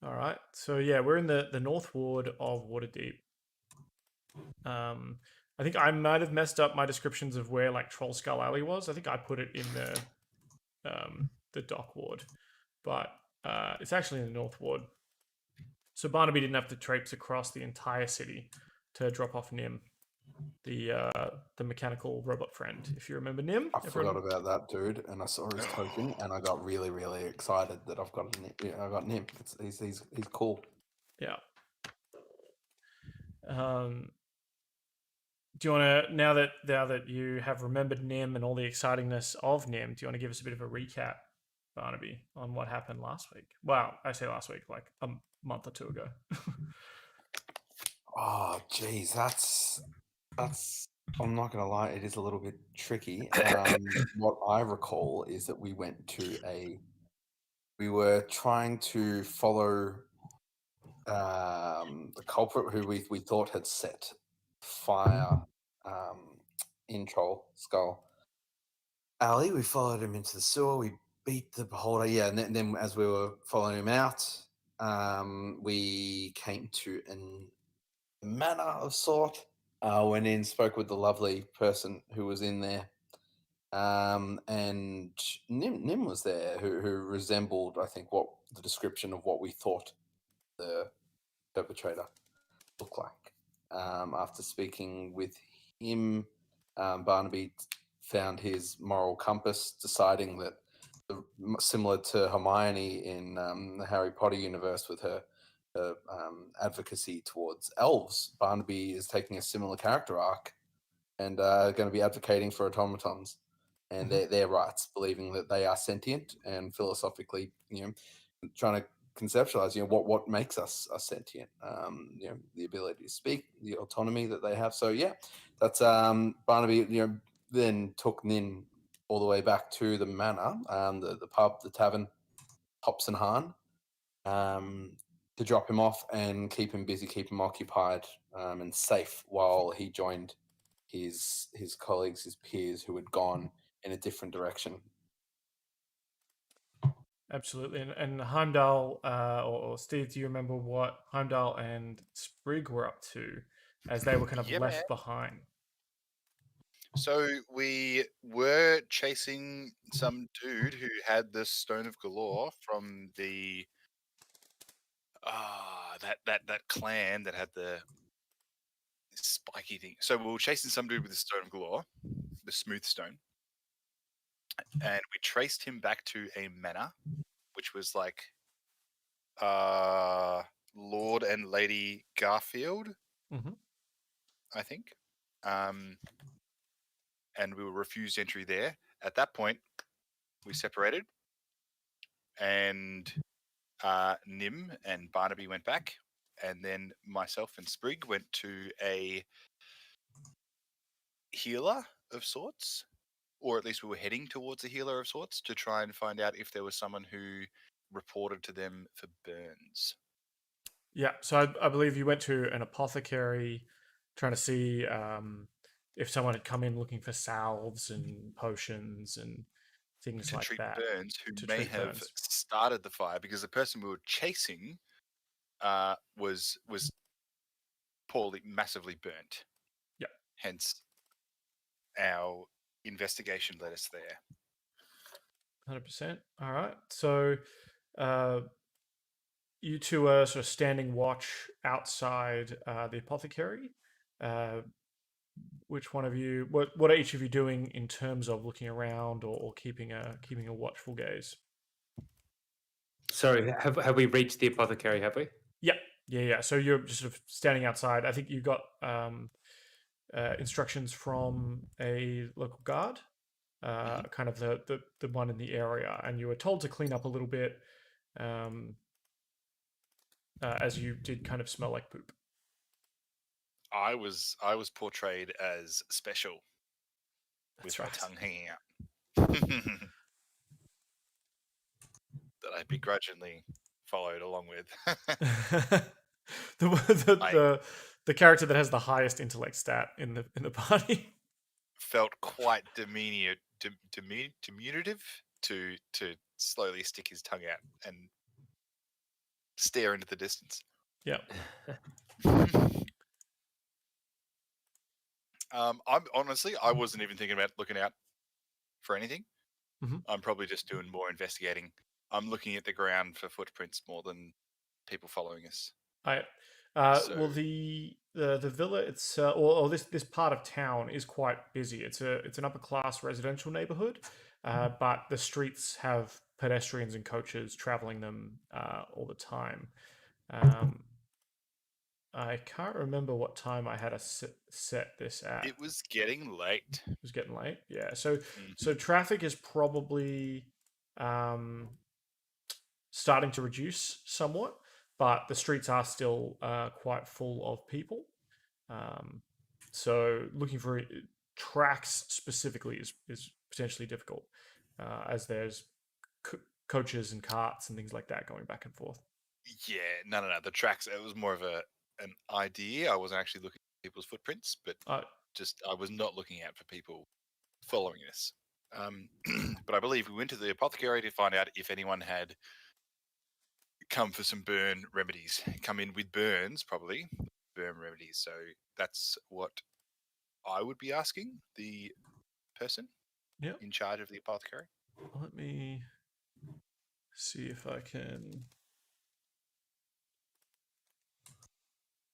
All right. So yeah, we're in the North Ward of Waterdeep. I think I might have messed up my descriptions of where like Troll Skull Alley was. I think I put it in the Dock Ward, but it's actually in the North Ward. So Barnaby didn't have to traipse across the entire city to drop off Nim, the mechanical robot friend. If you remember Nim, I forgot about that dude, and I saw his token, and I got really, really excited that I've got I got Nim. He's cool. Yeah. Do you want to now that you have remembered Nim and all the excitingness of Nim? Do you want to give us a bit of a recap, Barnaby, on what happened last week? Well, I say last week, like a month or two ago. Oh, geez, that's. I'm not gonna lie, it is a little bit tricky. What I recall is that we were trying to follow the culprit who we thought had set fire in Troll Skull Alley. We followed him into the sewer. We beat the beholder. Yeah, and then as we were following him out, we came to a manor of sort. Went in, spoke with the lovely person who was in there. And Nim was there, who resembled, I think, what the description of what we thought the perpetrator looked like. After speaking with him, Barnaby found his moral compass, deciding that similar to Hermione in the Harry Potter universe with her advocacy towards elves, Barnaby is taking a similar character arc and going to be advocating for automatons and their rights, believing that they are sentient and philosophically, trying to conceptualize, what makes us sentient, the ability to speak, the autonomy that they have. So yeah, that's Barnaby, then took Nin all the way back to the manor, the pub, the tavern, Hops and Hahn, to drop him off and keep him busy, keep him occupied and safe while he joined his colleagues, his peers who had gone in a different direction. Absolutely. And Heimdal, or Steve, do you remember what Heimdal and Sprig were up to as they were kind of Yeah, man. left behind? So we were chasing some dude who had the Stone of Galore from the that clan that had the spiky thing. So we were chasing some dude with the Stone of Galore, the Smooth Stone, and we traced him back to a manor, which was like Lord and Lady Garfield, I think. And we were refused entry there. At that point, we separated, and Nim and Barnaby went back, and then myself and Sprig went to a healer of sorts, or at least we were heading towards a healer of sorts to try and find out if there was someone who reported to them for burns. Yeah, so I believe you went to an apothecary trying to see if someone had come in looking for salves and potions and things To like treat that. burns, who To may treat have burns. started the fire because the person we were chasing was massively burnt. Yeah. Hence, our investigation led us there. 100%. All right. So you two are sort of standing watch outside the apothecary. Which one of you? What are each of you doing in terms of looking around or keeping a watchful gaze? Sorry, have we reached the apothecary? Have we? Yeah. So you're just sort of standing outside. I think you got instructions from a local guard, kind of the one in the area, and you were told to clean up a little bit, as you did kind of smell like poop. I was portrayed as special. That's with right. my tongue hanging out. That I begrudgingly followed along with. the character that has the highest intellect stat in the party. Felt quite diminutive to slowly stick his tongue out and stare into the distance. Yep. I'm honestly, I wasn't even thinking about looking out for anything. Mhm. I'm probably just doing more investigating. I'm looking at the ground for footprints more than people following us. Well, So- the villa itself, or this part of town is quite busy. It's an upper class residential neighborhood, but the streets have pedestrians and coaches traveling them all the time. I can't remember what time I had set this at. It was getting late. It was getting late. Yeah. So Mhm. traffic is probably starting to reduce somewhat, but the streets are still quite full of people. So looking for tracks specifically is potentially difficult, as there's coaches and carts and things like that going back and forth. Yeah, no. The tracks. It was more of an idea. I wasn't actually looking at people's footprints, but Uh, I was not looking out for people following us. But I believe we went to the apothecary to find out if anyone had come for some burn remedies. Come in with burns, probably burn remedies. So that's what I would be asking the person Yep. in charge of the apothecary. Let me see if I can.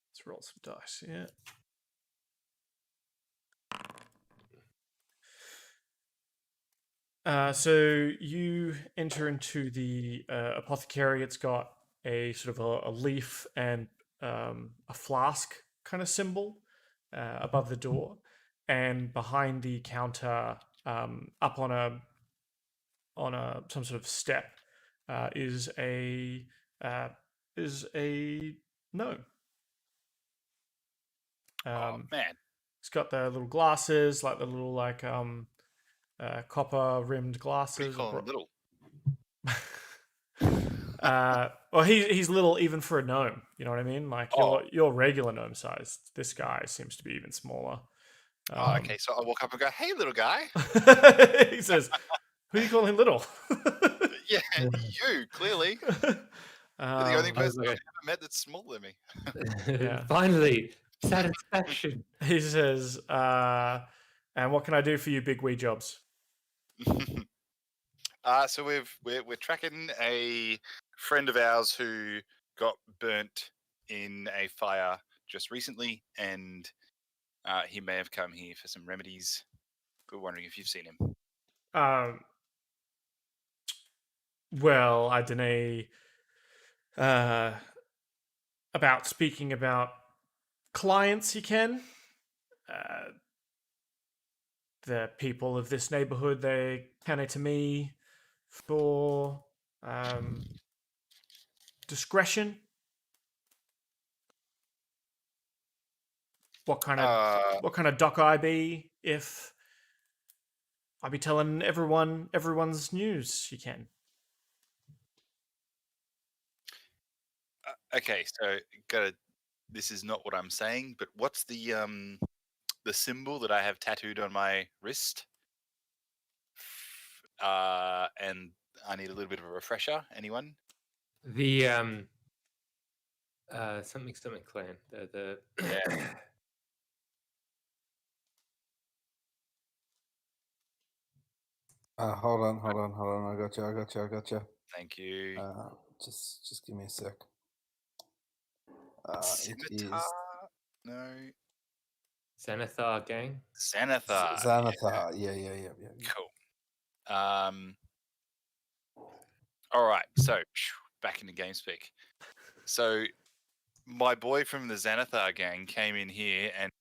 Let's roll some dice. Yeah. So you enter into the apothecary. It's got a sort of a leaf and a flask kind of symbol above the door, and behind the counter, up on a some sort of step, is a gnome. Oh man, It's got the little glasses, like the little copper rimmed what do you glasses. call him? Little. Well, he's little even for a gnome. You know what I mean? Like Oh. your regular gnome size. This guy seems to be even smaller. Oh, okay, so I walk up and go, "Hey, little guy." He says, "Who are you calling little?" Yeah, you clearly. You're the only person I've ever met that's smaller than me. Yeah. Finally, satisfaction. He says, "And what can I do for you, big wee jobs?" So we're tracking a friend of ours who got burnt in a fire just recently, and he may have come here for some remedies. We're wondering if you've seen him. Well, I don't know. About speaking about clients, you can. The people of this neighborhood, they can to me for discretion. What kind of doc I be if I be telling everyone's news? You can. Okay, so this is not what I'm saying, but what's the symbol that I have tattooed on my wrist? And I need a little bit of a refresher. Anyone? The something clan. The Yeah. Hold on. I got you. Thank you. Just give me a sec. Scimitar? It is No. Xanathar gang. Xanathar. Xanathar. Yeah. Cool. All right. So back into game speak. So my boy from the Xanathar gang came in here and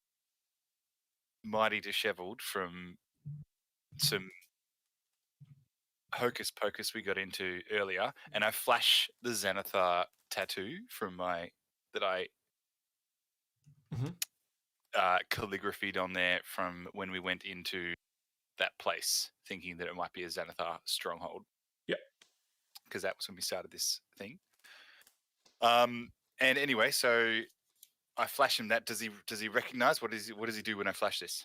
mighty disheveled from some hocus pocus we got into earlier, and I flash the Xanathar tattoo from that I calligraphied on there from when we went into that place, thinking that it might be a Xanathar stronghold. Yep. Because that was when we started this thing. And anyway, so I flash him that. Does he recognize what does he do when I flash this?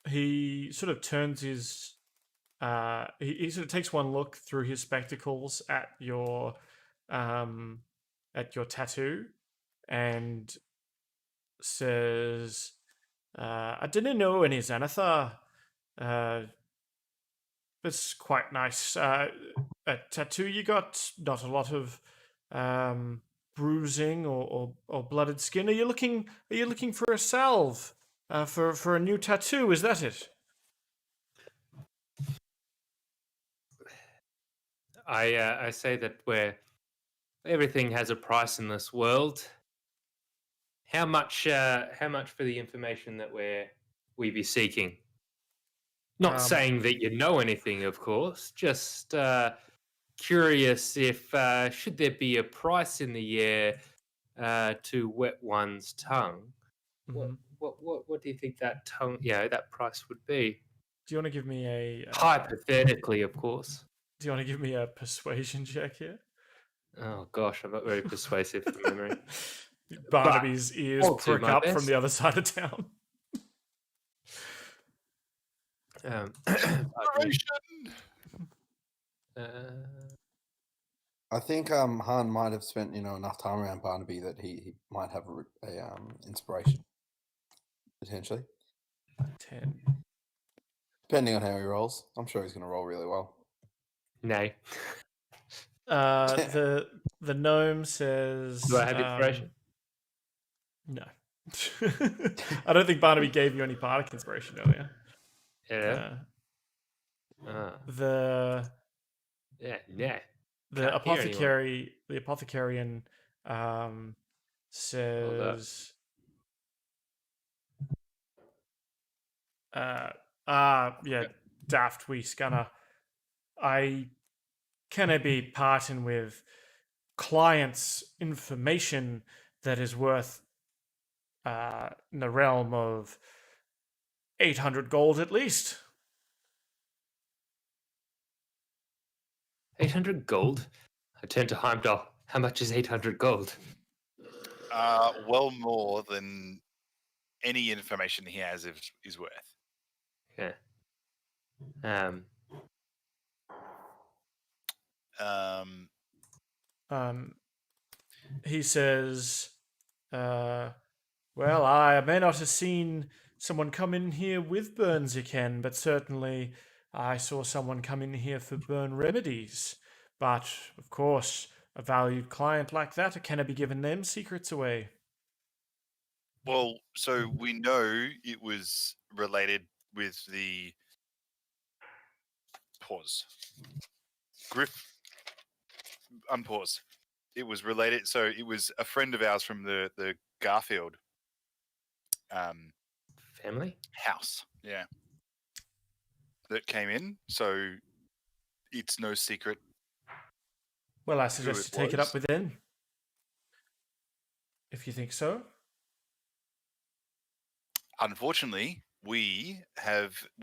He sort of turns his he sort of takes one look through his spectacles at your at your tattoo and says, I didn't know any Xanathar. It's quite nice. A tattoo you got, not a lot of bruising or blooded skin. Are you looking for a salve for a new tattoo? Is that it? I say that everything has a price in this world. How much for the information that we be seeking? Not saying that you know anything, of course. Just curious if should there be a price in the air to wet one's tongue? Mhm. What do you think that that price would be? Do you want to give me a Hypothetically, of course. Do you want to give me a persuasion check here? Oh gosh, I'm not very persuasive from memory. Barnaby's ears I'll do prick my up from best. the other side of town. Pardon me. I think Han might have spent enough time around Barnaby that he might have a inspiration potentially, 10. depending on how he rolls. I'm sure he's going to roll really well. Nay. The gnome says. Do I have inspiration? No. I don't think Barnaby gave you any bardic inspiration earlier. Yeah. The Yeah. the apothecarian says daft wee scanner. I can be parting with clients' information that is worth in the realm of 800 gold at least. 800 gold? I turn to Heimdal. How much is 800 gold? Well more than any information he has is worth. Yeah. He says, well, I may not have seen someone come in here with burns, you can, but certainly I saw someone come in here for burn remedies. But, of course, a valued client like that, can I be giving them secrets away? Well, so we know it was related with the pause. Griff, unpause. It was related. So it was a friend of ours from the Garfield Family? house. Yeah. That came in. So it's no secret. Well, I suggest you take it up was. with them. If you think so. Unfortunately, we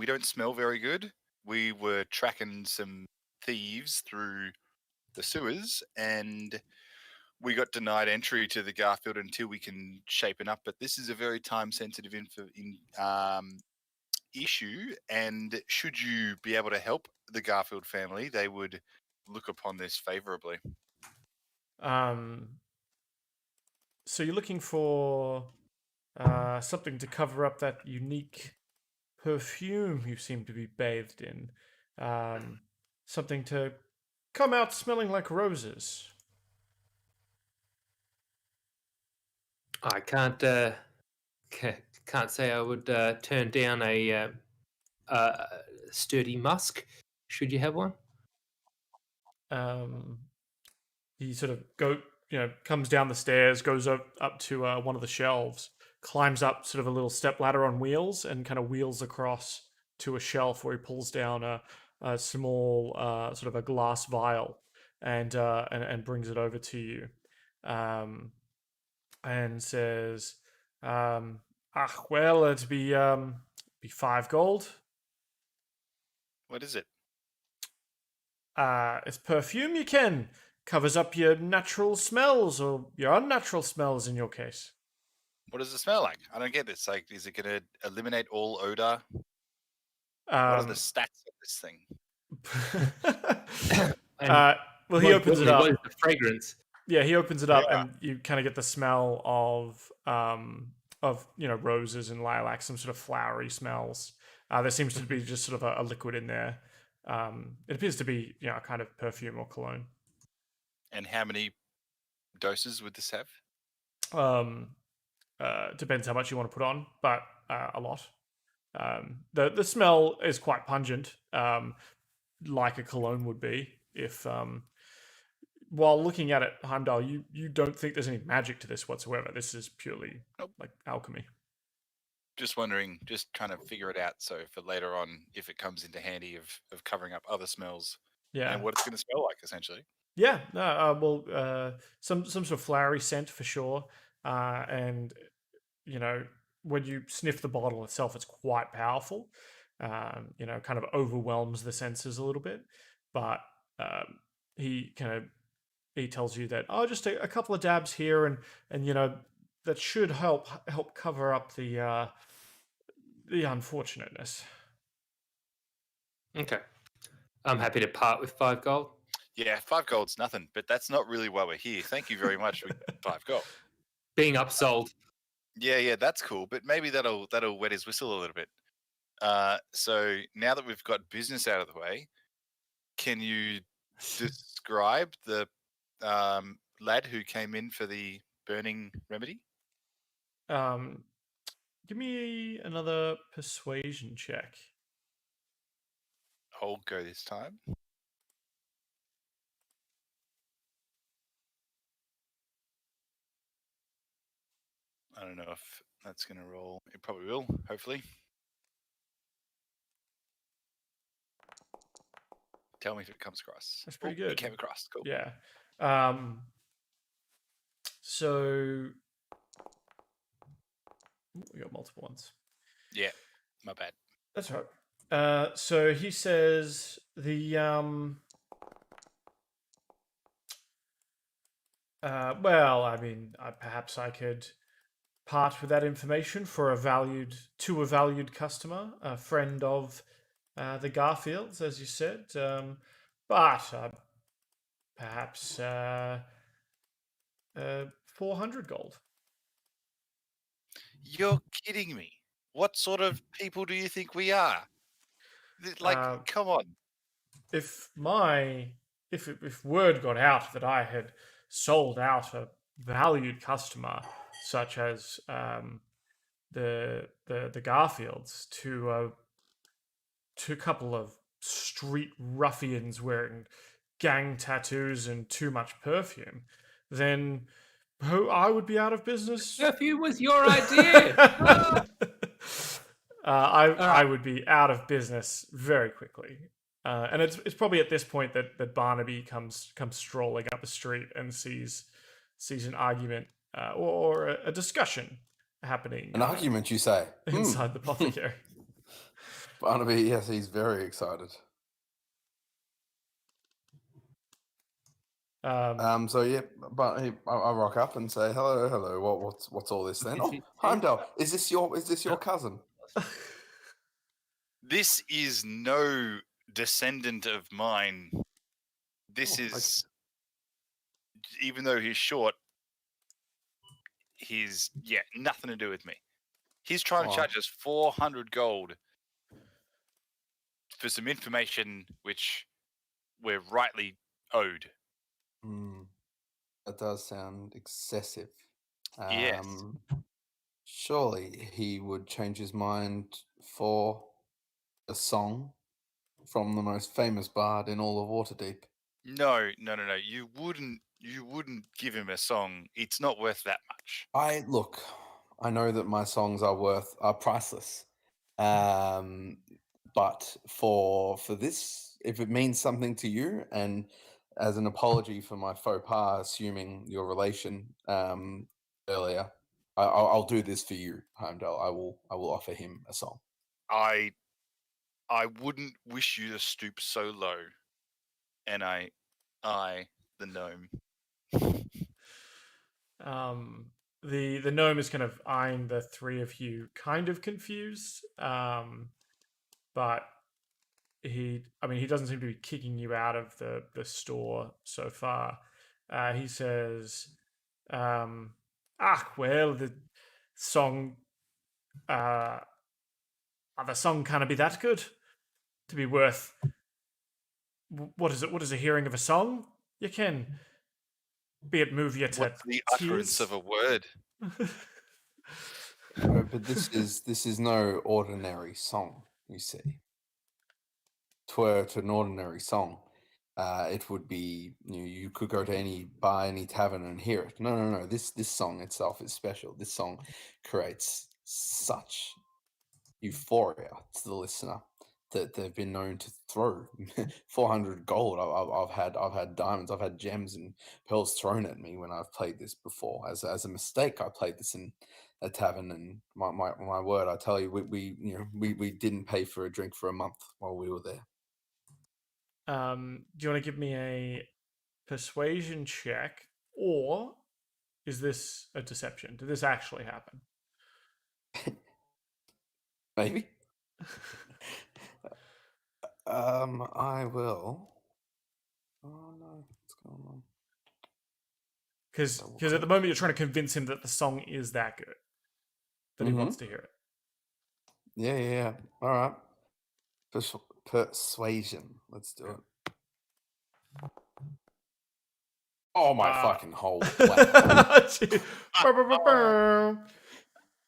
don't smell very good. We were tracking some thieves through the sewers and we got denied entry to the Garfield until we can shape it up. But this is a very time sensitive issue, and should you be able to help the Garfield family, they would look upon this favorably. So you're looking for something to cover up that unique perfume you seem to be bathed in. Something to come out smelling like roses. I can't say I would turn down a sturdy musk. Should you have one? He sort of comes down the stairs, goes up to one of the shelves, climbs up sort of a little step ladder on wheels, and kind of wheels across to a shelf where he pulls down a small sort of a glass vial and brings it over to you, and says, well, it'd be 5 gold. What is it? It's perfume, you can. Covers up your natural smells or your unnatural smells in your case. What does it smell like? I don't get this. Like, is it going to eliminate all odor? What are the stats of this thing? Well, he More opens it importantly, up. what is the fragrance? Yeah, he opens it up, Yeah. and you kind of get the smell of roses and lilac, some sort of flowery smells. There seems to be just sort of a liquid in there. It appears to be a kind of perfume or cologne. And how many doses would this have? Depends how much you want to put on, but a lot. The smell is quite pungent, like a cologne would be. If while looking at it, Heimdal, you don't think there's any magic to this whatsoever. This is purely like alchemy. Just wondering, just trying to figure it out. So for later on, if it comes into handy of covering up other smells Yeah. and what it's going to smell like, essentially. Yeah, some sort of flowery scent for sure, and when you sniff the bottle itself, it's quite powerful. Kind of overwhelms the senses a little bit, but he tells you that just a couple of dabs here, and that should help cover up the unfortunateness. Okay. I'm happy to part with 5 gold. Yeah, 5 gold's nothing, but that's not really why we're here. Thank you very much for 5 gold. Being upsold. Yeah, that's cool. But maybe that'll wet his whistle a little bit. So now that we've got business out of the way, can you describe the lad who came in for the burning remedy? Give me another persuasion check. I'll go this time. I don't know if that's going to roll. It probably will, hopefully. Tell me if it comes across. That's pretty good. It came across. Cool. Yeah. So we got multiple ones. Yeah, my bad. That's right. So he says well, I mean, perhaps I could part with that information for a valued customer, a friend of the Garfields, as you said. But perhaps 400 gold. You're kidding me. What sort of people do you think we are? Like, come on. If word got out that I had sold out a valued customer such as the Garfields to a couple of street ruffians wearing gang tattoos and too much perfume, then I would be out of business. Perfume was your idea. I would be out of business very quickly. And it's probably at this point that Barnaby comes strolling up the street and sees an argument or a discussion happening. An argument, you say? Inside the apothecary. Barnaby, yes, he's very excited. So yeah, but I rock up and say, hello. What's all this then? Oh, Heimdal, is this your cousin? This is no descendant of mine. This is, even though he's short, he's nothing to do with me. He's trying to charge us 400 gold for some information which we're rightly owed. That does sound excessive. Yes. Surely he would change his mind for a song from the most famous bard in all of Waterdeep. No. You wouldn't give him a song. It's not worth that much. I know that my songs are priceless. But for this, if it means something to you, and as an apology for my faux pas, assuming your relation earlier, I'll do this for you, Heimdal. I will offer him a song. I wouldn't wish you to stoop so low. And I, the gnome. The gnome is kind of eyeing the three of you, kind of confused. But he doesn't seem to be kicking you out of the store so far. He says, well, song uh the song can't be that good to be worth. What is it? What is a hearing of a song? You can, be it move you to What's the utterance tears. of a word? But this is no ordinary song. You see, to an ordinary song, it would be you could go to any bar, any tavern, and hear it. No. This song itself is special. This song creates such euphoria to the listener that they've been known to throw 400 gold. I've had diamonds, I've had gems and pearls thrown at me when I've played this before. As a mistake, I played this in a tavern, and my word, I tell you, we didn't pay for a drink for a month while we were there. Do you want to give me a persuasion check, or is this a deception? Did this actually happen? Maybe. I will. Oh no, what's going on? Because at the moment you're trying to convince him that the song is that good, that he wants to hear it. Yeah. All right. Persuasion. Let's do it. Oh my fucking hole!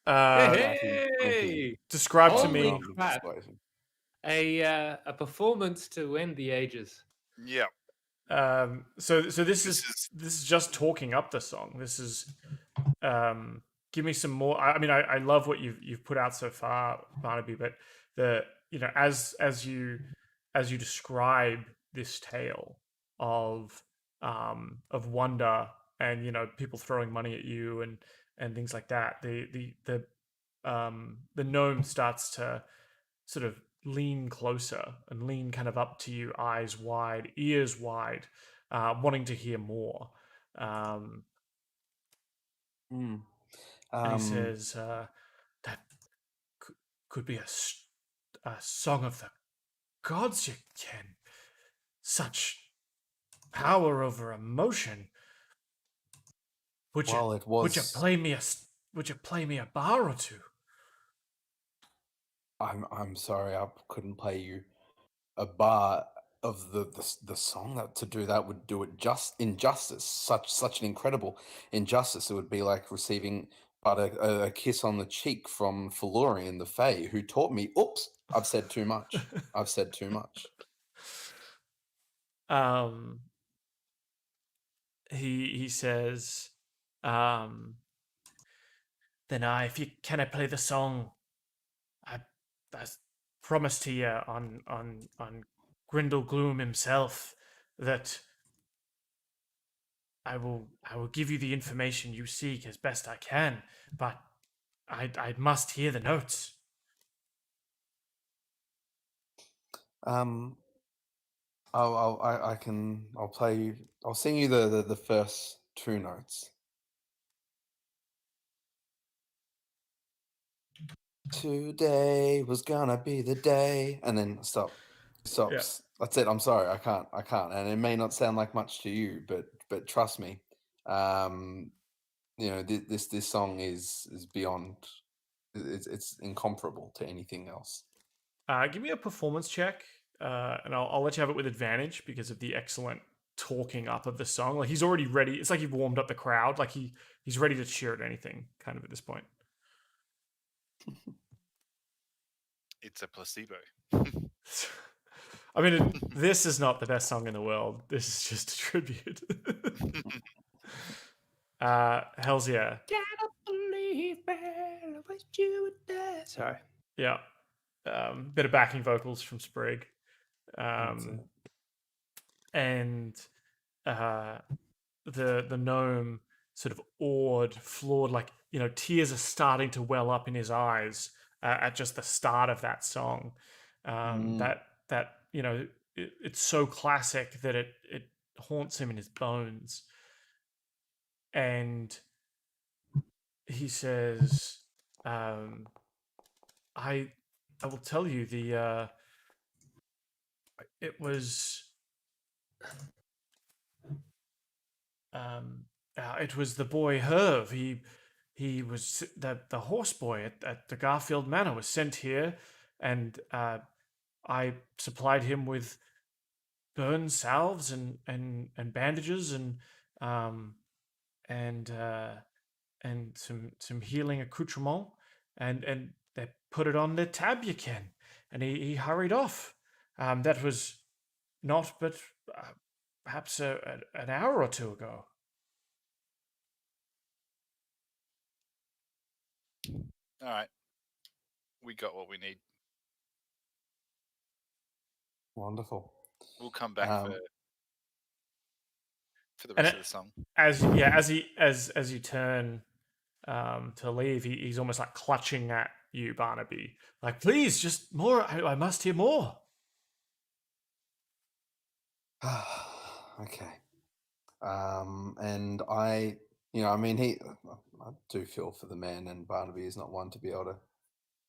Hey! Describe to Holy me. crap. A performance to end the ages. Yeah. So this is just talking up the song. This is give me some more. I love what you've put out so far, Barnaby, but as you describe this tale of wonder and people throwing money at you and things like that, the gnome starts to sort of lean closer and lean kind of up to you, eyes wide, ears wide, wanting to hear more. And he says, that could be a song of the gods, you can. Such power over emotion. Would you play me a bar or two? I'm sorry, I couldn't play you a bar of the song. That to do that would do it just injustice. Such an incredible injustice. It would be like receiving but a kiss on the cheek from Felurian the Fae, who taught me. Oops, I've said too much. I've said too much. He says, then if you cannot play the song, I promise to you on Grindel Gloom himself that I will give you the information you seek as best I can, but I must hear the notes. I'll play you. I'll sing you the first two notes. Today was gonna be the day, and then stops. Yeah. That's it. I'm sorry, I can't, and it may not sound like much to you, but trust me, this song is beyond. It's incomparable to anything else. Give me a performance check, and I'll let you have it with advantage because of the excellent talking up of the song. Like he's already ready. It's like you've warmed up the crowd. Like he's ready to cheer at anything, kind of at this point. It's a placebo. I mean, this is not the best song in the world. This is just a tribute. Hells yeah. Cannot believe I wish you would die. Sorry. Yeah. Bit of backing vocals from Sprig. And the gnome sort of awed, floored, like, tears are starting to well up in his eyes at just the start of that song. That it's so classic that it haunts him in his bones. And he says, I will tell you It was. It was the boy Herv. He was the horse boy at the Garfield Manor was sent here, and I supplied him with burn salves and bandages and some healing accoutrement, and they put it on the tab you can, and he hurried off. That was not but perhaps an hour or two ago. All right. We got what we need. Wonderful. We'll come back for the And rest of the song. as you turn to leave, he's almost like clutching at you, Barnaby. Like, please, just more. I must hear more. Okay. And I do feel for the man, and Barnaby is not one to be able to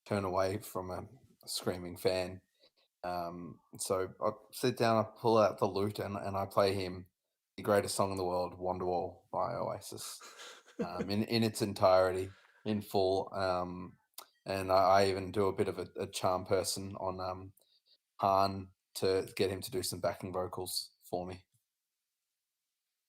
turn away from a screaming fan. So I sit down, I pull out the lute, and I play him the greatest song in the world, Wonderwall by Oasis, in its entirety, in full. And I even do a bit of a charm person on Han to get him to do some backing vocals for me.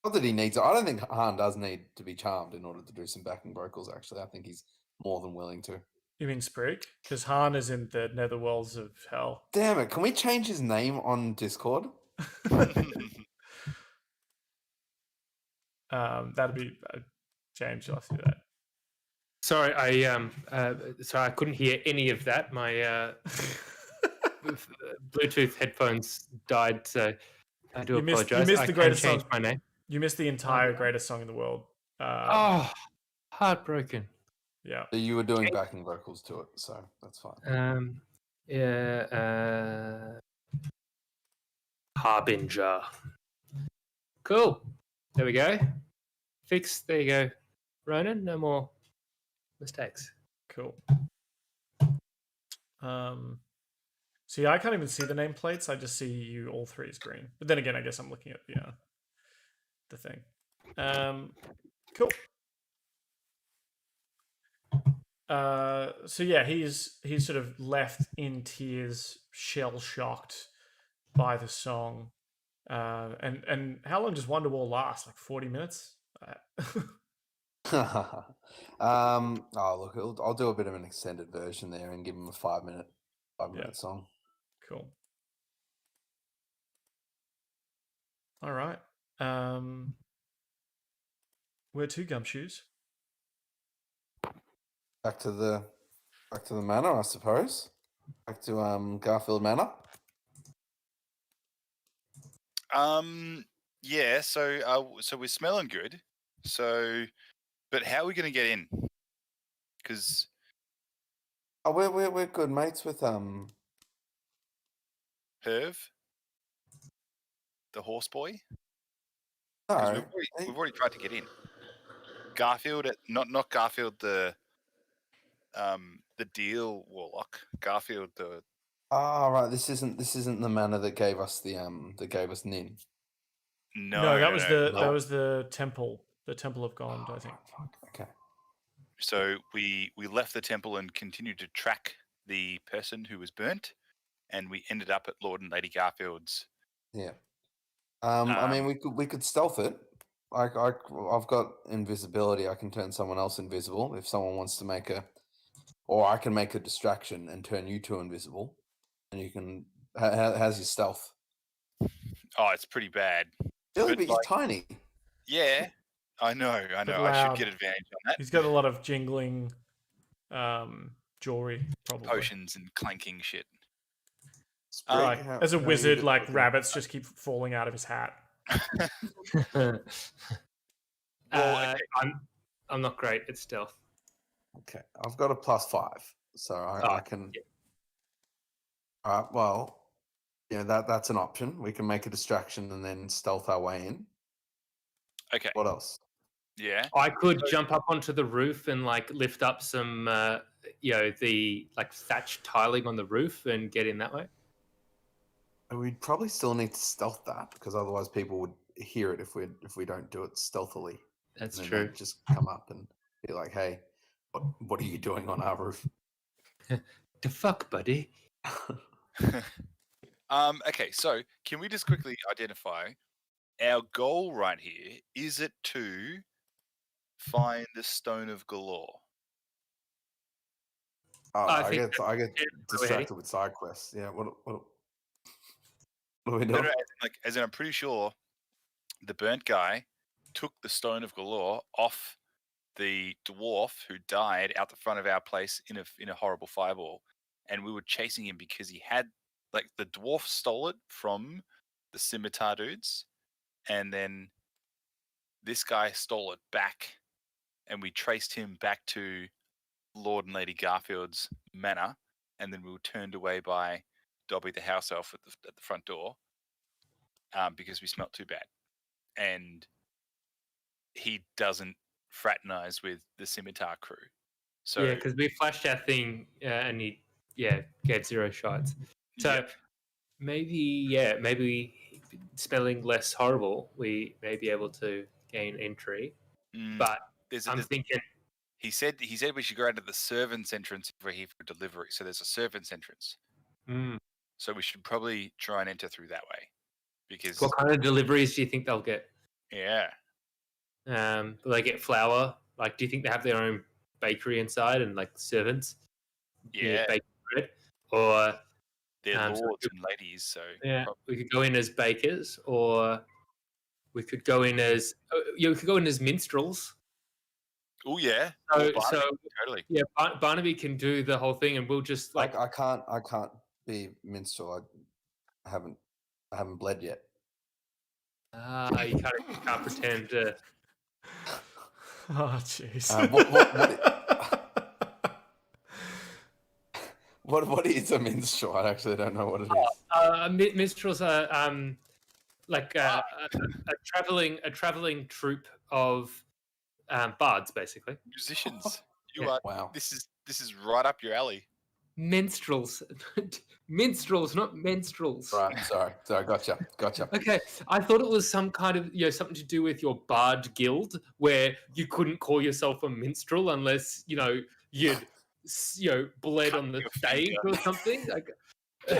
Not that he needs it. I don't think Han does need to be charmed in order to do some backing vocals, actually. I think he's more than willing to. You mean Sprig? Because Han is in the netherworlds of hell. Damn it. Can we change his name on Discord? That'd be James. You'll have to do that. Sorry, I couldn't hear any of that. My Bluetooth headphones died, so I do apologize. You missed I the can greatest change song. my name. You missed the entire greatest song in the world. Heartbroken. Yeah. So you were doing backing vocals to it, so that's fine. Harbinger. Cool. There we go. Fix. There you go. Ronan, no more mistakes. Cool. So yeah, I can't even see the nameplates. I just see you all three as green. But then again, I guess I'm looking at the thing. Cool. So yeah, he's sort of left in tears, shell shocked by the song. And how long does Wonderwall last? Like 40 minutes? Oh, look, I'll do a bit of an extended version there and give him a 5-minute song. Cool. All right. Where to, Gumshoes? Back to the manor, I suppose. Back to Garfield Manor. Yeah. So we're smelling good. So, but how are we going to get in? Because we're good mates with Herv, the horse boy. No, We've already tried to get in. Garfield, not Garfield the deal warlock. Garfield the. Right. This isn't the manor that gave us Nin. No, that was the temple of Gond, I think. Okay. So we left the temple and continued to track the person who was burnt, and we ended up at Lord and Lady Garfield's. Yeah. I mean, we could stealth it. I've got invisibility. I can turn someone else invisible if someone wants to or I can make a distraction and turn you two invisible, and you can. How's your stealth? Oh, it's pretty bad. Really, but he's tiny. Yeah, I know. I should get advantage on that. He's got a lot of jingling jewelry, probably. Potions and clanking shit. As a wizard, like rabbits just keep falling out of his hat. I'm not great at stealth. Okay, I've got a +5, so I can. Yeah. All right. Well, that's an option. We can make a distraction and then stealth our way in. Okay. What else? Yeah. I could jump up onto the roof and lift up some, the thatch tiling on the roof and get in that way. We'd probably still need to stealth that because otherwise people would hear it if we don't do it stealthily. That's And then true. they'd just come up and be like, "Hey, what are you doing on our roof?" The fuck, buddy? Okay, so can we just quickly identify our goal right here? Is it to find the Stone of Galore? I I think get that's where we're distracted heading. with side quests. Yeah, what are we No, doing? as in, I'm pretty sure the burnt guy took the Stone of Galore off the dwarf who died out the front of our place in a horrible fireball, and we were chasing him because he had the dwarf stole it from the scimitar dudes, and then this guy stole it back, and we traced him back to Lord and Lady Garfield's manor, and then we were turned away by Dobby the house elf at the front door because we smelt too bad, and he doesn't fraternize with the scimitar crew. So Yeah, because we flashed our thing and he gave 0 shots. So Yep. maybe smelling less horrible, we may be able to gain entry. But I'm thinking he said we should go out to the servants' entrance if we're here for delivery. So there's a servants' entrance. So we should probably try and enter through that way. Because what kind of deliveries do you think they'll get? Yeah. Will they get flour? Like, do you think they have their own bakery inside and servants? Yeah. Bake bread, or they're lords and ladies. So we could go in as bakers, or we could go in as we could go in as minstrels. Oh yeah. So totally. Yeah, Barnaby can do the whole thing, and we'll just I can't be minstrel. I haven't bled yet. You can't pretend to. Oh jeez. What is a minstrel? I actually don't know what it is. Minstrels are a traveling troupe of bards, basically. Musicians. Wow. This is right up your alley. Minstrels, minstrels, not menstruals. Right. Sorry. Gotcha. Okay, I thought it was some kind of something to do with your bard guild, where you couldn't call yourself a minstrel unless you'd bled on the stage or something.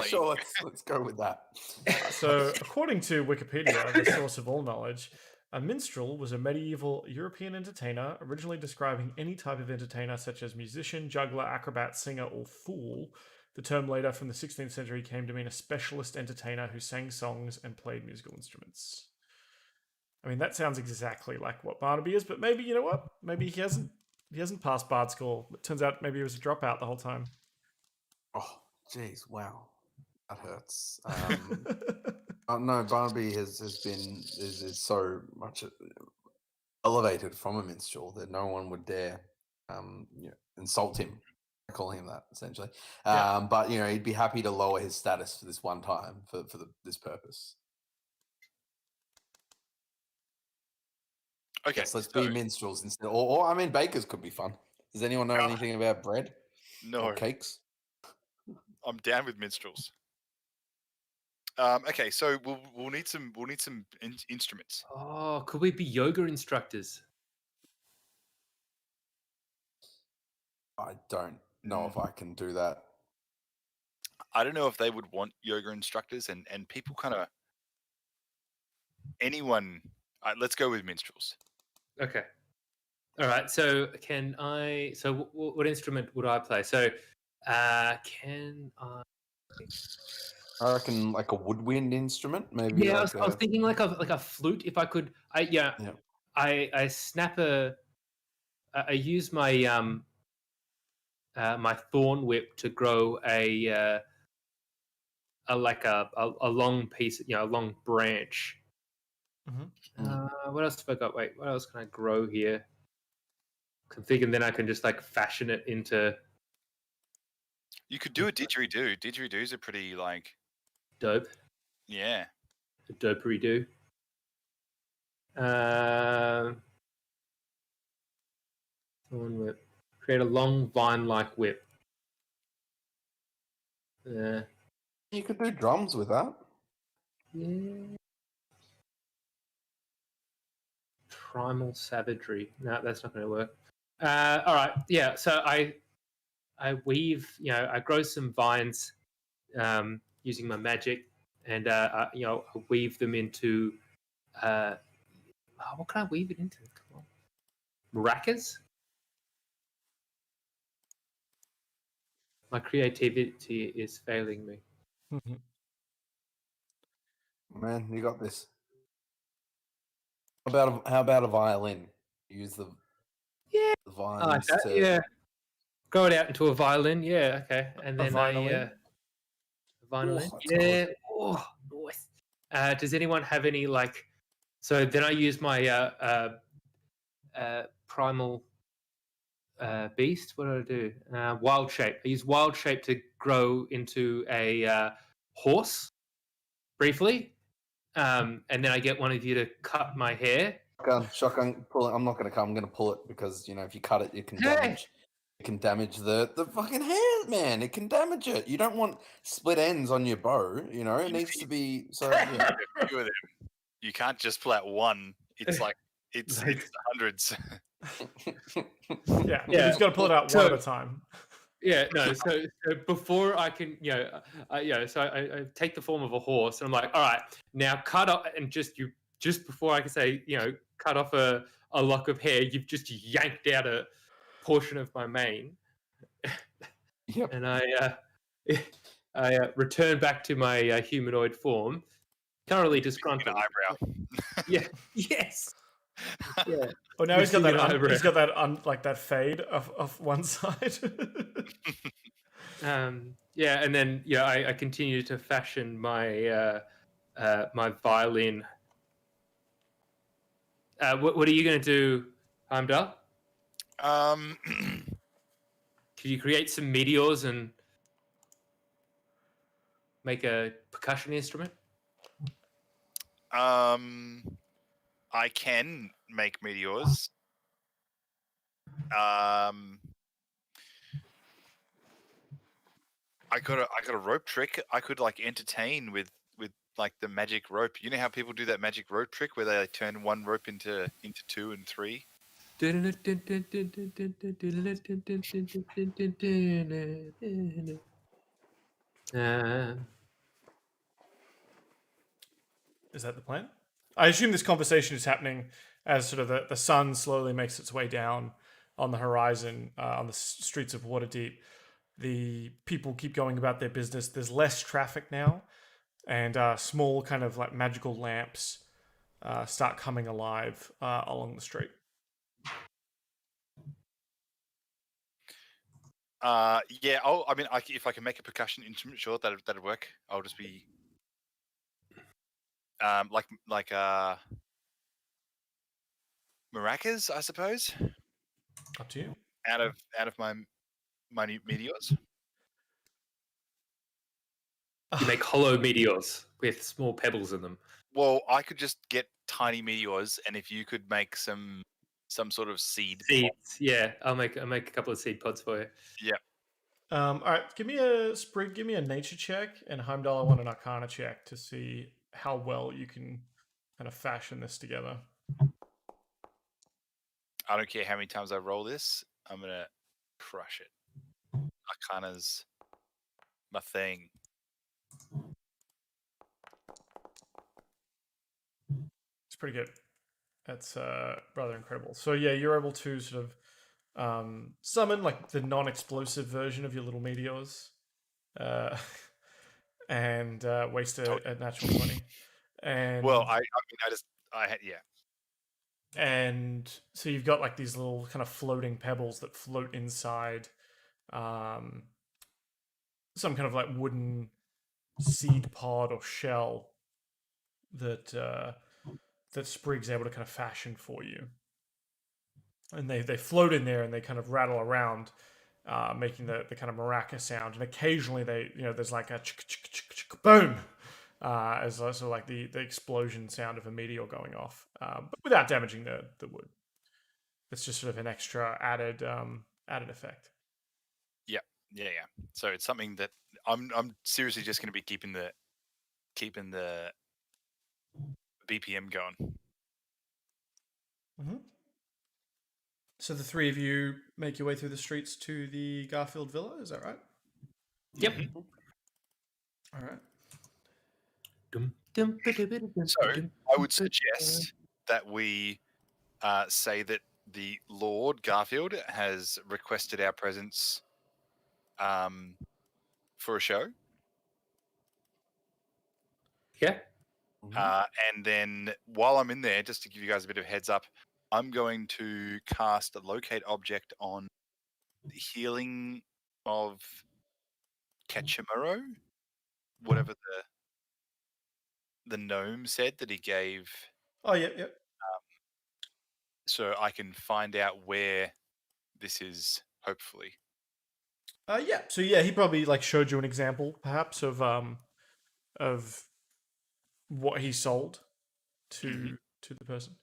Sure, let's go with that. So, according to Wikipedia, the source of all knowledge, a minstrel was a medieval European entertainer, originally describing any type of entertainer such as musician, juggler, acrobat, singer, or fool. The term later from the 16th century came to mean a specialist entertainer who sang songs and played musical instruments. I mean, that sounds exactly like what Barnaby is, but maybe, you know what? Maybe he hasn't passed Bard school. It turns out maybe he was a dropout the whole time. Oh, jeez, wow. That hurts. No, Barnaby is so much elevated from a minstrel that no one would dare insult him, call him that essentially. But he'd be happy to lower his status for this one time for this purpose. Okay, yes, let's be minstrels instead. Or I mean, bakers could be fun. Does anyone know anything about bread? No. Or cakes? I'm down with minstrels. Okay, so we'll need some instruments. Oh, could we be yoga instructors? I don't know if I can do that. I don't know if they would want yoga instructors, and people kind of anyone. Let's go with minstrels. Okay. All right. So can I? So what instrument would I play? So can I? I reckon like a woodwind instrument, maybe. Yeah, like I was thinking like a flute. If I could, I snap I use my my thorn whip to grow a long piece, a long branch. What else have I got? Wait, what else can I grow here? I'm thinking then I can just fashion it into. You could do a didgeridoo. Didgeridoos are pretty dope. Yeah. A dopery-doo. Thorn whip. Create a long vine-like whip. You could do drums with that. Yeah. Primal savagery. No, that's not going to work. All right. Yeah. So I weave. I grow some vines using my magic, and I weave them into. What can I weave it into? Come on, maracas. My creativity is failing me. Man, you got this. How about a violin? Use the Yeah, the I like vines that. to. Yeah, grow it out into a violin. Yeah, okay, and then violin? a violin. Oh, that's Yeah. good. Oh, nice. Does anyone have any like? So then I use my primal beast. What do I do? Wild shape. I use wild shape to grow into a horse briefly, and then I get one of you to cut my hair. Shotgun, pull it. I'm not going to come. I'm going to pull it because if you cut it, you can Hey! damage. It can damage the fucking hair, man. It can damage it. You don't want split ends on your bow. It needs to be so. Yeah. A few of them. You can't just pull out one. It's like it's hundreds. Yeah, Yeah. you just got to pull it out one at a time. Yeah, no. So before I can, so I take the form of a horse, and I'm like, all right, now cut off, and just before I can say, cut off a lock of hair, you've just yanked out a portion of my mane, Yep. and I return back to my humanoid form, thoroughly An disgruntled. eyebrow. Yeah. Yes. Yeah. Oh, now he's got that. Missing an He's got that like that fade of one side. Yeah, and then I continue to fashion my my violin. What are you going to do, Heimdal? Can you create some meteors and make a percussion instrument? I can make meteors. I got a rope trick. I could like entertain with like the magic rope. You know how people do that magic rope trick where they turn one rope into 2 and 3? Is that the plan? I assume this conversation is happening as sort of the sun slowly makes its way down on the horizon on the streets of Waterdeep. The people keep going about their business. There's less traffic now, and small kind of like magical lamps start coming alive along the street. Yeah. If I can make a percussion instrument, sure, that'd work. I'll just be like maracas, I suppose. Up to you. Out of my minute meteors. You make hollow meteors with small pebbles in them. Well, I could just get tiny meteors, and if you could make some sort of seed. Seeds, yeah. I'll make a couple of seed pods for you. Yeah. All right, give me a Sprig. Give me a nature check, and Heimdal, I want an Arcana check to see how well you can kind of fashion this together. I don't care how many times I roll this. I'm gonna crush it. Arcana's my thing. It's pretty good. That's rather incredible. So yeah, you're able to sort of summon like the non-explosive version of your little meteors, and waste a natural 20. And Well, I had yeah. And so you've got like these little kind of floating pebbles that float inside some kind of like wooden seed pod or shell that that Sprig's able to kind of fashion for you. And they float in there and they kind of rattle around, making the kind of maraca sound. And occasionally there's like a boom, as also like the explosion sound of a meteor going off, but without damaging the wood. It's just sort of an extra added effect. Yeah. So it's something that I'm seriously just going to be keeping the BPM going. Mm-hmm. So the three of you make your way through the streets to the Garfield Villa. Is that right? Yep. All right. So I would suggest that we say that the Lord Garfield has requested our presence for a show. Yeah. And then while I'm in there, just to give you guys a bit of a heads up, I'm going to cast a locate object on the healing of Ketchimaro, whatever the gnome said that he gave, Oh, yep. so I can find out where this is, hopefully. Yeah. So yeah, he probably like showed you an example, perhaps, of what he sold to the person.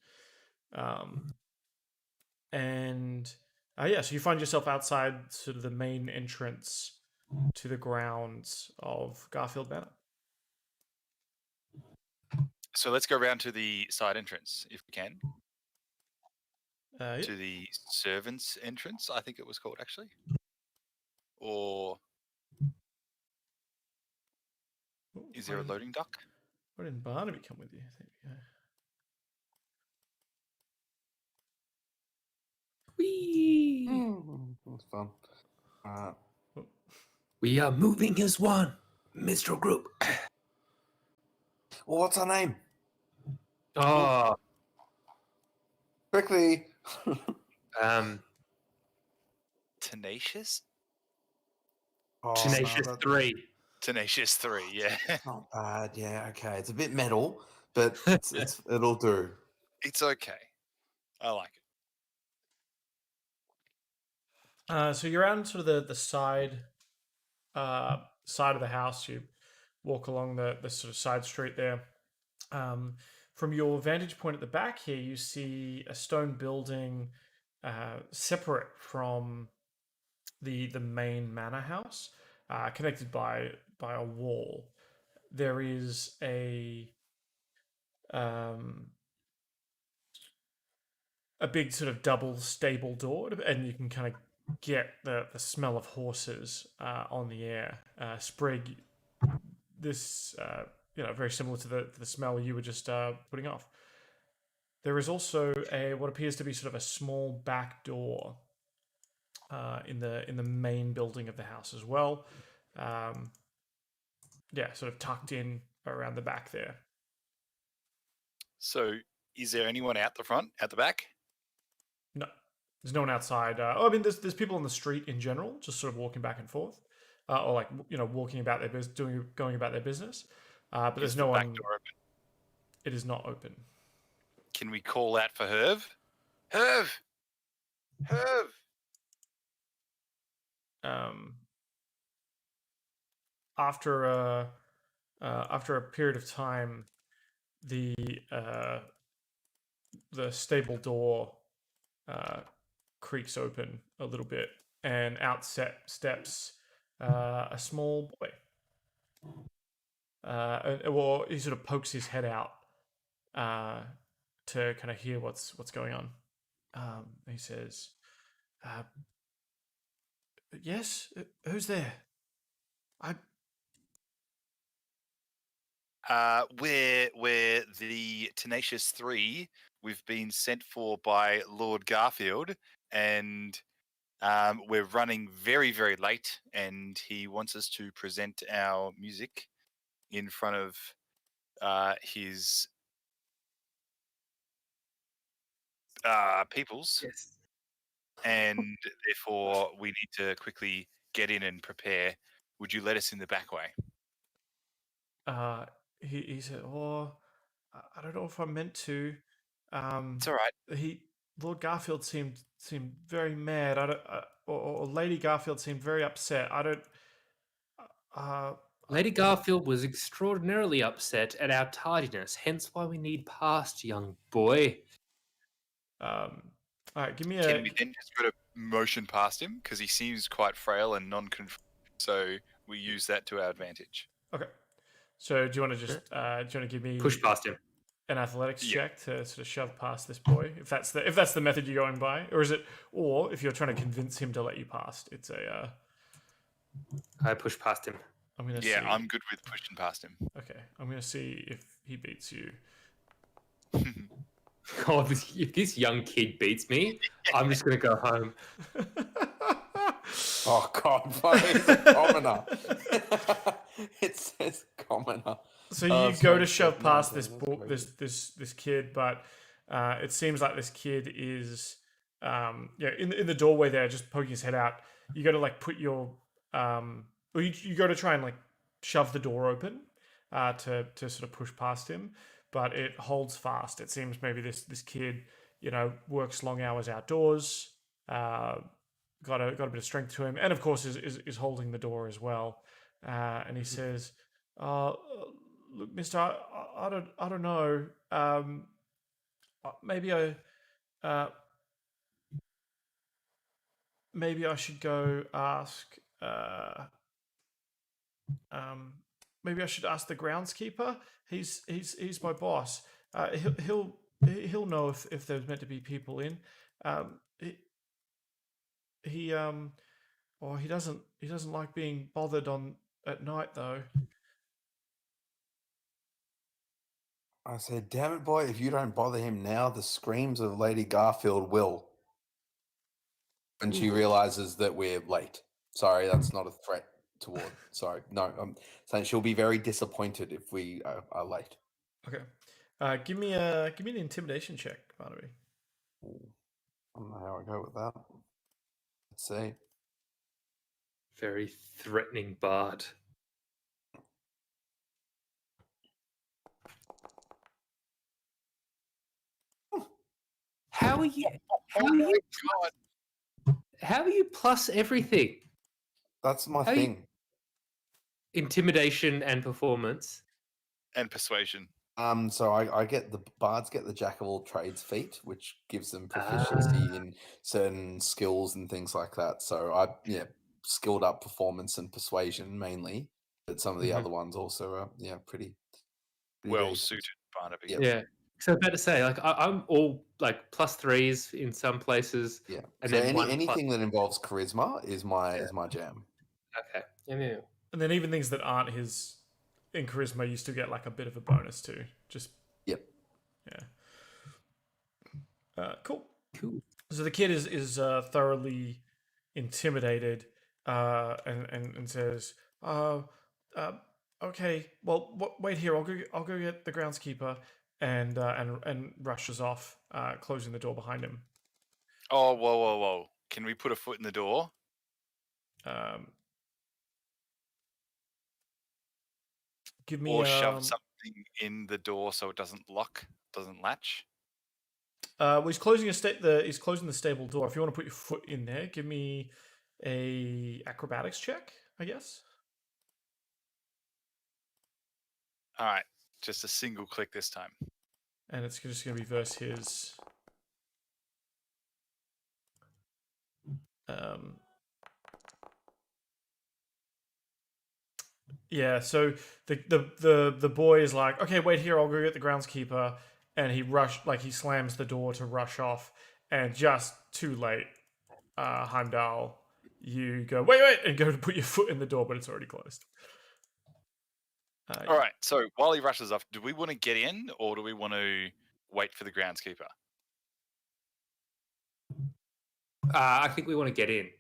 And yeah, so you find yourself outside sort of the main entrance to the grounds of Garfield Manor. So let's go around to the side entrance, if we can. Yeah. To the servants' entrance, I think it was called, actually. Or is there a loading dock? Why didn't Barnaby come with you? There we go. Whee! That's fun. We are moving as one, Mr. Group. Well, what's her name? Oh, Quickly. Tenacious? Oh, Tenacious no, 3. Tenacious 3, yeah. not bad. Yeah, okay. It's a bit metal, but it'll do. It's okay. I like it. So you're out in sort of the side of the house. You walk along the sort of side street there. From your vantage point at the back here, you see a stone building separate from the main manor house, connected by a wall. There is a big sort of double stable door, and you can kind of get the smell of horses on the air. Sprig, this very similar to the smell you were just putting off. There is also what appears to be sort of a small back door in the main building of the house as well. Sort of tucked in around the back there. So is there anyone out the front, at the back? No, there's no one outside. I mean, there's people on the street in general, just sort of walking back and forth, or like walking about their business, going about their business. But there's no back one. door open? It is not open. Can we call out for Herv? Herv! Herv! After a period of time, the stable door creaks open a little bit, and out steps a small boy. Well, he sort of pokes his head out to kind of hear what's going on. He says, "Yes, who's there? We're the Tenacious 3. We've been sent for by Lord Garfield, and we're running very, very late, and he wants us to present our music in front of his peoples. Yes. And therefore we need to quickly get in and prepare. Would you let us in the back way?" He said, "Oh, I don't know if I'm meant to." It's all right. Lord Garfield seemed very mad. Or Lady Garfield seemed very upset. I don't. Lady Garfield was extraordinarily upset at our tardiness, hence why we need past, young boy. All right, give me Can we then just go to motion past him, because he seems quite frail and non-conforming, so we use that to our advantage. Okay. So do you want to just do you want to give me Push past him. an athletics Yeah. check to sort of shove past this boy, if that's the method you're going by, or is it? Or if you're trying to convince him to let you past, it's a. I push past him. I'm gonna Yeah, see. I'm good with pushing past him. Okay, I'm gonna see if he beats you. Oh, if this young kid beats me, I'm just gonna go home. Oh God, he's a commoner. It says commoner. So Oh, you it's go like to shove past 19, this that's this kid, but it seems like this kid is in the doorway there, just poking his head out. You got to like put your or you go to try and like shove the door open to sort of push past him, but it holds fast. It seems maybe this kid works long hours outdoors. Got a bit of strength to him, and of course is holding the door as well. And he says, "Look, Mister, I don't know. Maybe I should go ask. Maybe I should ask the groundskeeper. He's my boss. He'll know if there's meant to be people in. He or he doesn't like being bothered on at night though." I said, damn it, boy, if you don't bother him now, the screams of Lady Garfield will. And she realizes that we're late. Sorry, that's not a threat toward. Sorry, no, I'm saying she'll be very disappointed if we are late. Okay. Give me an intimidation check, Barnaby. I don't know how I go with that. Let's see. Very threatening bard. How are you? How are you? How are you plus everything? That's my How you- thing. Intimidation and performance. And persuasion. So I get the bards get the jack of all trades feat, which gives them proficiency in certain skills and things like that. So I skilled up performance and persuasion mainly, but some of the other ones also are pretty Well decent. suited, Barnaby. Yep. Yeah. So I was about to say, like, I'm all like +3s in some places. Yeah. And So then anything that involves charisma is my jam. Okay. Yeah. And then even things that aren't his in charisma, you still get like a bit of a bonus too. Just Yep. yeah. Cool. Cool. So the kid is thoroughly intimidated and says, okay, well, wait here. I'll go get the groundskeeper," and rushes off, closing the door behind him. Oh, whoa. Can we put a foot in the door? Give me Or shove something in the door so it doesn't latch? Well, he's closing the stable door. If you want to put your foot in there, give me a acrobatics check, I guess. All right, just a single click this time. And it's just going to be versus his. Yeah, so the boy is like, okay, wait here, I'll go get the groundskeeper, and he slams the door to rush off, and just too late, Heimdal, you go wait, and go to put your foot in the door, but it's already closed. All right, so while he rushes off, do we want to get in or do we want to wait for the groundskeeper? I think we want to get in.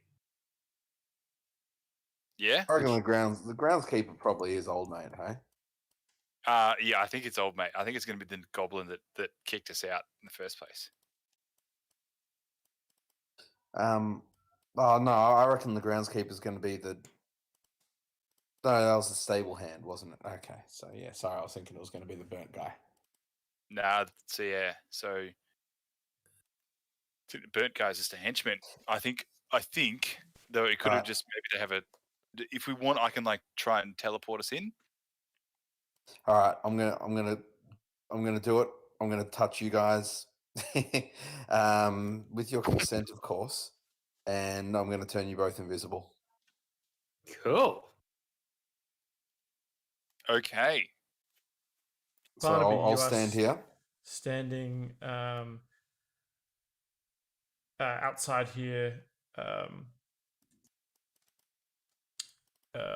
Yeah? I reckon the groundskeeper probably is old mate, hey? Yeah, I think it's old mate. I think it's going to be the goblin that kicked us out in the first place. Oh no, I reckon the groundskeeper is going to be the. No, that was the stable hand, wasn't it? Okay, so yeah, sorry, I was thinking it was going to be the burnt guy. Nah, so yeah, so I think the burnt guy's just a henchman. I think though it could have just maybe to have a. If we want, I can like try and teleport us in. All right, I'm gonna do it. I'm gonna touch you guys, with your consent, of course, and I'm gonna turn you both invisible. Cool. Okay. So Barnaby, I'll you stand asked- here. standing outside here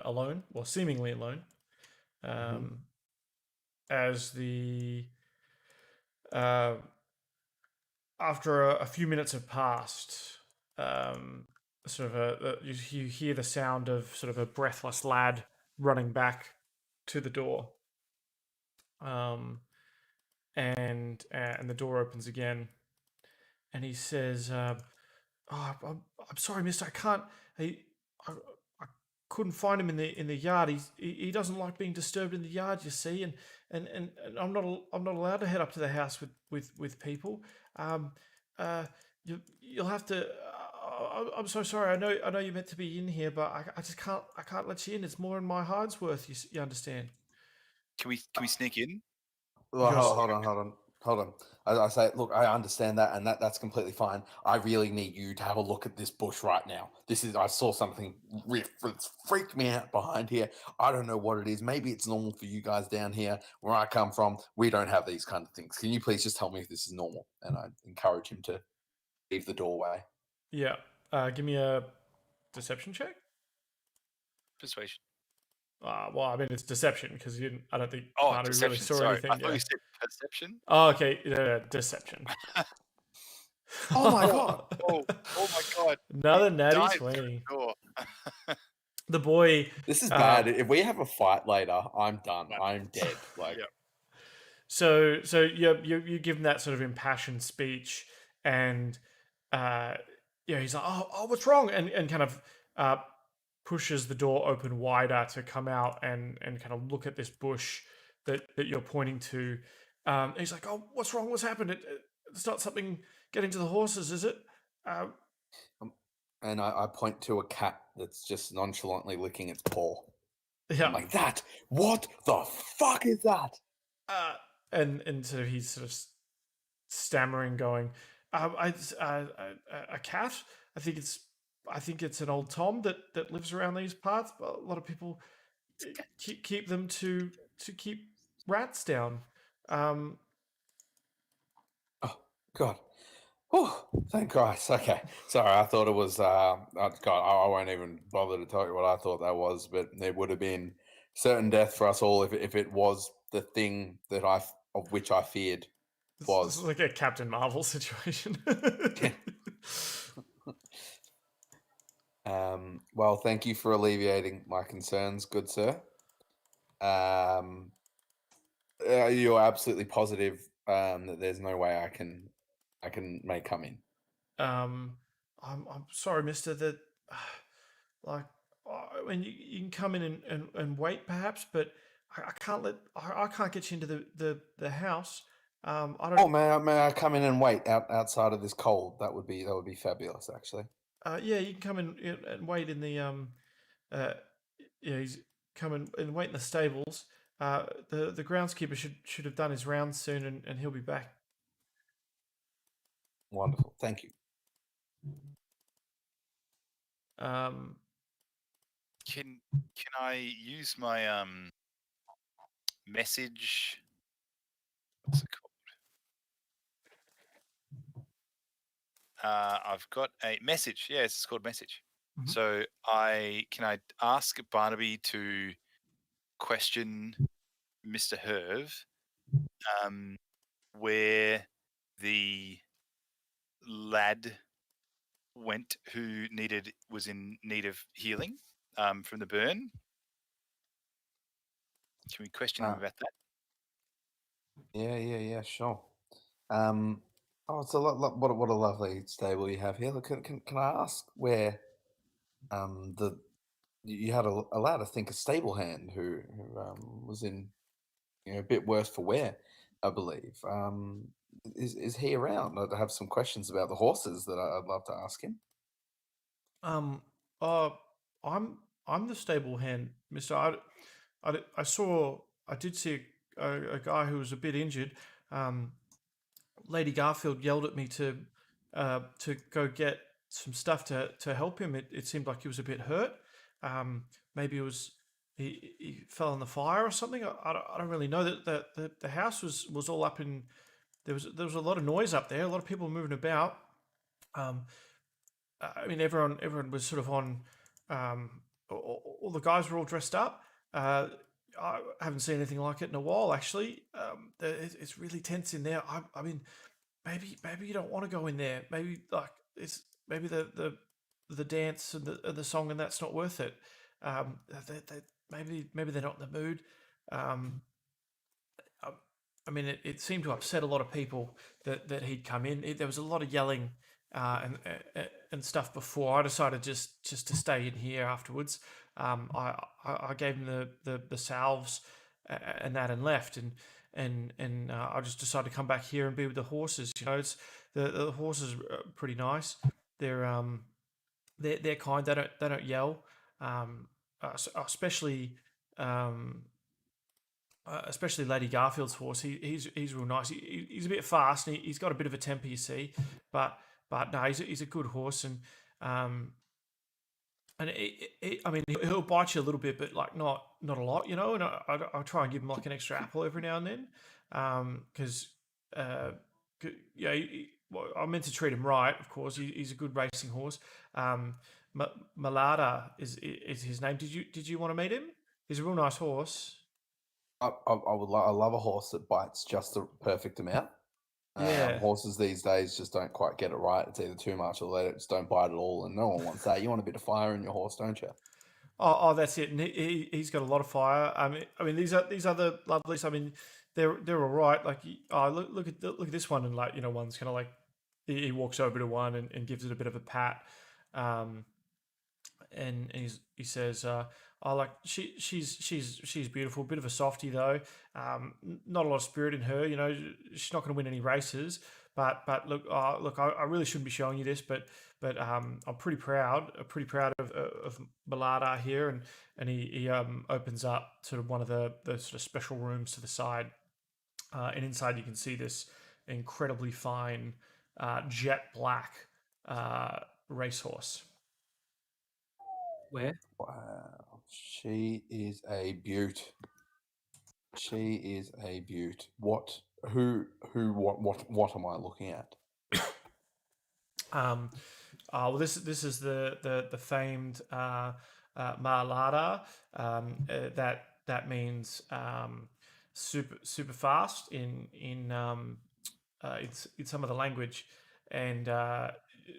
alone, or seemingly alone, as the after a few minutes have passed, sort of you hear the sound of sort of a breathless lad running back to the door, and the door opens again, and he says, "Oh, I'm sorry, Mister. I can't. I couldn't find him in the yard. He doesn't like being disturbed in the yard. You see, and I'm not allowed to head up to the house with people. You'll have to. I'm so sorry. I know you're meant to be in here, but I just can't. I can't let you in. It's more than my hide's worth. You understand? Can we sneak in? Well, Yes. hold on. I say, look, I understand that, and that's completely fine. I really need you to have a look at this bush right now. I saw something it's freaked me out behind here. I don't know what it is. Maybe it's normal for you guys down here where I come from. We don't have these kind of things. Can you please just tell me if this is normal? And I encourage him to leave the doorway. Yeah. Give me a deception check. Persuasion. Well, I mean, it's deception because you didn't. I don't think Oh, Barnaby deception. really saw Sorry, anything. I thought Yeah. you said perception. Oh, okay. Deception. Oh my god! Oh my god! Another natty Dive through 20. the door. The boy. This is bad. If we have a fight later, I'm done. Right. I'm dead. Like, Yeah. So you give him that sort of impassioned speech, and he's like, oh, what's wrong? And kind of pushes the door open wider to come out and kind of look at this bush that you're pointing to. And he's like, oh, what's wrong? What's happened? It's not something getting to the horses, is it? and I point to a cat that's just nonchalantly licking its paw. Yeah. I'm like, that? What the fuck is that? And so he's sort of stammering, going, a cat. I think it's an old Tom that lives around these parts. But a lot of people keep them to keep rats down. Oh God. Oh, thank Christ. Okay. Sorry, I thought it was God, I won't even bother to tell you what I thought that was, but it would have been certain death for us all if it was the thing of which I feared This was. is like a Captain Marvel situation. Well, thank you for alleviating my concerns, good sir. You're absolutely positive that there's no way I can come in. I'm sorry, Mister. That like when you can come in and wait perhaps, but I can't get you into the house. I don't. Oh, may I come in and wait outside of this cold? That would be fabulous, actually. Yeah, you can come in and wait in the he's coming and wait in the stables. The groundskeeper should have done his rounds soon, and he'll be back. Wonderful, thank you. Can I use my message? What's it called? I've got a message. Yes, it's called message. Mhm. So can I ask Barnaby to question Mr. Herve where the lad went who was in need of healing from the burn? Can we question him about that? Yeah, sure. Oh, it's what a lovely stable you have here. Look, can I ask where you had a lad, I think, a stable hand who was in a bit worse for wear, I believe. Is he around? I have some questions about the horses that I'd love to ask him. I'm the stable hand, Mister. I did see a guy who was a bit injured. Lady Garfield yelled at me to go get some stuff to help him. It seemed like he was a bit hurt. Maybe it was he fell in the fire or something. I don't really know. That the house was all up in there was a lot of noise up there, a lot of people moving about. I mean, everyone was sort of on. All the guys were all dressed up. I haven't seen anything like it in a while, actually. It's really tense in there. I mean, maybe you don't want to go in there. Maybe maybe the dance and the song and that's not worth it. Maybe they're not in the mood. I mean, it seemed to upset a lot of people that he'd come in. There was a lot of yelling and stuff before. I decided just to stay in here afterwards. I gave him the salves and that and left, and I just decided to come back here and be with the horses. You know, it's the horses are pretty nice. They're kind. They don't yell. Especially Lady Garfield's horse. He's real nice. He's a bit fast and he's got a bit of a temper, you see. But no, he's a good horse, and I mean, he'll bite you a little bit, but like not a lot, you know. And I'll try and give him like an extra apple every now and then, because well, I meant to treat him right. Of course, he's a good racing horse. Malada is his name. Did you want to meet him? He's a real nice horse. I love a horse that bites just the perfect amount. Yeah. Horses these days just don't quite get it right. It's either too much or they just don't bite at all, and no one wants that. You want a bit of fire in your horse, don't you? Oh, that's it. And he's got a lot of fire. I mean, these other lovelies. I mean, they're all right. Like, look at this one, and like, you know, one's kind of like he walks over to one and gives it a bit of a pat, and he says, "Oh, like she's beautiful. Bit of a softie though. Not a lot of spirit in her. You know, she's not going to win any races. But look, I really shouldn't be showing you this, but I'm pretty proud of Malada here, and he opens up sort of one of the sort of special rooms to the side, and inside you can see this incredibly fine jet black racehorse. Where? Wow, she is a beaut. She is a beaut. What am I looking at? Well, this is the famed Malada. That means super fast in some of the language, and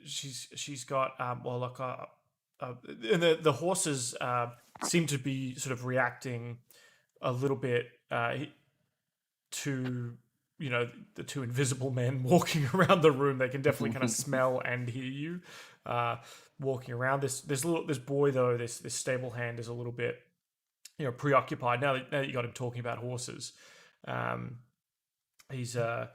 she's got and the horses seem to be sort of reacting a little bit to, you know, the two invisible men walking around the room. They can definitely kind of smell and hear you walking around. This boy though, this stable hand is a little bit, you know, preoccupied now that you got him talking about horses. He says,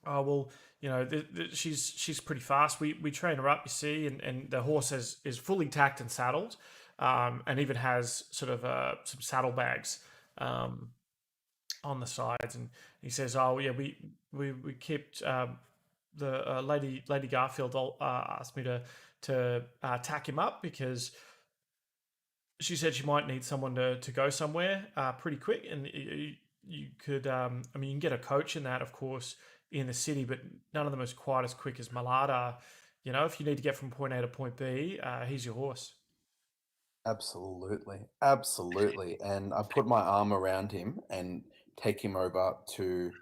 "Oh well, you know, she's pretty fast. We train her up, you see, and the horse is fully tacked and saddled, and even has sort of some saddlebags on the sides." And he says, "Oh yeah, we kept the Lady Garfield asked me to tack him up because she said she might need someone to go somewhere pretty quick, and you could, I mean, you can get a coach in that, of course, in the city, but none of them is quite as quick as Malada. You know, if you need to get from point A to point B, he's your horse." Absolutely. And I put my arm around him and take him over to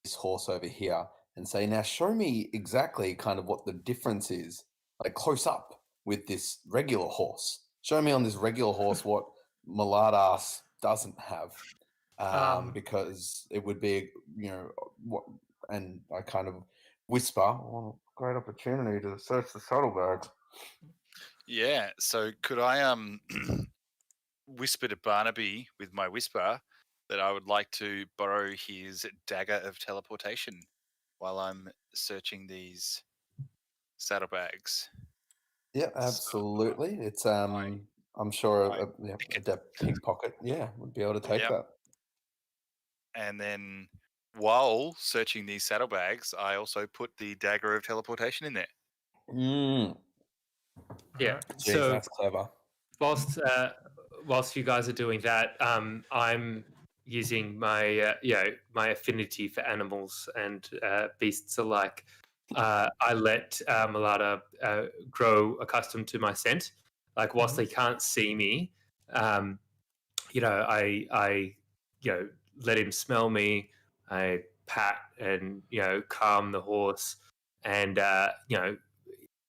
this horse over here and say, "Now show me exactly kind of what the difference is, like close up with this regular horse. Show me on this regular horse what Malada doesn't have." Because it would be, you know, what, and I kind of whisper, "Well, great opportunity to search the saddlebags." Yeah. So could I whisper to Barnaby with my whisper that I would like to borrow his dagger of teleportation while I'm searching these saddlebags? Yeah, absolutely. It's I'm sure a adept pickpocket, would be able to take Yep. that. And then while searching these saddlebags, I also put the dagger of teleportation in there. Yeah. Jeez, So that's clever. whilst you guys are doing that, I'm using my my affinity for animals and beasts alike. I let Malada grow accustomed to my scent. Like whilst they can't see me, I let him smell me. I pat and calm the horse, and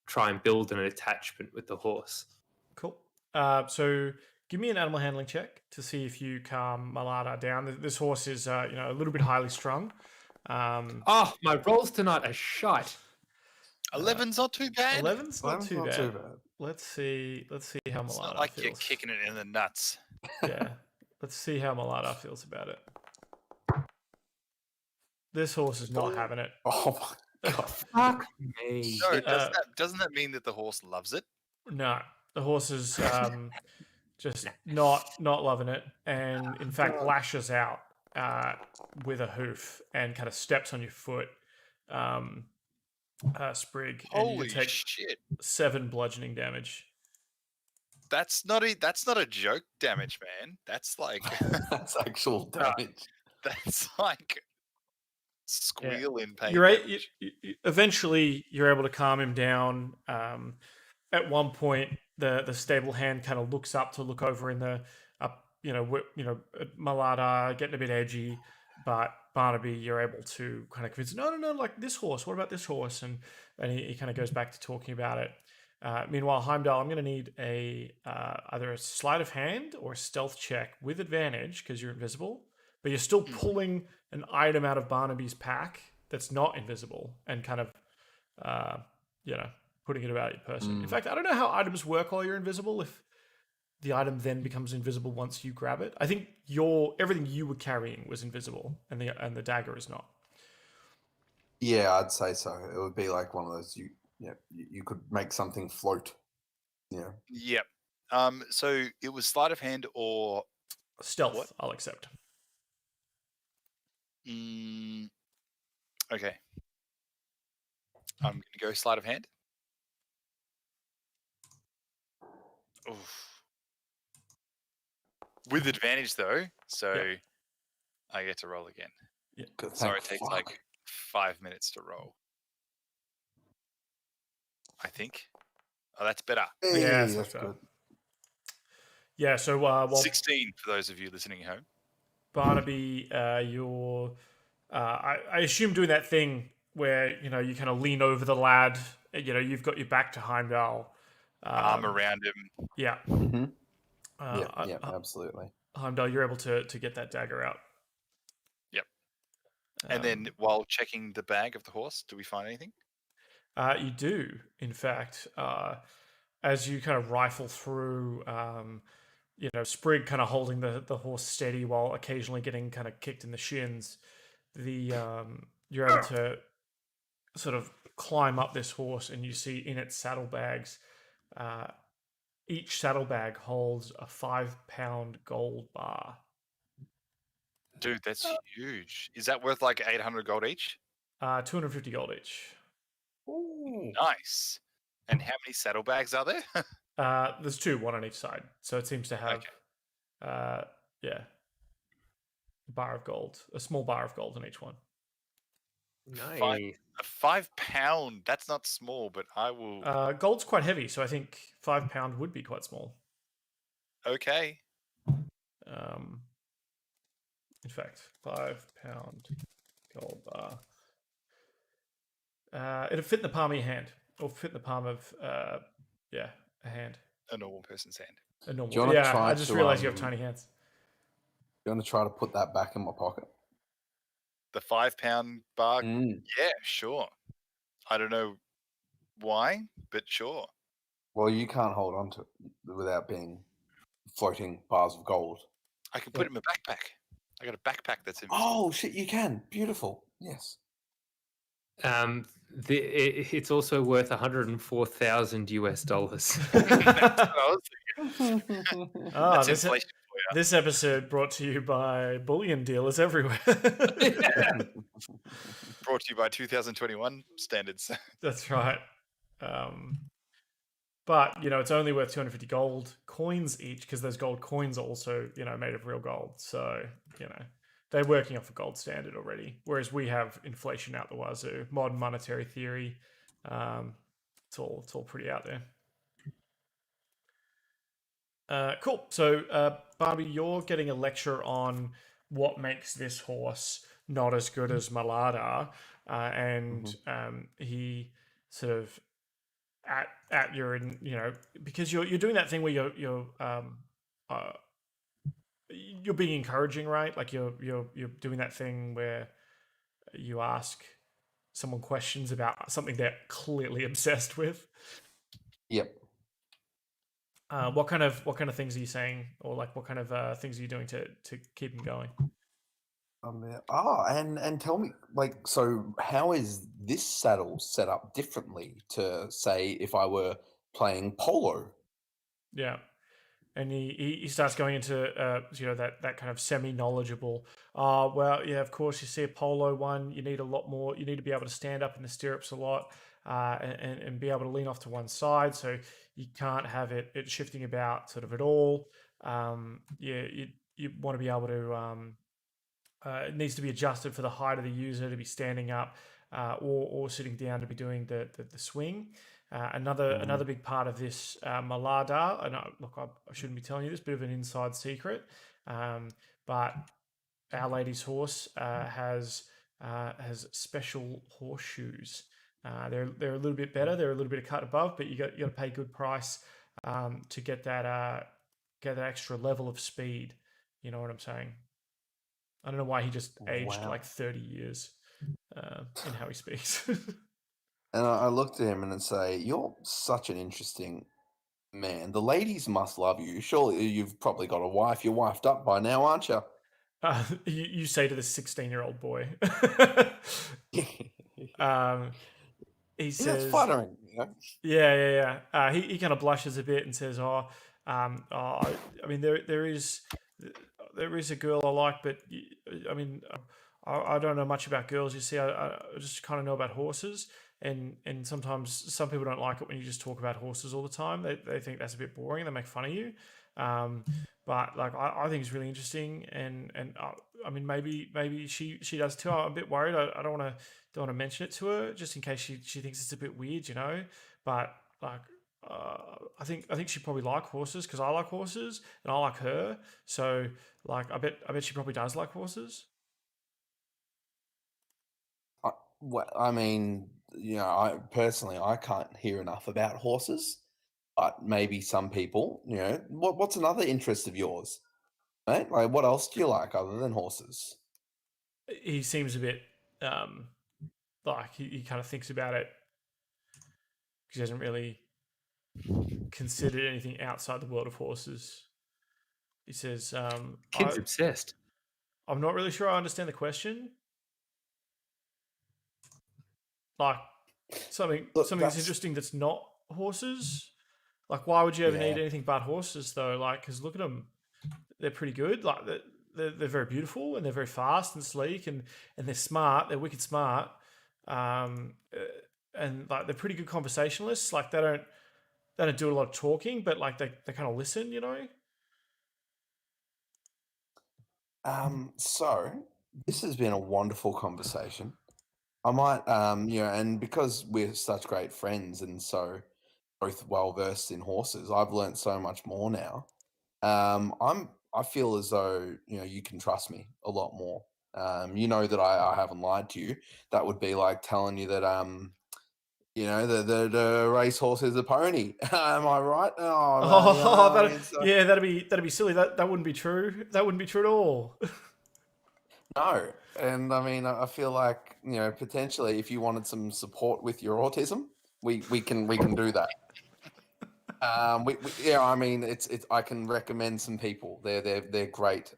try and build an attachment with the horse. Cool. So give me an animal handling check to see if you calm Malada down. This horse is a little bit highly strung. Oh, my rolls tonight are shite. 11's not too bad. 11's not too Not bad. too bad. Let's see how It's not Malada like feels. you're kicking it in the nuts. Yeah. Let's see how Malada feels about it. This horse is not having it. Oh my god. Fuck me. No, doesn't that mean that the horse loves it? No, the horse is just not loving it, and in fact lashes out with a hoof and kind of steps on your foot, Sprig, and you Holy take shit! 7 bludgeoning damage. That's not a joke damage, man. That's like That's actual damage. that's like squeal in pain. You're right. damage. Eventually, you're able to calm him down. At one point, the stable hand kind of looks up to look over in the Malada getting a bit edgy, but Barnaby, you're able to kind of convince, no, like this horse. What about this horse? And he kind of goes back to talking about it. Meanwhile, Heimdal, I'm going to need either a sleight of hand or a stealth check with advantage because you're invisible, but you're still pulling an item out of Barnaby's pack that's not invisible and kind of, putting it about your person. In fact, I don't know how items work while you're invisible. If the item then becomes invisible once you grab it, I think everything you were carrying was invisible, and the dagger is not. Yeah, I'd say so. It would be like one of those you could make something float. Yeah. Yep. So it was sleight of hand or Stealth, What? I'll accept. okay. I'm gonna go sleight of hand. Oof. With advantage though, so Yep. I get to roll again. Yeah. Good. Sorry, Thank it takes fuck. like 5 minutes to roll. I think. Oh, that's better. Hey, Yeah, that's that's better. good. Yeah. So while 16 for those of you listening at home. Barnaby, you're, I assume doing that thing where you kind of lean over the lad. You've got your back to Heimdal. Arm around him. Yeah. Mhm. Uh, Yeah, absolutely. Heimdal, you're able to get that dagger out. Yep. And then while checking the bag of the horse, do we find anything? You do, in fact, as you kind of rifle through, Sprig kind of holding the horse steady while occasionally getting kind of kicked in the shins. You're able to sort of climb up this horse, and you see in its saddlebags, each saddlebag holds a 5-pound gold bar. Dude, that's huge. Is that worth like 800 gold each? 250 gold each. Ooh. Nice. And how many saddlebags are there? There's 2, one on each side. So it seems to have, a bar of gold, a small bar of gold in each one. Nice. A 5-pound. That's not small, but I will. Gold's quite heavy, so I think 5-pound would be quite small. Okay. In fact, 5-pound gold bar. It'll fit in the palm of your hand, or fit in the palm of, a hand. A normal person's hand. A normal. Do you wanna try I just to, realized you have tiny hands. You want to try to put that back in my pocket? The 5-pound bar. Mm. Yeah, sure. I don't know why, but sure. Well, you can't hold on to it without being floating bars of gold. I can put it in my backpack. I got a backpack that's in. Oh shit! You can. Beautiful. Yes. It's also worth $104,000 US. That's inflation for you. This episode brought to you by bullion dealers everywhere. Brought to you by 2021 standards. That's right. But it's only worth 250 gold coins each because those gold coins are also made of real gold. So they're working off a gold standard already. Whereas we have inflation out the wazoo, modern monetary theory. It's all pretty out there. Cool. So Barnaby, you're getting a lecture on what makes this horse not as good as Malada, and he sort of at your because you're doing that thing where you're being encouraging, right? Like you're doing that thing where you ask someone questions about something they're clearly obsessed with. Yep. What kind of things are you saying, or like what kind of things are you doing to keep them going? And tell me, like, so how is this saddle set up differently to, say, if I were playing polo? Yeah. And he starts going into that kind of semi-knowledgeable. Well, yeah, of course, you see a polo one, you need a lot more. You need to be able to stand up in the stirrups a lot, and be able to lean off to one side. So you can't have it shifting about sort of at all. You want to be able to. It needs to be adjusted for the height of the user to be standing up, or sitting down to be doing the swing. Another big part of this Malada, and I shouldn't be telling you this, bit of an inside secret, but Our Lady's horse has special horseshoes. They're a little bit better. They're a little bit of cut above, but you got to pay good price to get that extra level of speed. You know what I'm saying? I don't know why he just aged Wow. like 30 years in how he speaks. And I looked at him and say, "You're such an interesting man. The ladies must love you. Surely you've probably got a wife. You're wifed up by now, aren't you?" You say to the 16-year-old boy. He That's says, flattering. Yeah. He kind of blushes a bit and says, I mean, there is a girl I like, but I mean, I don't know much about girls. You see, I just kind of know about horses, and sometimes some people don't like it when you just talk about horses all the time. They think that's a bit boring. They make fun of you. But like I think it's really interesting, and I mean maybe she does too. I'm a bit worried. I don't want to mention it to her just in case she thinks it's a bit weird, But like I think she probably like horses because I like horses and I like her. So like I bet she probably does like horses. Well, I mean, I personally I can't hear enough about horses, but maybe some people, what's another interest of yours, mate? Like, what else do you like other than horses? He seems a bit like he kind of thinks about it because he hasn't really considered anything outside the world of horses. He says, Kid's obsessed. I'm not really sure I understand the question. Like something that's interesting that's not horses. Like, why would you ever need anything but horses, though? Like, because look at them, they're pretty good. Like, they're very beautiful and they're very fast and sleek and they're smart. They're wicked smart, and like they're pretty good conversationalists. Like, they don't do a lot of talking, but like they kind of listen, So this has been a wonderful conversation. I might, and because we're such great friends and so both well versed in horses, I've learnt so much more now. I feel as though you can trust me a lot more. You know that I haven't lied to you. That would be like telling you that the racehorse is a pony. Am I right? Oh, man, yeah, that'd be silly. That wouldn't be true. That wouldn't be true at all. No, and I mean, I feel like potentially, if you wanted some support with your autism, we can do that. I mean, it's I can recommend some people. They're great.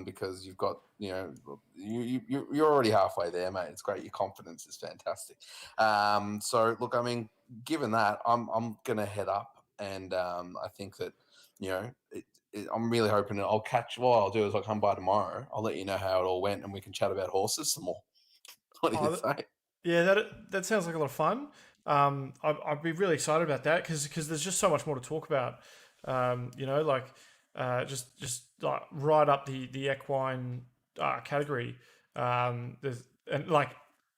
Because you've got you're already halfway there, mate. It's great. Your confidence is fantastic. So look, I mean, given that, I'm gonna head up, and I think that I'm really hoping that I'll catch. What I'll do is I'll come by tomorrow. I'll let you know how it all went, and we can chat about horses some more. What do you say? Yeah, that sounds like a lot of fun. I'd be really excited about that because there's just so much more to talk about. Just like right up the equine category. There's and like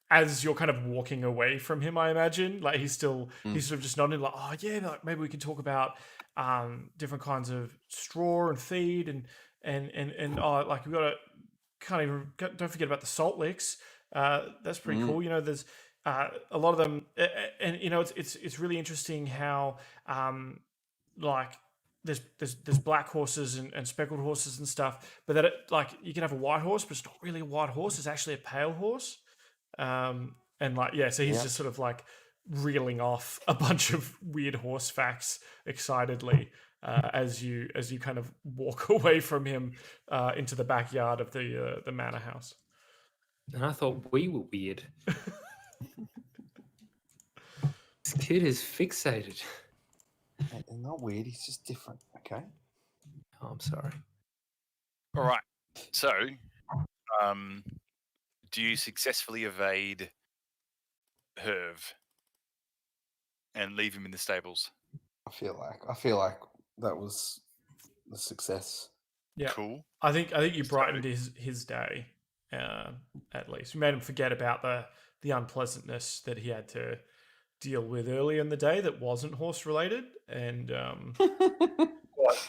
as you're kind of walking away from him, I imagine like he's sort of just nodding like, oh yeah, like maybe we can talk about different kinds of straw and feed and oh like we've got to don't forget about the salt licks. That's pretty cool. There's a lot of them, and it's really interesting how like there's black horses and speckled horses and stuff, but that like you can have a white horse, but it's not really a white horse. It's actually a pale horse. And like so he's just sort of like reeling off a bunch of weird horse facts excitedly as you kind of walk away from him into the backyard of the manor house. And I thought we were weird. This kid is fixated. They're not weird. He's just different. Okay. Oh, I'm sorry. All right. So, do you successfully evade Herv and leave him in the stables? I feel like that was a success. Yeah. Cool. I think you brightened his day, at least. You made him forget about the unpleasantness that he had to deal with earlier in the day that wasn't horse related, and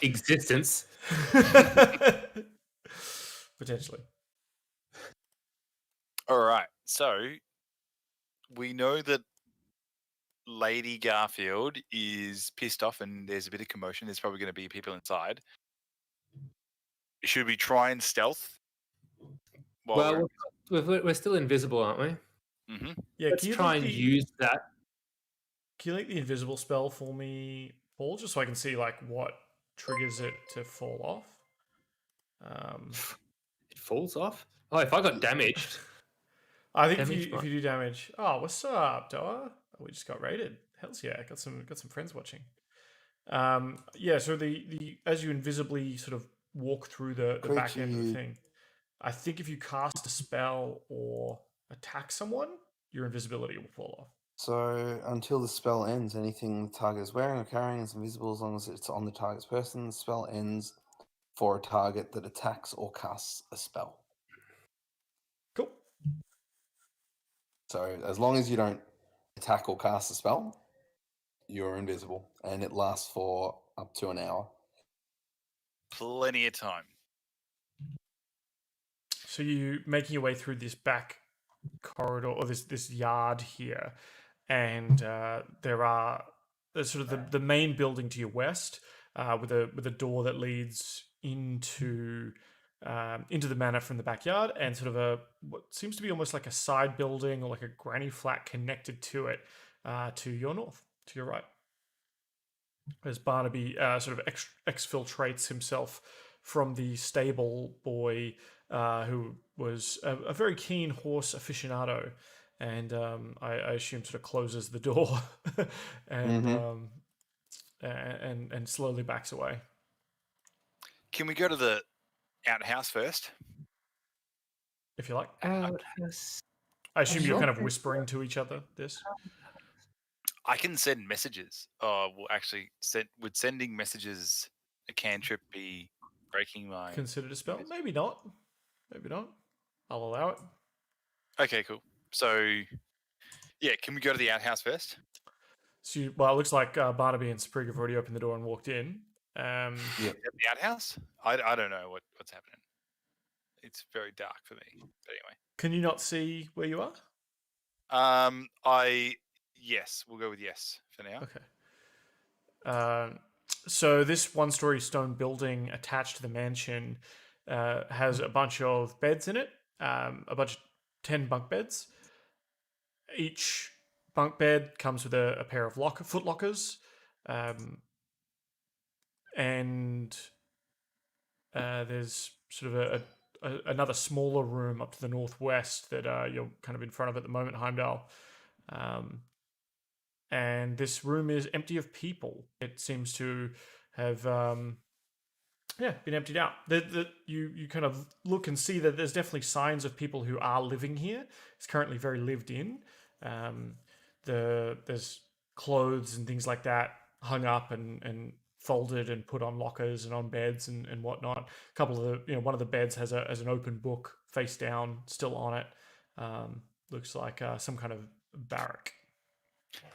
Existence. potentially. All right. So we know that Lady Garfield is pissed off and there's a bit of commotion. There's probably going to be people inside. Should we try and stealth? Well, we're still invisible, aren't we? Mm-hmm. Yeah, Let's try and use that. Can you link the invisible spell for me, Paul, just so I can see like what triggers it to fall off? It falls off. Oh, if I got damaged. I think if you do damage. Oh, what's up, Doa? We just got raided. Hell's yeah, got some friends watching. So the as you invisibly sort of walk through the back end of the thing, I think if you cast a spell or attack someone, your invisibility will fall off. So until the spell ends, anything the target is wearing or carrying is invisible as long as it's on the target's person. The spell ends for a target that attacks or casts a spell. Cool. So as long as you don't attack or cast a spell, you're invisible, and it lasts for up to an hour. Plenty of time. So you making your way through this back corridor or this yard here, and there's sort of the main building to your west with a door that leads into the manor from the backyard, and sort of what seems to be almost like a side building or like a granny flat connected to it to your north, to your right. As Barnaby sort of exfiltrates himself from the stable boy who was a very keen horse aficionado, and I assume sort of closes the door and and slowly backs away. Can we go to the outhouse first? If you like. Outhouse. I assume you're kind of whispering to each other this. I can send messages. Well, actually, would sending messages a cantrip be breaking my... Considered a spell? Maybe not. Maybe not. I'll allow it. Okay, cool. So, yeah, can we go to the outhouse first? So, it looks like Barnaby and Sprig have already opened the door and walked in. Yeah. The outhouse? I don't know what's happening. It's very dark for me. But anyway. Can you not see where you are? Yes, we'll go with yes for now. Okay. So this one-story stone building attached to the mansion has a bunch of beds in it, a bunch of 10 bunk beds. Each bunk bed comes with a pair of foot lockers, and there's sort of another smaller room up to the northwest that you're kind of in front of at the moment, Heimdal. And this room is empty of people. It seems to have been emptied out. You kind of look and see that there's definitely signs of people who are living here. It's currently very lived in. there's clothes and things like that hung up and folded and put on lockers and on beds and whatnot. A couple of the, one of the beds has an open book face down still on it. Looks like some kind of barrack.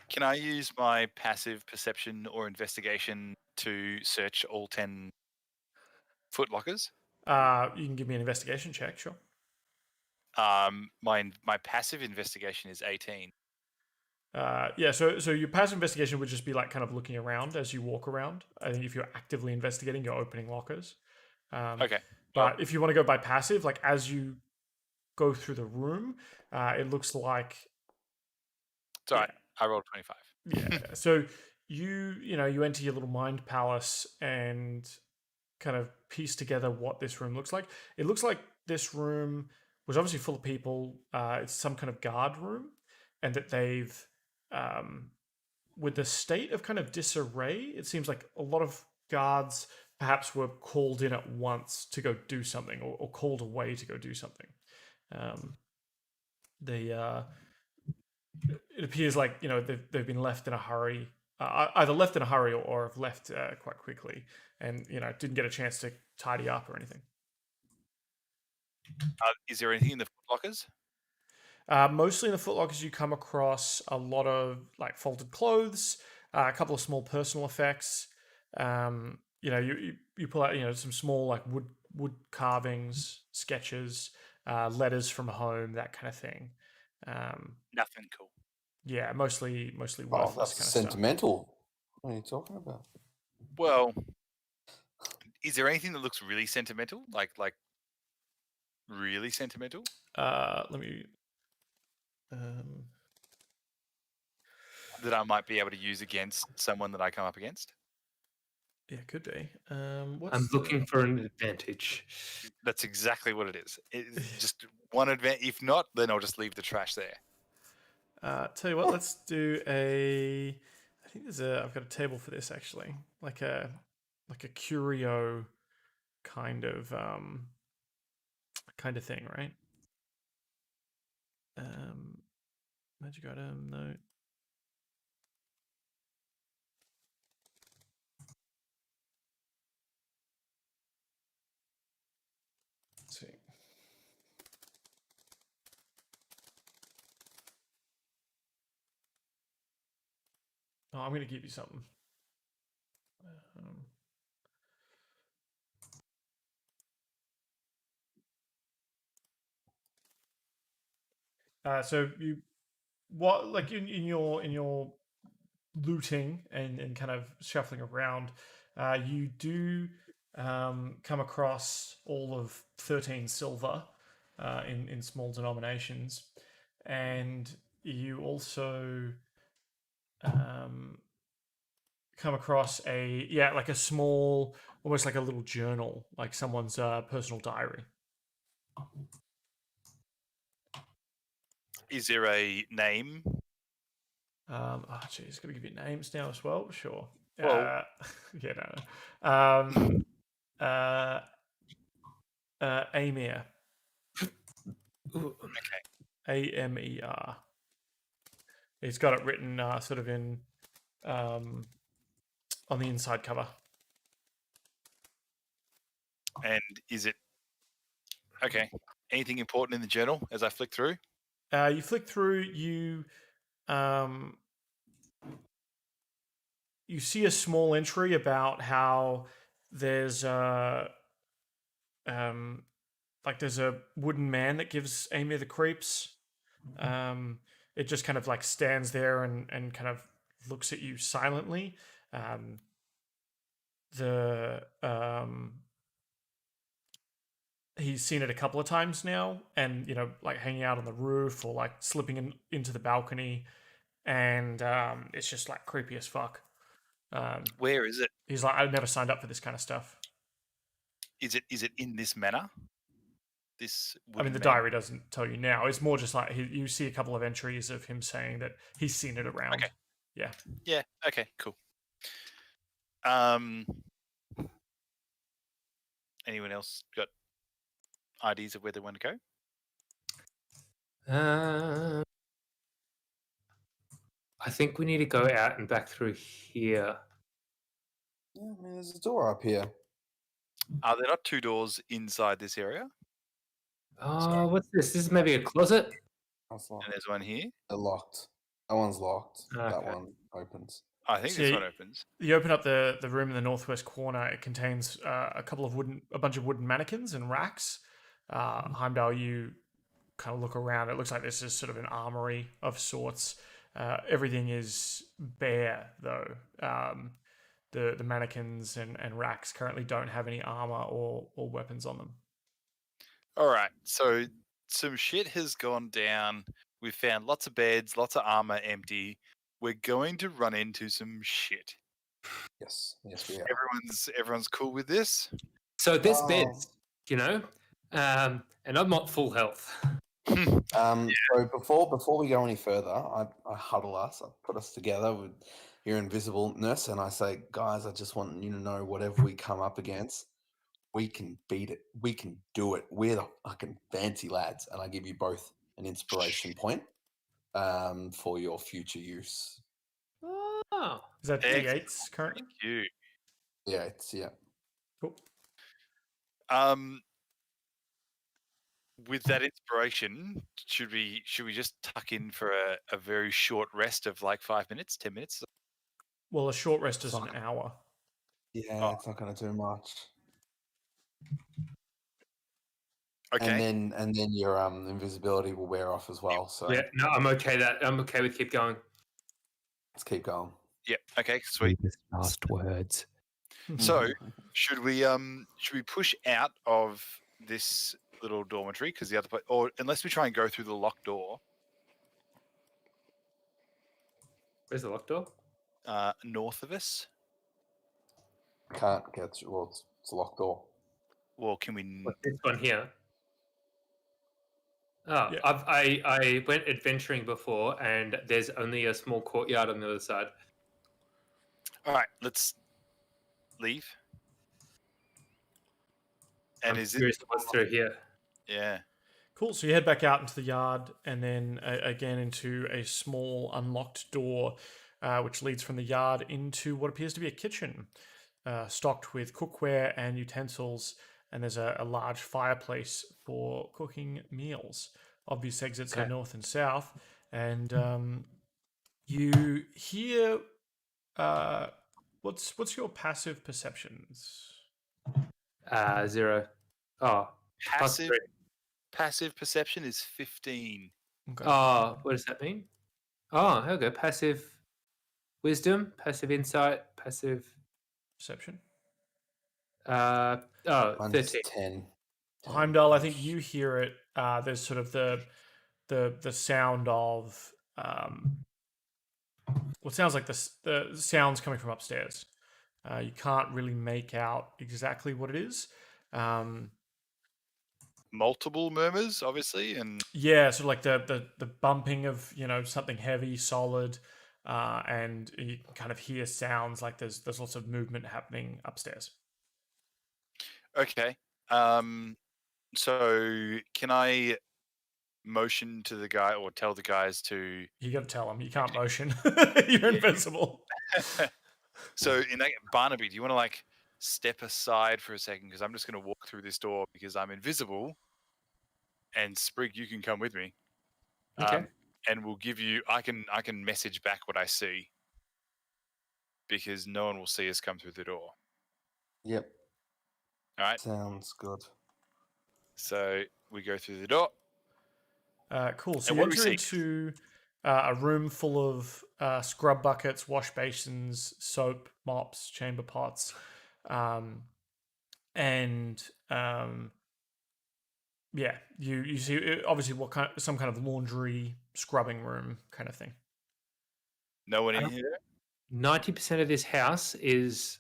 Can I use my passive perception or investigation to search all 10 foot lockers? You can give me an investigation check, sure. My passive investigation is 18. Yeah, so your passive investigation would just be like kind of looking around as you walk around. I think if you're actively investigating, you're opening lockers. Okay. But if you want to go by passive, like as you go through the room, it looks like It's all right. I rolled 25. yeah. So you enter your little mind palace and kind of piece together what this room looks like. It looks like this room was obviously full of people. It's some kind of guard room, and that they've, with the state of kind of disarray, it seems like a lot of guards perhaps were called in at once to go do something, or called away to go do something. It appears like they've been left in a hurry, either left in a hurry or have left quite quickly, and didn't get a chance to tidy up or anything. Is there anything in the lockers? Mostly in the footlockers, you come across a lot of like folded clothes, a couple of small personal effects. You pull out some small like wood carvings, sketches, letters from home, that kind of thing. Nothing cool. Yeah, mostly Oh, worthless that's kind of sentimental. What are you talking about? Well, is there anything that looks really sentimental? Like really sentimental? stuff. Let me. That I might be able to use against someone that I come up against? Yeah, could be. I'm looking for an advantage. That's exactly what it is. It's just one advantage. If not, then I'll just leave the trash there. Tell you what, let's do a. I think I've got a table for this actually, like a curio kind of thing, right? Magic item, no. Let's see. Oh, I'm going to give you something. So like in your looting and kind of shuffling around, you do come across all of 13 silver in small denominations, and you also come across like a small, almost like a little journal, like someone's personal diary. Is there a name? Oh, geez, gotta give you names now as well. Sure. Well- Yeah, no. Amir. Okay. Amer. He's got it written sort of in on the inside cover. And is it okay? Anything important in the journal as I flick through? You flick through. You see a small entry about how there's there's a wooden man that gives Amir the creeps. It just kind of like stands there and kind of looks at you silently. He's seen it a couple of times now, and like hanging out on the roof or like slipping into the balcony, and it's just like creepy as fuck. Where is it? He's like, I've never signed up for this kind of stuff. Is it in this manor? This. I mean, the diary doesn't tell you now. It's more just like you see a couple of entries of him saying that he's seen it around. Okay. Yeah. Yeah. Okay. Cool. Anyone else got ideas of where they want to go? I think we need to go out and back through here. Yeah, I mean, there's a door up here. Are there not 2 doors inside this area? Oh, what's this? This is maybe a closet? That's And locked. there's one here. They're locked. That one's locked. That Okay. one opens. I think So this you- one opens. You open up the room in the northwest corner. It contains a bunch of wooden mannequins and racks. Heimdal, you kind of look around. It looks like this is sort of an armory of sorts. Everything is bare, though. The mannequins and racks currently don't have any armor or weapons on them. All right. So some shit has gone down. We've found lots of beds, lots of armor empty. We're going to run into some shit. Yes, we are. Everyone's cool with this. So this Oh. bed's, and I'm not full health. So before we go any further, I huddle us. I put us together with your invisibleness, and I say, guys, I just want you to know whatever we come up against, we can beat it. We can do it. We're the fucking fancy lads, and I give you both an inspiration point for your future use. Oh. Is that Excellent. D8s currently? Thank you. Yeah. Cool. With that inspiration, should we just tuck in for a very short rest of like 5 minutes, 10 minutes? Well, a short rest is an Fuck. hour. Yeah, Oh. it's not going to do much. Okay. And then your invisibility will wear off as well. So Yeah, no, I'm okay. I'm okay with keep going. let's keep going. Yep. Okay. Sweet. Last words. So should we push out of this little dormitory because the other place, or unless we try and go through the locked door, Where's the locked door? north of us? Can't get through. Well, it's a locked door. Well, can we? What's this one here? Oh, Yeah. I went adventuring before, and there's only a small courtyard on the other side. All right, let's leave. And I'm is it? curious what's through here? Yeah. Cool. So you head back out into the yard and then again into a small unlocked door, which leads from the yard into what appears to be a kitchen, stocked with cookware and utensils. And there's a large fireplace for cooking meals. Obvious exits are Okay. north and south. And you hear what's your passive perceptions? 0. Oh, Passive +3. passive perception is 15. Okay. Oh, what does that mean? Oh, okay. Passive wisdom, passive insight, passive. Perception. Mine's 13. 10. Heimdal, I think you hear it. There's sort of the sound of what sounds like the sounds coming from upstairs. You can't really make out exactly what it is. Multiple murmurs, obviously, and Yeah, sort of like the bumping of something heavy, solid, and you can kind of hear sounds like there's lots of movement happening upstairs. okay. So can I motion to the guy or tell the guys to? You got to tell them you can't motion. You're invincible. So in that, Barnaby, do you want to like step aside for a second because I'm just going to walk through this door because I'm invisible, and Sprig, you can come with me. Okay. And we'll give you. I can message back what I see because no one will see us come through the door. Yep. All right. Sounds good. So we go through the door. Cool. So And you what do we enter see? into a room full of scrub buckets, wash basins, soap, mops, chamber pots, and yeah, you see obviously some kind of laundry scrubbing room kind of thing. No one in here. 90% of this house is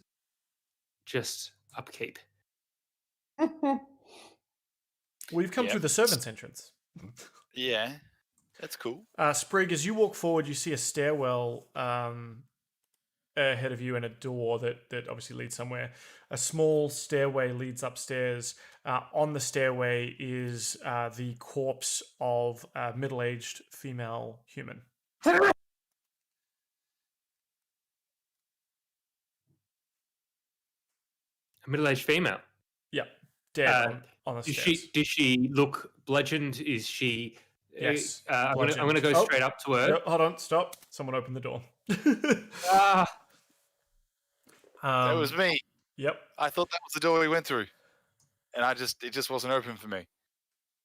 just upkeep. We've come Yeah. through the servants' entrance. Yeah, that's cool. Sprig, as you walk forward, you see a stairwell ahead of you and a door that obviously leads somewhere. A small stairway leads upstairs. On the stairway is the corpse of a middle-aged female human. middle-aged female. Yeah, dead Uh, on the Does stairs. she look bludgeoned? Is she? Yes, I'm gonna bludgeoned. go Oh, straight up to her. no, hold on, stop. Someone opened the door. Ah, That was me. Yep. I thought that was the door we went through, and it just wasn't open for me.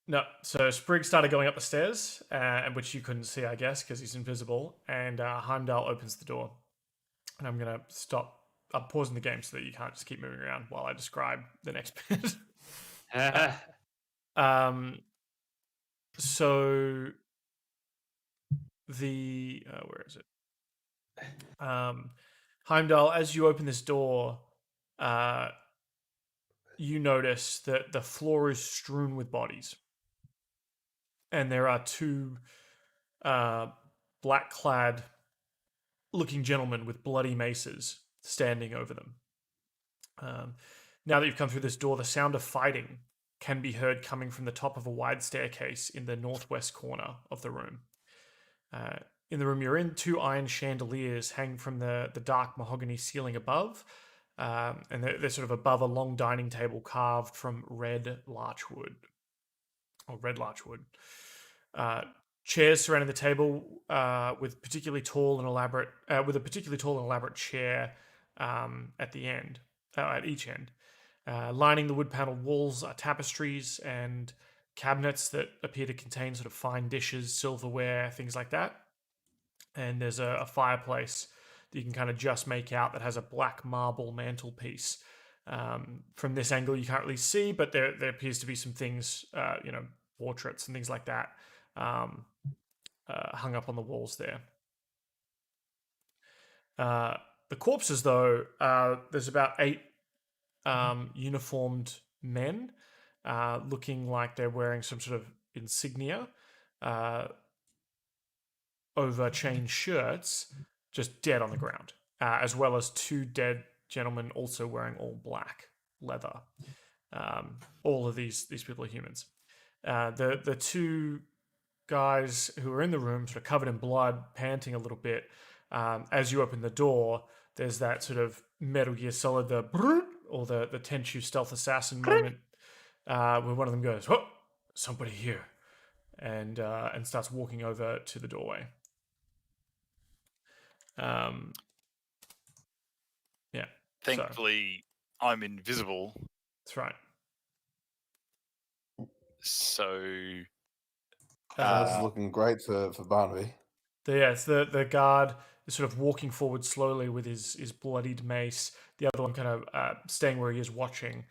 No, so Sprig started going up the stairs, which you couldn't see, I guess, because he's invisible. And Heimdal opens the door. And I'm going to stop. I'm pausing the game so that you can't just keep moving around while I describe the next bit. So where is it? Heimdal, as you open this door, you notice that the floor is strewn with bodies. And there are two black-clad looking gentlemen with bloody maces standing over them. Now that you've come through this door, the sound of fighting can be heard coming from the top of a wide staircase in the northwest corner of the room. In the room you're in, two iron chandeliers hang from the dark mahogany ceiling above, and they're sort of above a long dining table carved from red larchwood. Chairs surrounding the table with a particularly tall and elaborate chair at each end. Lining the wood-paneled walls are tapestries and cabinets that appear to contain sort of fine dishes, silverware, things like that. And there's a fireplace that you can kind of just make out that has a black marble mantelpiece. From this angle, you can't really see, but there appears to be some things, portraits and things like that, hung up on the walls there. The corpses, though, there's about 8 uniformed men, looking like they're wearing some sort of insignia over chain shirts, just dead on the ground, as well as 2 dead gentlemen also wearing all black leather. All of these people are humans. The 2 guys who are in the room, sort of covered in blood, panting a little bit. As you open the door, there's that sort of Metal Gear Solid, the Tenchu stealth assassin moment, where one of them goes, "Oh, somebody here," and starts walking over to the doorway. Yeah. Thankfully, I'm invisible, That's right. so That's looking great for Barnaby. The guard is sort of walking forward slowly with his bloodied mace. The other one kind of staying where he is watching,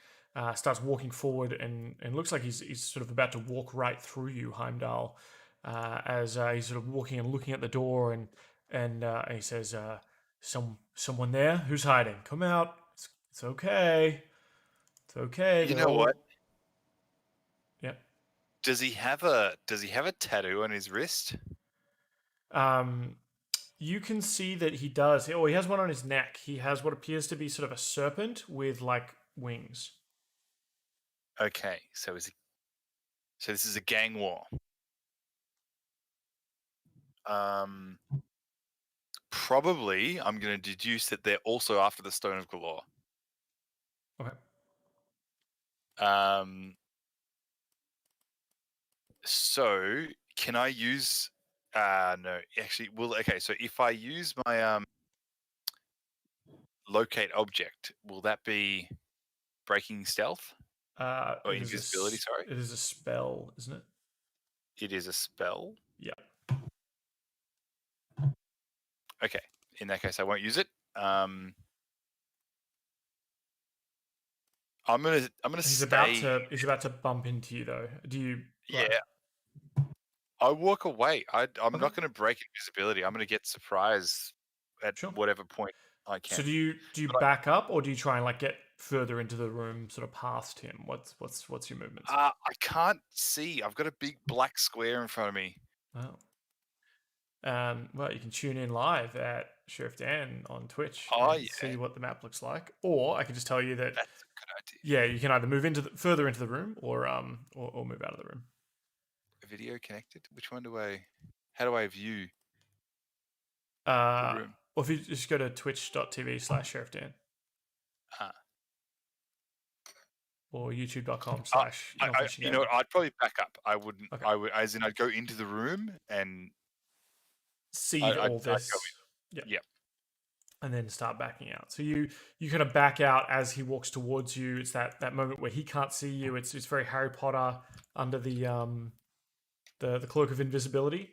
starts walking forward and looks like he's sort of about to walk right through you, Heimdal, as he's sort of walking and looking at the door and he says, someone there? Who's hiding? Come out. It's okay. It's okay. You know what? Yeah. Does he have a tattoo on his wrist? You can see that he does. Oh, he has one on his neck. He has what appears to be sort of a serpent with like wings. Okay, so this is a gang war. Probably, I'm going to deduce that they're also after the Stone of Galore. Okay. So can I use? No, actually, okay. So if I use my locate object, will that be breaking stealth or invisibility? Sorry, it is a spell, isn't it? It is a spell. Yeah. Okay. In that case, I won't use it. I'm gonna. He's about to bump into you though. Do you? Yeah. I walk away. I'm not going to break invisibility. I'm going to get surprised at whatever point I can. So do you back up or do you try and like get further into the room, sort of past him? What's your movements? I can't see. I've got a big black square in front of me. Oh. Well, you can tune in live at Sheriff Dan on Twitch and see what the map looks like, or I can just tell you that that's a good idea. Yeah, you can either move further into the room or move out of the room. A video connected. Which one do I? How do I view? The room? Well, if you just go to twitch.tv/Sheriff Dan. or youtube.com/. You know what? I'd probably back up. I wouldn't. Okay. I would, as in, I'd go into the room and Seed I'd all go this. in. Yeah. Yeah. And then start backing out. So you kind of back out as he walks towards you. It's that moment where he can't see you. It's very Harry Potter under the cloak of invisibility,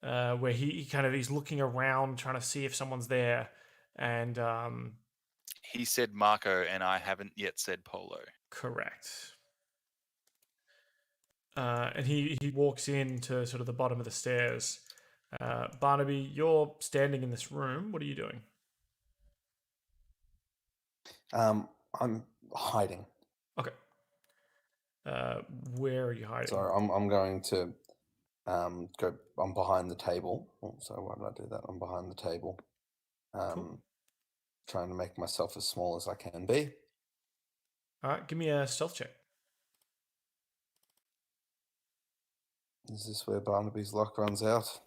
where he's looking around trying to see if someone's there, and He said Marco, and I haven't yet said Polo. correct. And he walks into sort of the bottom of the stairs. Barnaby, you're standing in this room. What are you doing? I'm hiding. Okay. Where are you hiding? So I'm going to go. I'm behind the table. Oh, so why did I do that? I'm behind the table, Cool. trying to make myself as small as I can be. All right, give me a stealth check. Is this where Barnaby's luck runs out?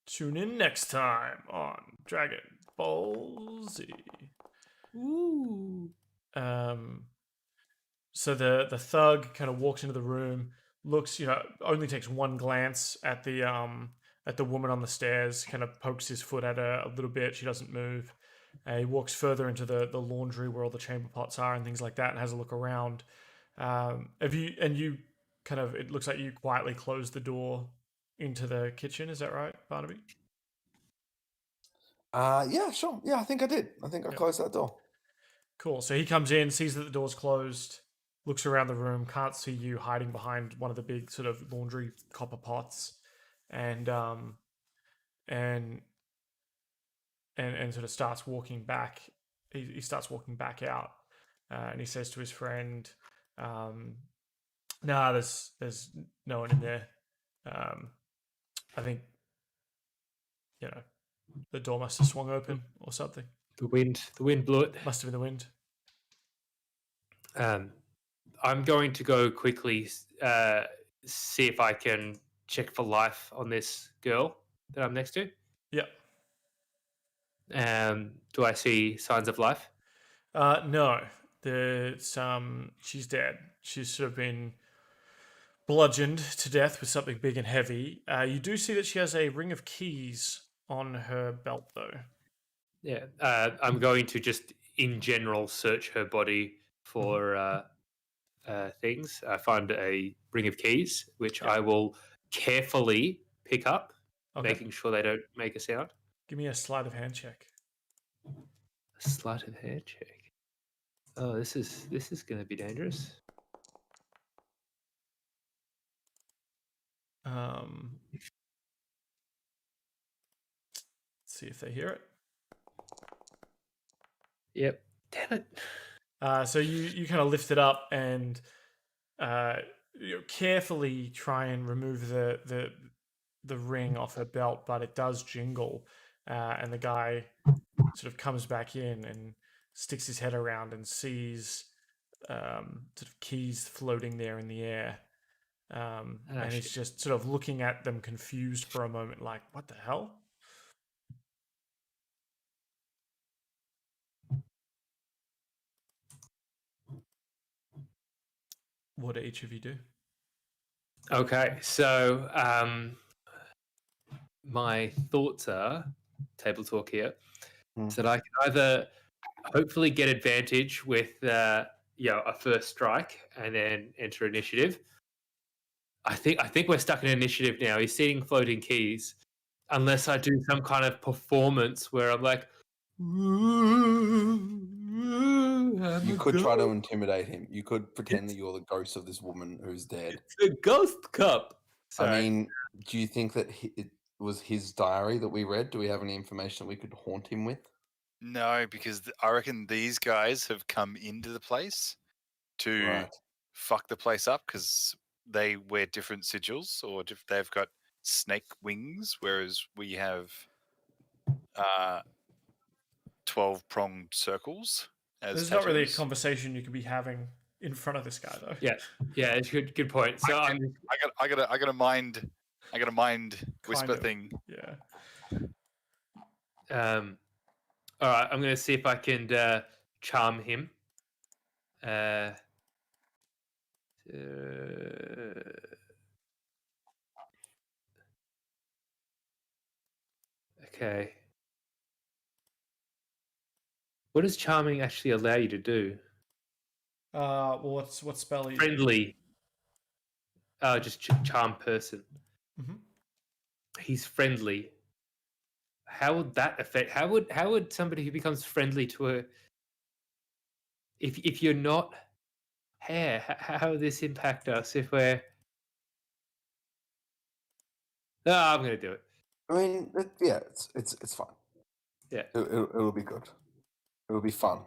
Tune in next time on Dragon Ball Z. Ooh. So the thug kind of walks into the room, looks, only takes one glance at the woman on the stairs, kind of pokes his foot at her a little bit. She doesn't move. He walks further into the laundry where all the chamber pots are and things like that, and has a look around. It looks like you quietly closed the door into the kitchen. Is that right, Barnaby? Yeah, sure. Yeah, I think I did. I think I closed that door. Cool. So he comes in, sees that the door's closed, looks around the room, can't see you hiding behind one of the big sort of laundry copper pots, and sort of starts walking back. He starts walking back out, and he says to his friend, "Nah, there's no one in there. I think the door must have swung open or something. The wind blew it. Must have been the wind." I'm going to go quickly see if I can check for life on this girl that I'm next to. Yep. Do I see signs of life? No. She's dead. She's sort of been bludgeoned to death with something big and heavy. You do see that she has a ring of keys on her belt, though. Yeah. I'm going to just, in general, search her body for things. I find a ring of keys, which I will carefully pick up, making sure they don't make a sound. Give me a sleight of hand check. A sleight of hand check. Oh, this is going to be dangerous. Let's see if they hear it. Yep. Damn it. So you kind of lift it up and carefully try and remove the ring off her belt, but it does jingle, and the guy sort of comes back in and sticks his head around and sees sort of keys floating there in the air, and he's just sort of looking at them confused for a moment, like, what the hell? What do each of you do? Okay, so my thoughts are, table talk here, is that I can either hopefully get advantage with a first strike and then enter initiative. I think we're stuck in initiative now. He's seeing floating keys, unless I do some kind of performance where I'm like, You could try to intimidate him. You could pretend that you're the ghost of this woman who's dead. It's a ghost cup. Sorry. I mean, do you think that it was his diary that we read? Do we have any information that we could haunt him with? No, because I reckon these guys have come into the place to fuck the place up because they wear different sigils, or they've got snake wings, whereas we have 12-pronged circles. There's not really a conversation you could be having in front of this guy, though. Yeah, it's good point. So I got a mind whisper Kind of, thing. Yeah. All right, I'm going to see if I can charm him. Okay. What does charming actually allow you to do? Well, what spell are you? Friendly. Just charm person. Mm-hmm. He's friendly. How would that affect? How would somebody who becomes friendly to a if you're not how would this impact us if we're? No, I'm going to do it. I mean, it's fine. Yeah. It'll be good. It'll be fun.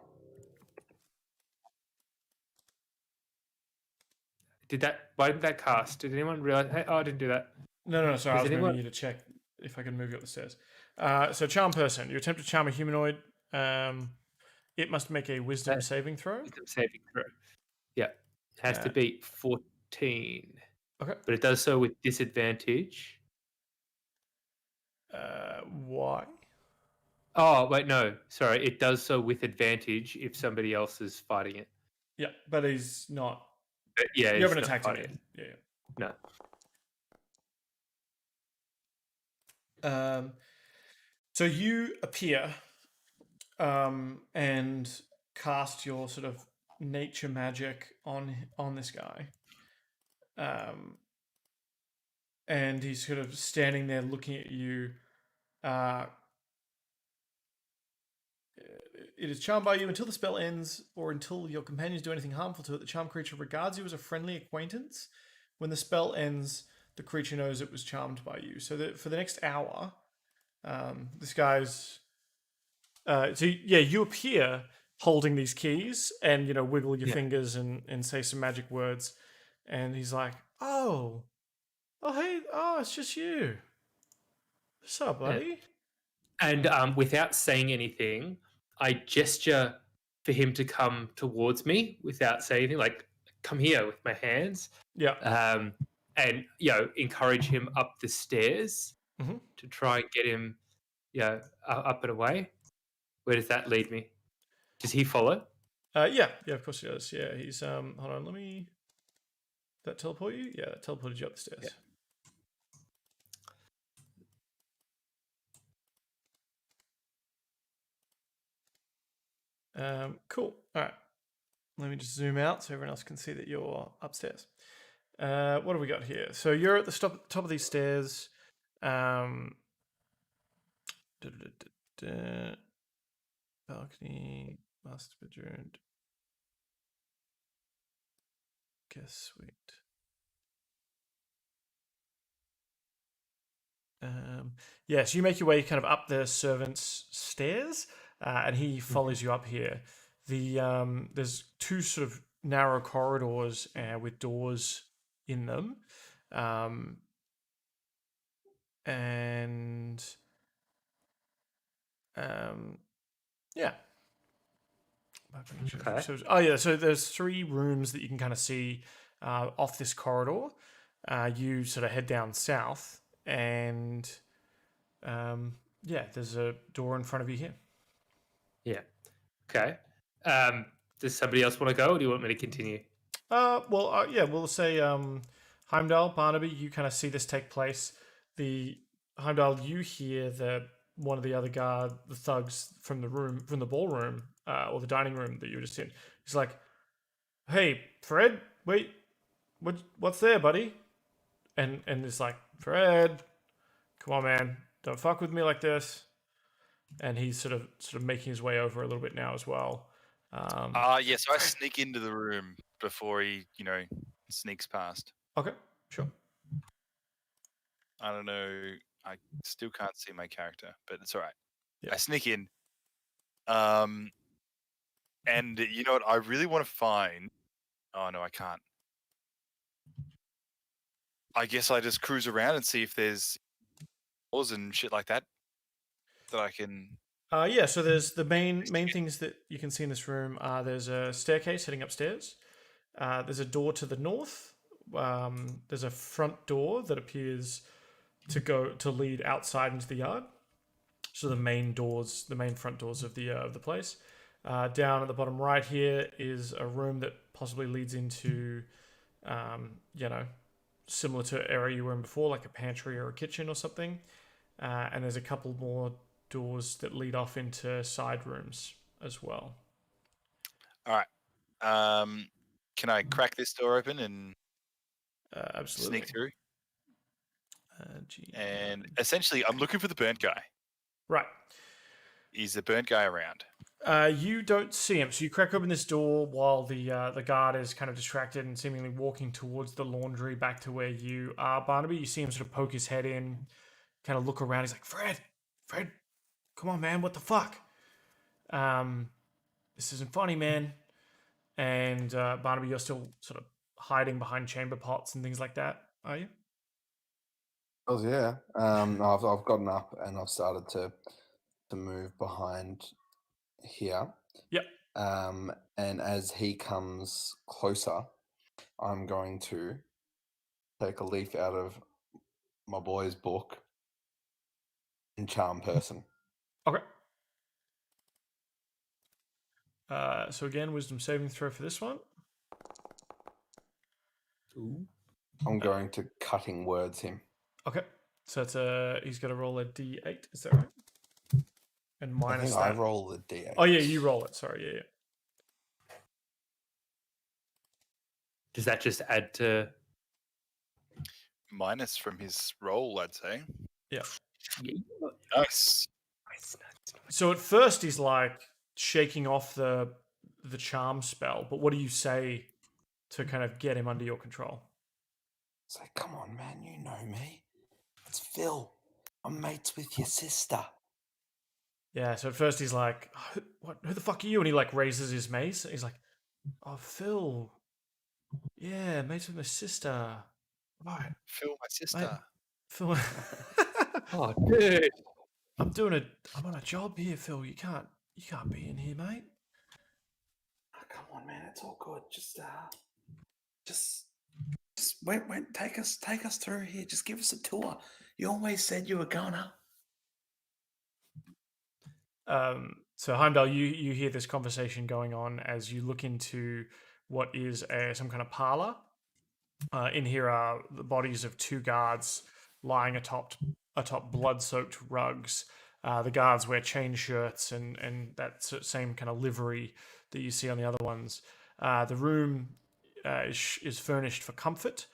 Why didn't that cast? Did anyone realize? Hey, I didn't do that. No. Sorry, I was anyone- moving you to check if I can move you up the stairs. So charm person. You attempt to charm a humanoid. It must make a wisdom saving throw. Wisdom saving throw. Yeah. It has to beat 14. Okay. But it does so with disadvantage. Why? Oh, wait, no. Sorry. It does so with advantage if somebody else is fighting it. Yeah, but he's not. But yeah, You he's haven't not attacked him fighting yet. it. Yeah. No. So you appear and cast your sort of nature magic on this guy. And he's sort of standing there looking at you. It is charmed by you until the spell ends or until your companions do anything harmful to it. The charmed creature regards you as a friendly acquaintance. When the spell ends, the creature knows it was charmed by you. So that for the next hour, this guy's... you appear holding these keys and, wiggle your fingers and say some magic words. And he's like, oh, hey, it's just you. What's up, buddy? And without saying anything, I gesture for him to come towards me without saying anything, like come here with my hands. Yeah. And encourage him up the stairs to try and get him, up and away. Where does that lead me? Does he follow? Yeah, of course he does. Yeah, he's hold on, let me. That teleport you? Yeah, that teleported you up the stairs. Yeah. Cool. All right. Let me just zoom out so everyone else can see that you're upstairs. What have we got here? So you're at the top of these stairs. Balcony, master bedroom. Guest suite. So you make your way kind of up the servants' stairs, and he follows you up here. There's two sort of narrow corridors with doors in them, yeah. Okay. So there's three rooms that you can kind of see off this corridor. You sort of head down south, and there's a door in front of you here. Yeah. Okay. Does somebody else want to go, or do you want me to continue? We'll say Heimdal, Barnaby, you kind of see this take place. Heimdal, you hear one of the other the thugs from the ballroom, or the dining room that you were just in. He's like, "Hey, Fred, wait, what's there, buddy?" And it's like, "Fred, come on, man, don't fuck with me like this." And he's sort of making his way over a little bit now as well. So I sneak into the room before he, sneaks past. Okay, sure. I don't know. I still can't see my character, but it's all right. Yeah. I sneak in. And you know what? I really want to find... Oh, no, I can't. I guess I just cruise around and see if there's doors and shit like that I can... So there's the main things that you can see in this room. There's a staircase heading upstairs. There's a door to the north. There's a front door that appears to lead outside into the yard. So the main front doors of the place. Down at the bottom right here is a room that possibly leads into you know, similar to area you were in before, like a pantry or a kitchen or something. And there's a couple more doors that lead off into side rooms as well. All right. Can I crack this door open and Absolutely. sneak through? G- And essentially, I'm looking for the burnt guy. Right. Is the burnt guy around? You don't see him, so you crack open this door while the guard is kind of distracted and seemingly walking towards the laundry back to where you are, Barnaby. You see him sort of poke his head in, kind of look around. He's like, Fred, come on, man, what the fuck? This isn't funny, man. And Barnaby, you're still sort of hiding behind chamber pots and things like that, are you? Oh yeah. I've gotten up and I've started to move behind here. Yep. And as he comes closer, I'm going to take a leaf out of my boy's book and charm person. Okay. So again, wisdom saving throw for this one. Ooh. I'm going to cutting words him. Okay. So it's he's got to roll a d8. Is that right? And I minus think I that. roll the d8. Oh yeah, you roll it. Sorry, yeah. Does that just add to? Minus from his roll, I'd say. Yeah. Nice. So at first he's like shaking off the charm spell, but what do you say to kind of get him under your control? Say, come on, man, you know me. It's Phil. I'm mates with your sister. Yeah, so at first he's like, who the fuck are you? And he like raises his mace. He's like, oh, Phil. Yeah, mates with my sister. Right. Phil, my sister. Phil. Oh, dude. I'm on a job here, Phil. You can't be in here, mate. Oh, come on, man, it's all good. Just wait, take us through here. Just give us a tour. You always said you were gonna. So Heimdal, you hear this conversation going on as you look into what is some kind of parlor. In here are the bodies of two guards lying atop blood-soaked rugs. The guards wear chain shirts and that same kind of livery that you see on the other ones. The room is furnished for comfort.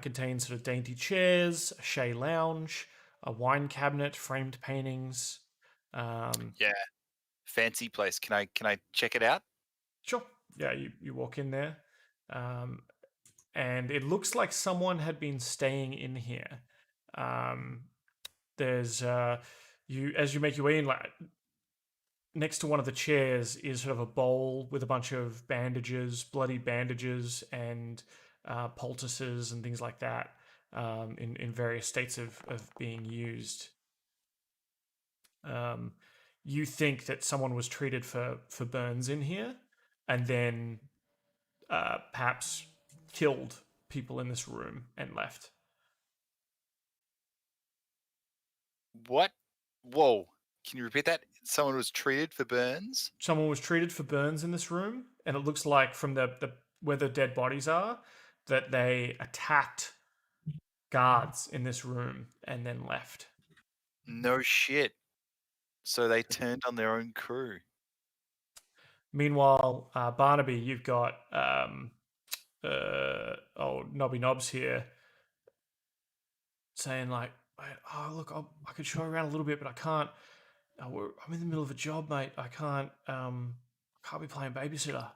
Contains sort of dainty chairs, a chaise lounge, a wine cabinet, framed paintings. Yeah. Fancy place. Can I check it out? Sure. Yeah, you walk in there. And it looks like someone had been staying in here. There's as you make your way in, like next to one of the chairs is sort of a bowl with a bunch of bandages, bloody bandages, and poultices and things like that, in various states of being used. You think that someone was treated for burns in here, and then perhaps killed people in this room and left. What? Whoa. Can you repeat that? Someone was treated for burns? Someone was treated for burns in this room, and it looks like from the where the dead bodies are that they attacked guards in this room and then left. No shit. So they turned on their own crew. Meanwhile, Barnaby, you've got Nobby Knobs here saying like, oh look, I could show you around a little bit, but I can't. I'm in the middle of a job, mate. I can't be playing babysitter.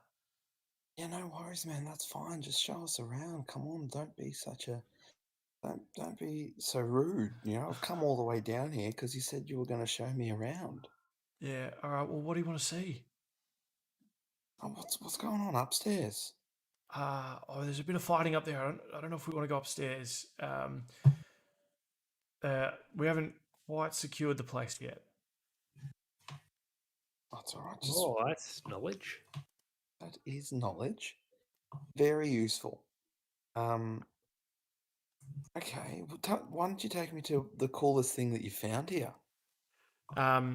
Yeah, no worries, man. That's fine. Just show us around. Come on, don't be so rude. You know, I've come all the way down here because you said you were going to show me around. Yeah. All right. Well, what do you want to see? Oh, what's going on upstairs? There's a bit of fighting up there. I don't know if we want to go upstairs. We haven't quite secured the place yet. That's all right. Oh, that's knowledge. That is knowledge. Very useful. Okay. Why don't you take me to the coolest thing that you found here? Well,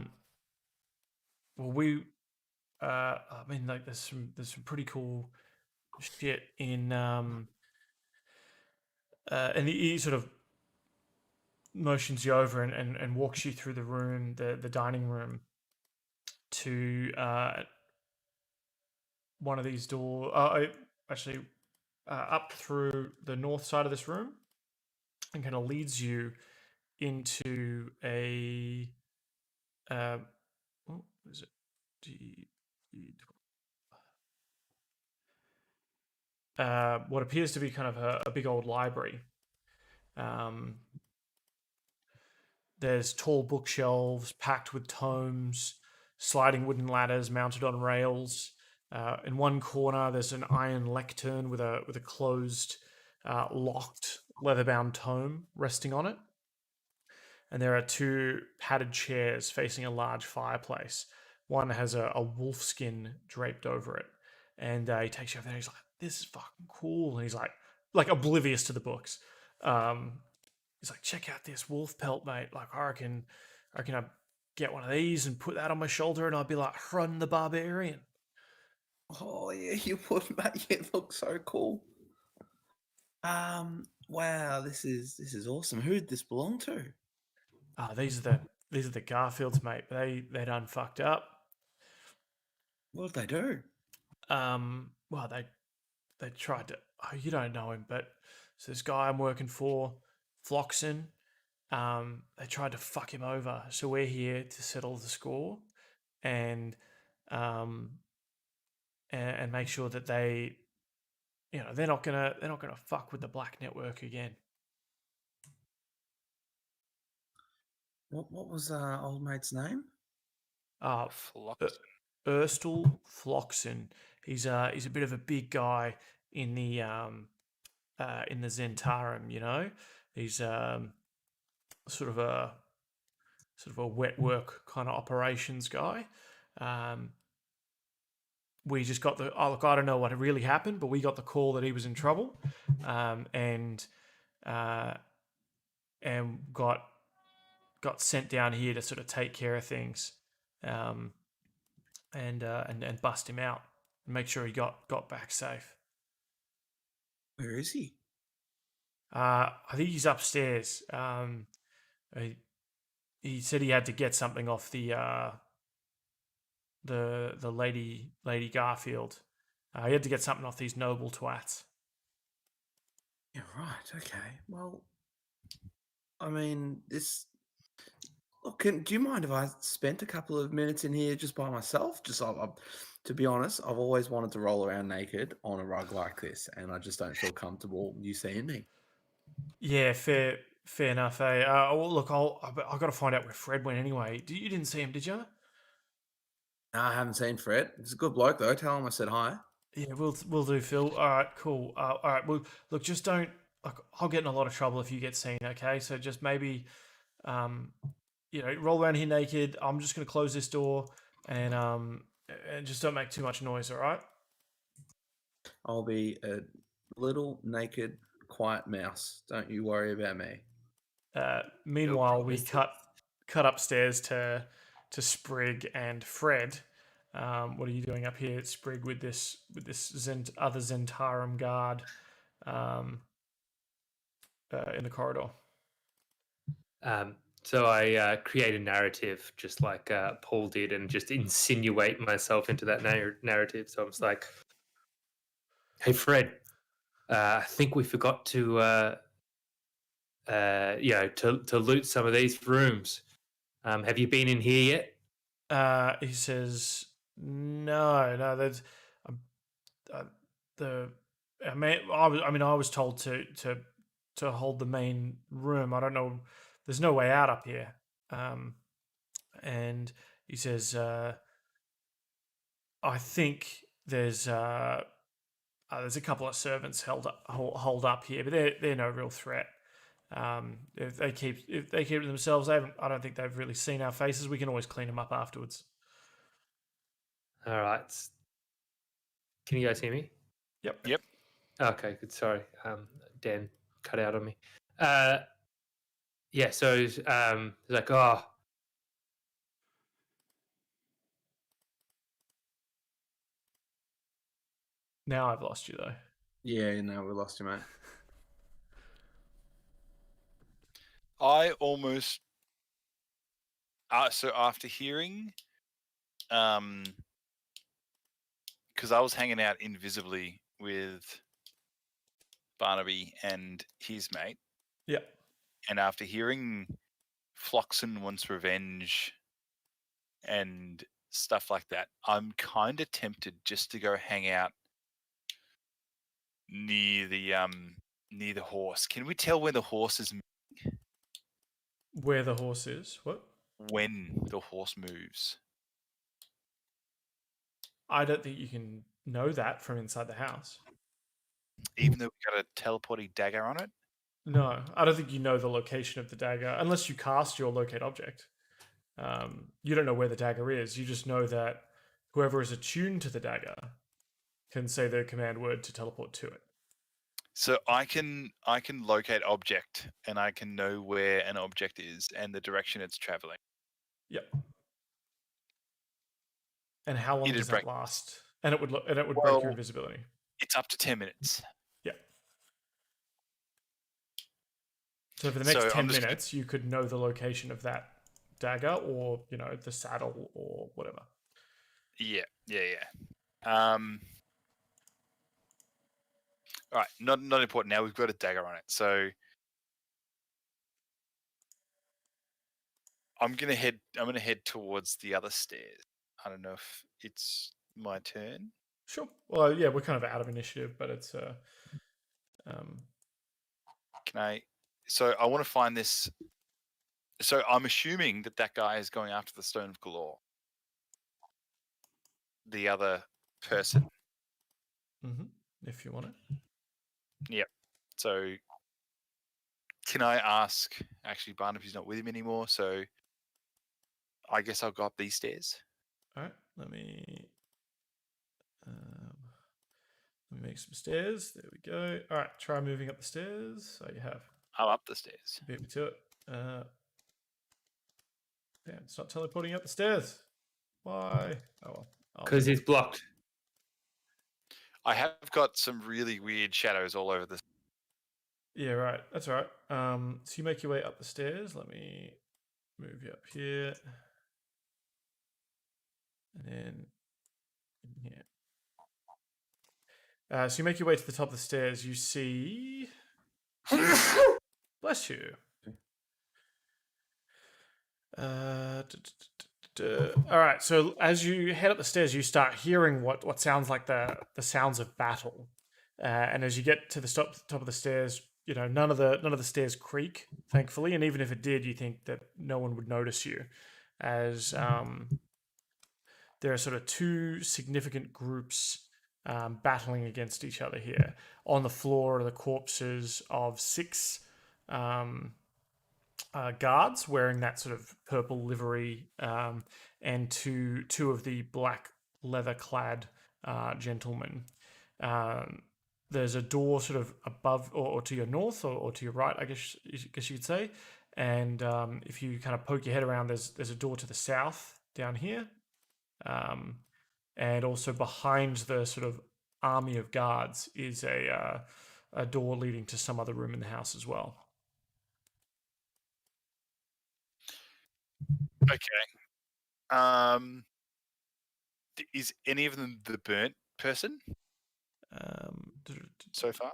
I mean, like, there's some pretty cool shit in and he sort of motions you over and walks you through the room, the dining room, to one of these doors. Actually, up through the north side of this room, and kind of leads you into a what is it? What appears to be kind of a big old library. There's tall bookshelves packed with tomes, sliding wooden ladders mounted on rails. In one corner, there's an iron lectern with a closed, locked, leather-bound tome resting on it. And there are two padded chairs facing a large fireplace. One has a wolf skin draped over it. And he takes you over there. He's like, "This is fucking cool." And he's like oblivious to the books. He's like, "Check out this wolf pelt, mate. Like, I reckon I'd get one of these and put that on my shoulder, and I'd be like, Hrun the Barbarian." Oh yeah, you would, mate. It looks so cool. Wow, this is awesome. Who'd this belong to? These are the Garfields, mate. They done fucked up. What did they do? Well, they tried to. Oh, you don't know him, but so this guy I'm working for, Floxen. They tried to fuck him over. So we're here to settle the score, and make sure that they, they're not gonna fuck with the Black Network again. What was old mate's name? Floxen. Erstal Floxen. He's a bit of a big guy in the Zentarum. He's sort of a wet work kind of operations guy. We just got the look. I don't know what really happened, but we got the call that he was in trouble, and got sent down here to sort of take care of things, and bust him out and make sure he got back safe. Where is he? I think he's upstairs. He said he had to get something off the lady Garfield. He had to get something off these noble twats. Yeah, right. Okay. Well, I mean, this. Look, do you mind if I spent a couple of minutes in here just by myself? To be honest, I've always wanted to roll around naked on a rug like this, and I just don't feel comfortable you seeing me. Yeah, fair enough. Well, look, I got to find out where Fred went anyway. You didn't see him, did you? No, I haven't seen Fred. He's a good bloke though. Tell him I said hi. Yeah, we'll do, Phil. All right, cool. All right, well, look, just don't. Like, I'll get in a lot of trouble if you get seen. Okay, so just maybe, roll around here naked. I'm just gonna close this door and just don't make too much noise. All right. I'll be a little naked, quiet mouse. Don't you worry about me. Meanwhile, we cut upstairs to Sprig and Fred. What are you doing up here, Sprig, with this other Zentarum guard in the corridor? So I create a narrative just like Paul did and just insinuate myself into that narrative. So I was like, "Hey, Fred, I think we forgot to loot some of these rooms. Have you been in here yet?" He says, "No. There's I was told to hold the main room. I don't know. There's no way out up here." And he says, "I think there's a couple of servants hold up here, but they're no real threat. If they keep to themselves, I don't think they've really seen our faces. We can always clean them up afterwards." All right. Can you guys hear me? Yep. Okay, good. Sorry, Dan cut out on me. Yeah. So it's like, oh. Now I've lost you though. Yeah, no, we lost you, mate. I almost. So after hearing, because I was hanging out invisibly with Barnaby and his mate, Yeah. and after hearing Floxen wants revenge and stuff like that, I'm kind of tempted just to go hang out near the horse. Can we tell where the horse is Where the horse is? What? when the horse moves? I don't think you can know that from inside the house. Even though we got a teleporting dagger on it? No, I don't think you know the location of the dagger unless you cast your locate object. You don't know where the dagger is. You just know that whoever is attuned to the dagger can say the command word to teleport to it. So I can locate object and I can know where an object is and the direction it's traveling. Yep. And how long It'd does break- that last? And it would break your Well- invisibility. It's up to 10 minutes. Yeah. So for the next So 10 I'm just- minutes, you could know the location of that dagger or, the saddle or whatever. Yeah. All right, not important now. We've got a dagger on it, so I'm gonna head towards the other stairs. I don't know if it's my turn. Sure. Well, yeah, we're kind of out of initiative, but it's Can I? So I want to find this. So I'm assuming that guy is going after the Stone of Galore. The other person. if you want it. So can I ask? Actually, Barnaby's not with him anymore, so I guess I'll go up these stairs. All right, let me make some stairs. There we go. All right, try moving up the stairs. Oh, you have. I'm up the stairs. You beat me to it. Damn, it's not teleporting up the stairs. Why? Oh well. Because he's blocked. I have got some really weird shadows all over this. Yeah, right. That's all right. So you make your way up the stairs. Let me move you up here. And then in here. So you make your way to the top of the stairs. You see... Bless you. All right. So as you head up the stairs, you start hearing what sounds like the sounds of battle. And as you get to the top of the stairs, none of the stairs creak, thankfully. And even if it did, you think that no one would notice you, as there are sort of two significant groups battling against each other here. On the floor are the corpses of 6 guards wearing that sort of purple livery, and two of the black leather-clad gentlemen. There's a door sort of above or to your north or to your right, I guess you could say. And if you kind of poke your head around, there's a door to the south down here. And also behind the sort of army of guards is a door leading to some other room in the house as well. Okay. Is any of them the burnt person so far?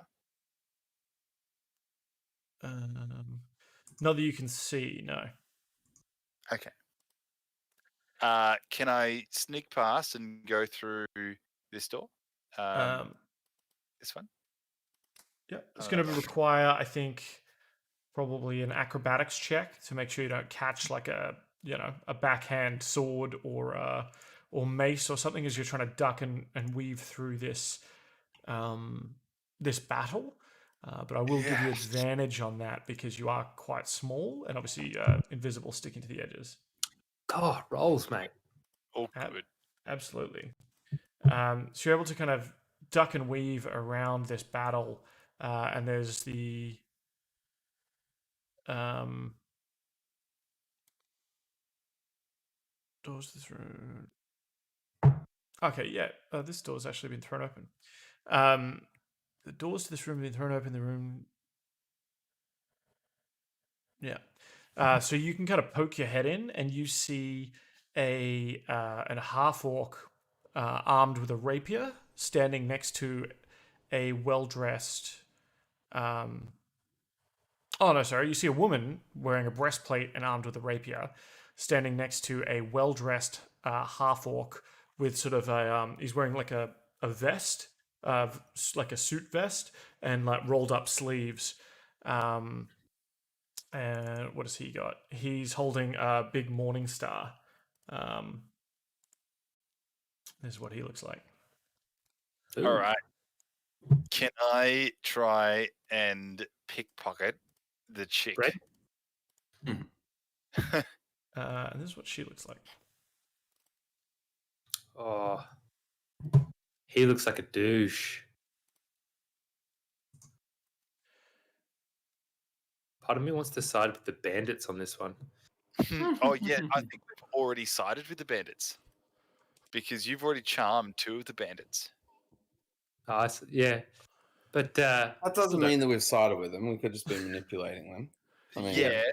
Not that you can see, no. Okay. Can I sneak past and go through this door? This one? Yeah, it's going to require, I think, probably an acrobatics check to make sure you don't catch like a backhand sword or mace or something as you're trying to duck and weave through this this battle. But I will give you advantage on that because you are quite small and obviously invisible, sticking to the edges. God, rolls, mate. Oh, good. Absolutely. So you're able to kind of duck and weave around this battle, and there's the doors to this room. Okay, yeah, this door's actually been thrown open. The doors to this room have been thrown open. The room, yeah. So you can kind of poke your head in, and you see a half orc armed with a rapier standing next to a well dressed. Oh no, sorry. You see a woman wearing a breastplate and armed with a rapier, standing next to a well dressed half orc with sort of a. He's wearing like a vest, like a suit vest, and like rolled up sleeves. And what has he got? He's holding a big morning star. This is what he looks like. Ooh. All right. Can I try and pickpocket the chick? Brett? And this is what she looks like. Oh, he looks like a douche. Part of me wants to side with the bandits on this one. Oh yeah, I think we've already sided with the bandits because you've already charmed 2 of the bandits. Yeah, but That doesn't mean that we've sided with them. We could just be manipulating them. I mean, Yeah,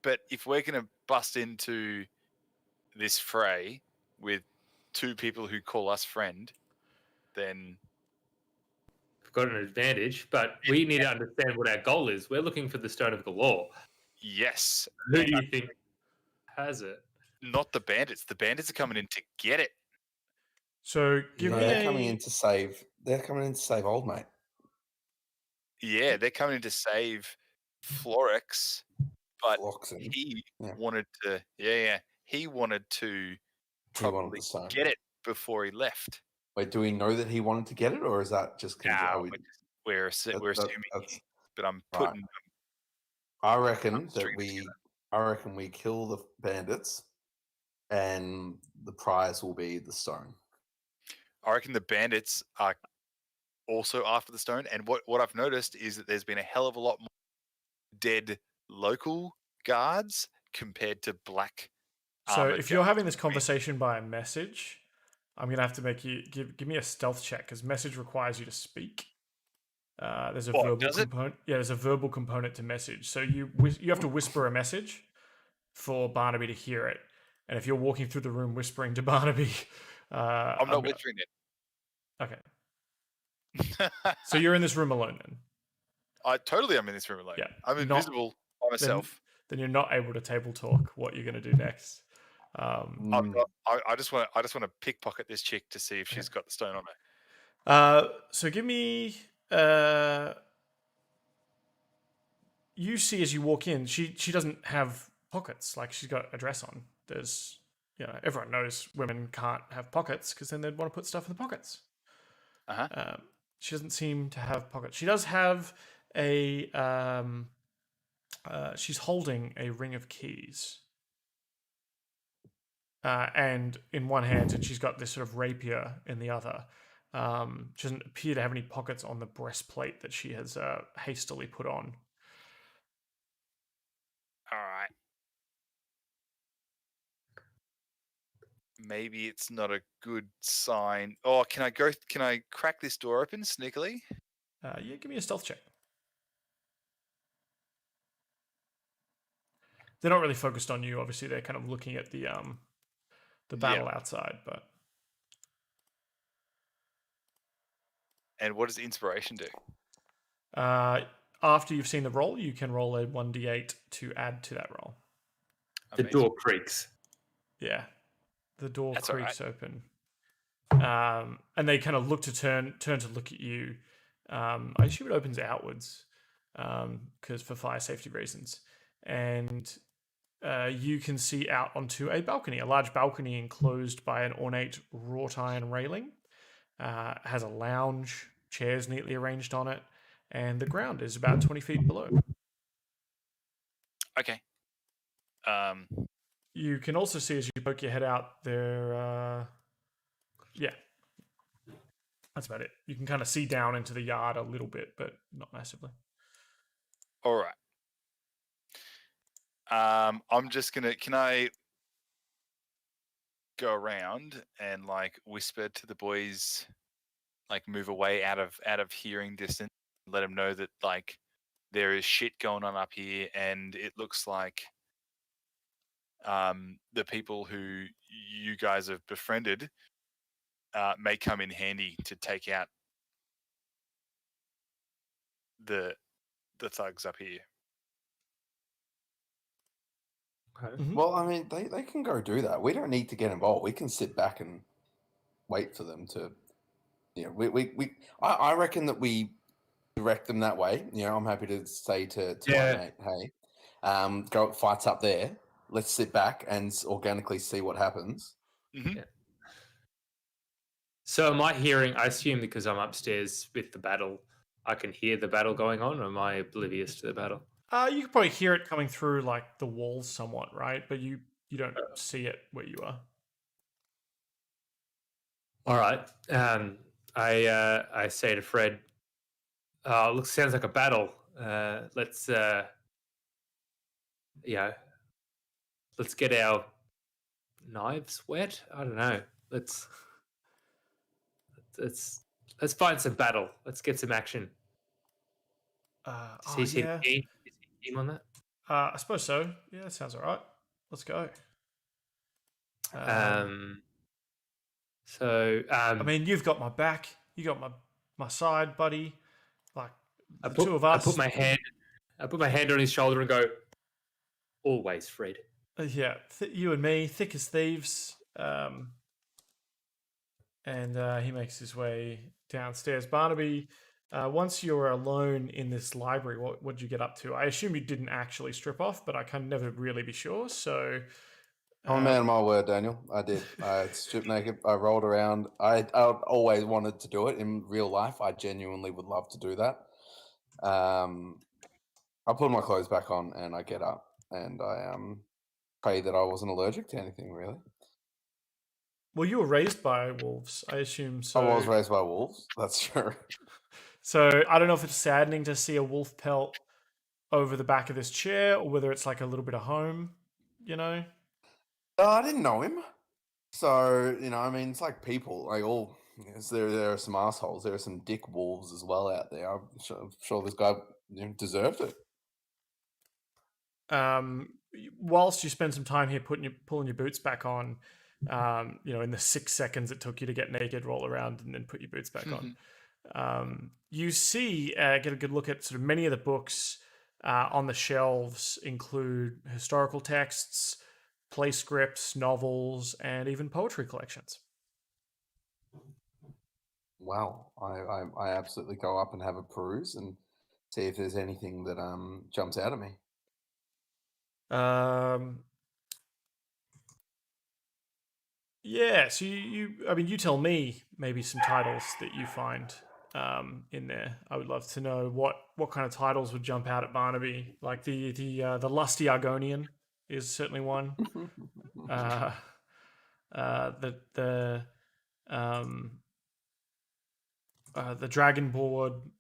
but if we're going to bust into this fray with 2 people who call us friend, then we've got an advantage. But we need to understand what our goal is. We're looking for the Stone of Galore. yes, Who do you think has it? not the bandits. The bandits are coming in to get it. So give no, me they're a. coming in to save. They're coming in to save old mate. Yeah, they're coming in to save Florix, but Floxen. he Yeah. wanted to. He wanted to He probably wanted the stone. get it before he left. Wait, do we know that he wanted to get it, or is that just because Nah, we're assuming, that's- but I'm right. putting. I reckon that string we kill the bandits, and the prize will be the stone. I reckon the bandits are also after the stone, and what I've noticed is that there's been a hell of a lot more dead local guards compared to black. So armored if you're guards. having this conversation by a message, I'm gonna have to make you give me a stealth check because message requires you to speak. There's a What, verbal does it? component. Yeah, there's a verbal component to message. So you have to whisper a message for Barnaby to hear it. And if you're walking through the room whispering to Barnaby, I'm not whispering Okay, it. so you're in this room alone then. I totally am in this room alone. Yeah, I'm not- invisible by myself. Then you're not able to table talk what you're going to do next. I'm Mm, not, I just want to pickpocket this chick to see if she's got the stone on her. So give me. You see as you walk in, she doesn't have pockets. Like she's got a dress on. There's, everyone knows women can't have pockets because then they'd want to put stuff in the pockets. Uh-huh. She doesn't seem to have pockets. She does have a. She's holding a ring of keys. And in one hand, and she's got this sort of rapier in the other. She doesn't appear to have any pockets on the breastplate that she has hastily put on. All right. Maybe it's not a good sign. Oh, can I crack this door open sneakily? Yeah, give me a stealth check. They're not really focused on you. Obviously, they're kind of looking at the battle outside. But And what does inspiration do? after you've seen the roll, you can roll a 1d8 to add to that roll. The Amazing. door creaks. Yeah, the door That's all creaks open, and they kind of look to turn to look at you. I assume it opens outwards, because for fire safety reasons, and you can see out onto a balcony, a large balcony enclosed by an ornate wrought iron railing. Has a lounge, chairs neatly arranged on it, and the ground is about 20 feet below. Okay. You can also see as you poke your head out there. Yeah, that's about it. You can kind of see down into the yard a little bit, but not massively. All right. I'm just gonna. Can I go around and like whisper to the boys, like move away out of hearing distance, let them know that like there is shit going on up here, and it looks like the people who you guys have befriended may come in handy to take out the thugs up here. Okay. Mhm. Well, I mean, they can go do that. We don't need to get involved. We can sit back and wait for them to, I reckon that we direct them that way. I'm happy to say to Yeah. my mate, hey, go fights up there. Let's sit back and organically see what happens. Mm-hmm. Yeah. So am I hearing? I assume because I'm upstairs with the battle, I can hear the battle going on. Or am I oblivious to the battle? You can probably hear it coming through like the walls somewhat, right? But you don't see it where you are. All right. I say to Fred, sounds like a battle. Let's let's get our knives wet. I don't know. Let's find some battle. Let's get some action. Does he Yeah. seem keen? Is he keen on that? I suppose so. Yeah, that sounds all right. Let's go. I mean, you've got my back. You got my side, buddy. Like the two of us. I put my hand on his shoulder and go, always, Fred. Yeah, you and me, thick as thieves. And he makes his way downstairs. Barnaby, once you're alone in this library, what did you get up to? I assume you didn't actually strip off, but I can never really be sure. So, I'm a man of my word, Daniel. I did. I stripped naked. I rolled around. I always wanted to do it in real life. I genuinely would love to do that. I put my clothes back on and I get up and I pray that I wasn't allergic to anything, really. well, you were raised by wolves, I assume. So I was raised by wolves. That's true. So I don't know if it's saddening to see a wolf pelt over the back of this chair, or whether it's like a little bit of home. I didn't know him. So, I mean, it's like people, like all, there are some assholes. There are some dick wolves as well out there. I'm sure this guy deserved it. Whilst you spend some time here pulling your boots back on, in the 6 seconds it took you to get naked, roll around, and then put your boots back on, you see, get a good look at sort of many of the books on the shelves include historical texts, play scripts, novels, and even poetry collections. Wow. I absolutely go up and have a peruse and see if there's anything that jumps out at me. Yeah, so you tell me maybe some titles that you find in there. I would love to know what kind of titles would jump out at Barnaby. Like the Lusty Argonian is certainly one. The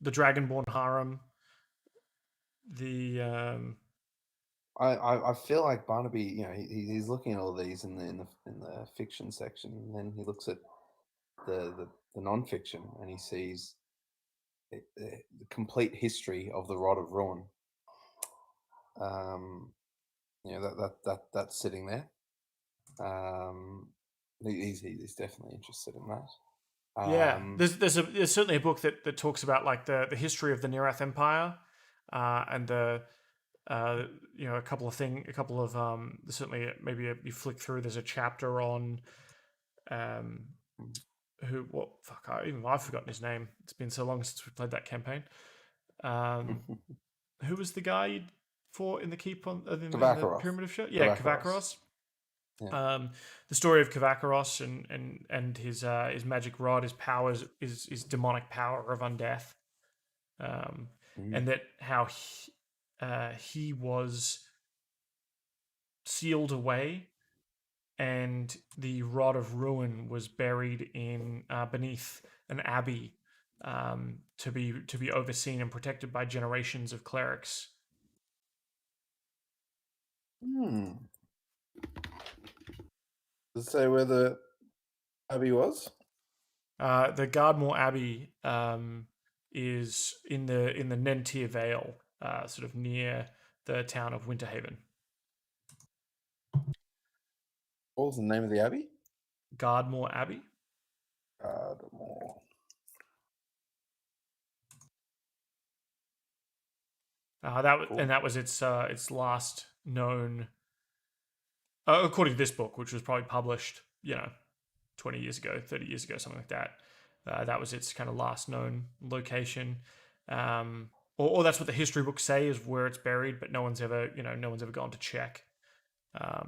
Dragonborn Harem. I feel like Barnaby, he's looking at all these in the fiction section, and then he looks at the non-fiction, and he sees the complete history of the Rod of Ruin. That's sitting there. He's definitely interested in that. Yeah, there's certainly a book that talks about like the history of the Nearath Empire, and a couple of certainly maybe you flick through. There's a chapter on I've forgotten his name. It's been so long since we played that campaign. Who was the guy you fought in the keep in the Pyramid of Shit? Yeah, Kavakaros. Yeah. The story of Kavakaros and his magic rod, his powers, his demonic power of undeath, and that how he was sealed away, and the Rod of Ruin was buried in beneath an abbey, to be overseen and protected by generations of clerics. Does it say where the abbey was? The Gardmore Abbey is in the Nentir Vale, sort of near the town of Winterhaven. What was the name of the abbey? Gardmore Abbey. Ardmore. That was its last known, according to this book, which was probably published 20 years ago, 30 years ago, something like that. That was its kind of last known location, or that's what the history books say is where it's buried, but no one's ever gone to check. Yeah.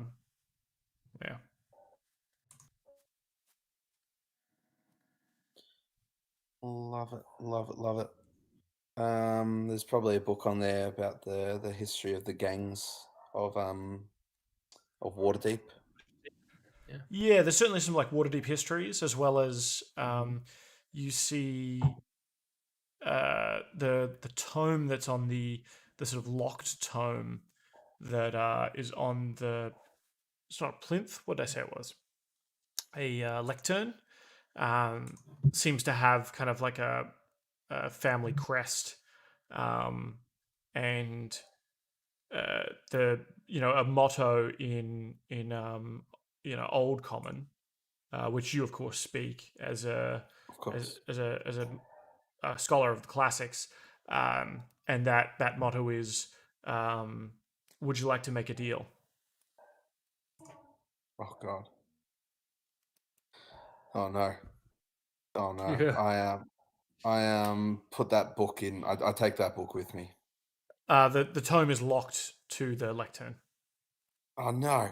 Love it, love it, love it. There's probably a book on there about the history of the gangs of Waterdeep. Yeah, there's certainly some like Waterdeep histories, as well as you see the tome that's on the sort of locked tome that is on the, it's not a plinth. What did I say it was? A lectern. Seems to have kind of like a family crest, and the a motto in Old Common, which you of course speak as a scholar of the classics, and that motto is, "Would you like to make a deal?" Oh God. Oh no. Oh no. Yeah. I put that book in. I take that book with me. The tome is locked to the lectern. Oh no.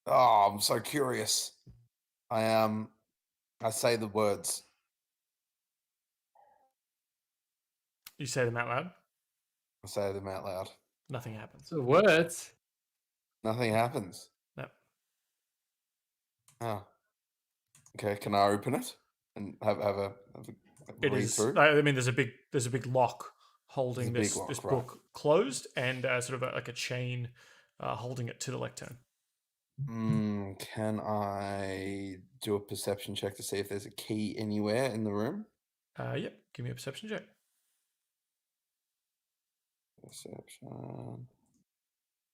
Oh, I'm so curious. I say the words. You say them out loud. I say them out loud. Nothing happens. The words. Nothing happens. No. Oh. Okay, can I open it and have a It read is. through? I mean, there's a big lock holding There's a this big lock, this right. book closed, and sort of like a chain holding it to the lectern. Can I do a perception check to see if there's a key anywhere in the room? Yep. Give me a perception check. Perception.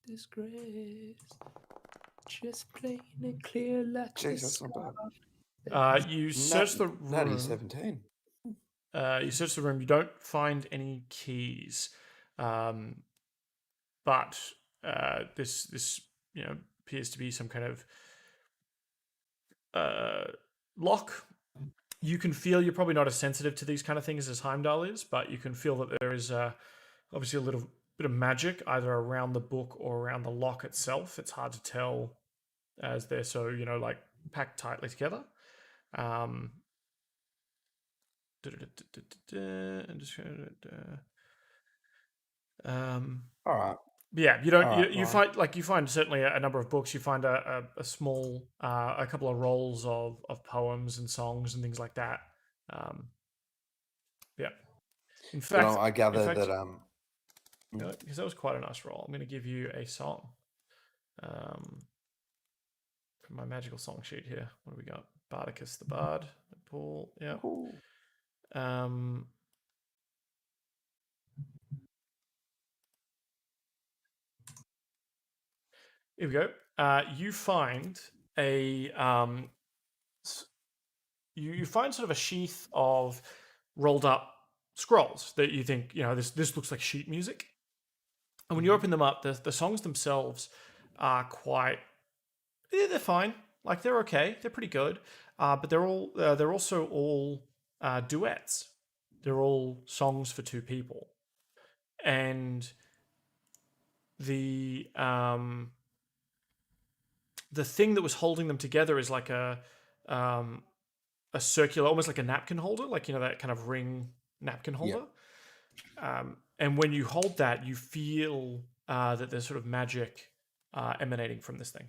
Disgrace. Just plain and clear like Jeez, that's not bad. You search the Natty room. 17. You search the room. You don't find any keys, but this appears to be some kind of lock. You can feel, you're probably not as sensitive to these kind of things as Heimdal is, but you can feel that there is obviously a little bit of magic either around the book or around the lock itself. It's hard to tell as they're so like packed tightly together. I'm just All right. yeah, you don't. Alright, You find certainly a number of books. You find a small, a couple of rolls of poems and songs and things like that. Yeah. In fact, I gather that because that was quite a nice roll. I'm going to give you a song. From my magical song sheet here. What do we got? Bardicus the Bard. Paul. Yeah. cool. Here we go. You find a you find sort of a sheath of rolled up scrolls that you think this looks like sheet music. And when you open them up, the songs themselves are quite they're fine. Like they're okay. They're pretty good. But they're also all duets. They're all songs for two people. And the thing that was holding them together is like a circular, almost like a napkin holder, like that kind of ring napkin holder. And when you hold that, you feel that there's sort of magic emanating from this thing.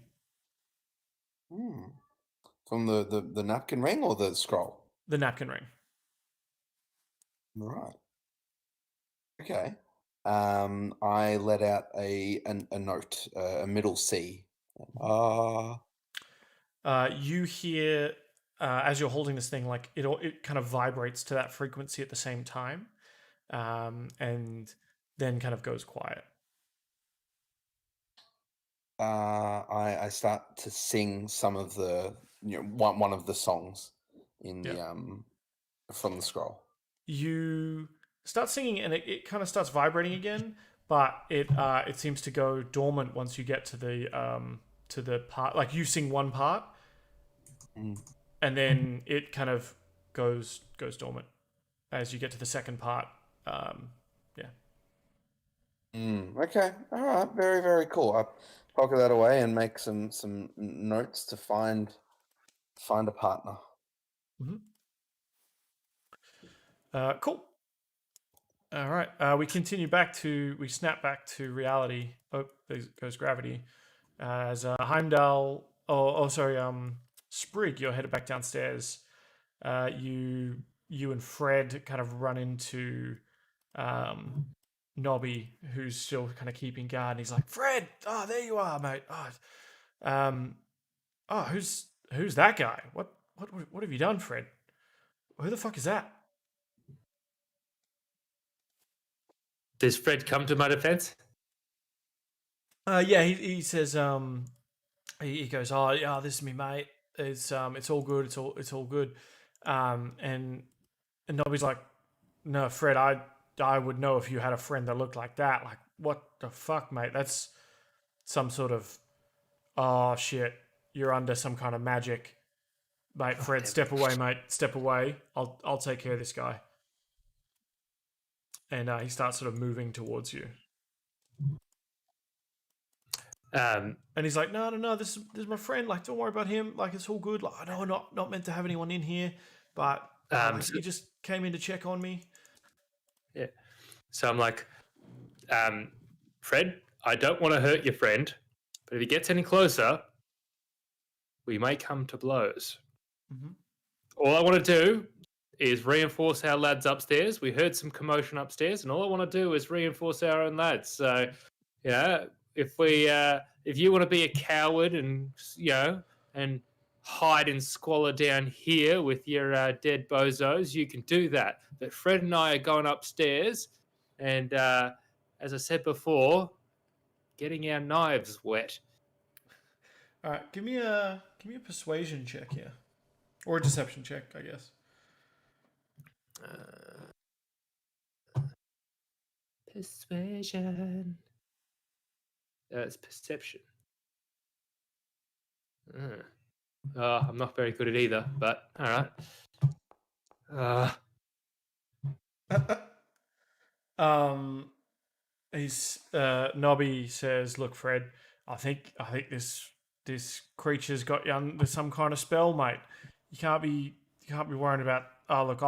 From the napkin ring or the scroll? The napkin ring. Right. Okay. I let out a note, a middle C. You hear as you're holding this thing, like it kind of vibrates to that frequency at the same time, and then kind of goes quiet. I start to sing some of the one of the songs in the from the scroll. You start singing, and it kind of starts vibrating again, but it seems to go dormant once you get to the part. Like you sing one part, and then it kind of goes dormant as you get to the second part. Okay, all right, very very cool. I pocket that away and make some notes to find a partner. Cool. All right. We snap back to reality. Oh, there goes gravity. As Heimdal, Sprig, you're headed back downstairs. You and Fred kind of run into Nobby, who's still kind of keeping guard. And he's like, Fred, oh, there you are, mate. Who's that guy? What have you done, Fred? Who the fuck is that? Does Fred come to my defense? Yeah, he says, he goes, oh yeah, this is me, mate. It's all good. It's all good. And Nobby's like, no, Fred, I would know if you had a friend that looked like that. Like, what the fuck, mate? That's some sort of, oh shit, you're under some kind of magic, mate. Fred, step away, mate. Step away. I'll take care of this guy. And he starts sort of moving towards you. And he's like, no, this is my friend. Like, don't worry about him. Like, it's all good. Like, I know I'm not meant to have anyone in here, but he just came in to check on me. Yeah. So I'm like, Fred, I don't want to hurt your friend, but if he gets any closer, we may come to blows. Mm-hmm. All I want to do is reinforce our lads upstairs. We heard some commotion upstairs, and all I want to do is reinforce our own lads. So, if you want to be a coward and and hide and squalor down here with your dead bozos, you can do that. But Fred and I are going upstairs, and as I said before, getting our knives wet. All right, give me a persuasion check here, or a deception check, I guess. Persuasion. It's perception. I'm not very good at either, but all right. Nobby says, "Look, Fred, I think this creature's got you under some kind of spell, mate. You can't be worrying about. Oh, look,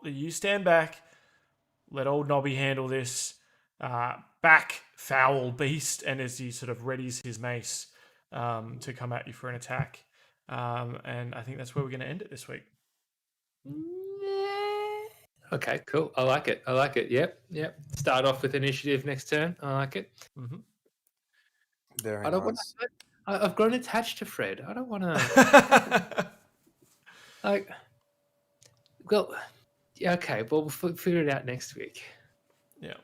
you stand back. Let old Nobby handle this. Back, foul beast!" And as he sort of readies his mace to come at you for an attack, and I think that's where we're going to end it this week. Okay, cool. I like it. Yep. Start off with initiative next turn. I like it. Mm-hmm. Very nice. I've grown attached to Fred. I don't want to. Okay. Well, we'll figure it out next week. Yeah.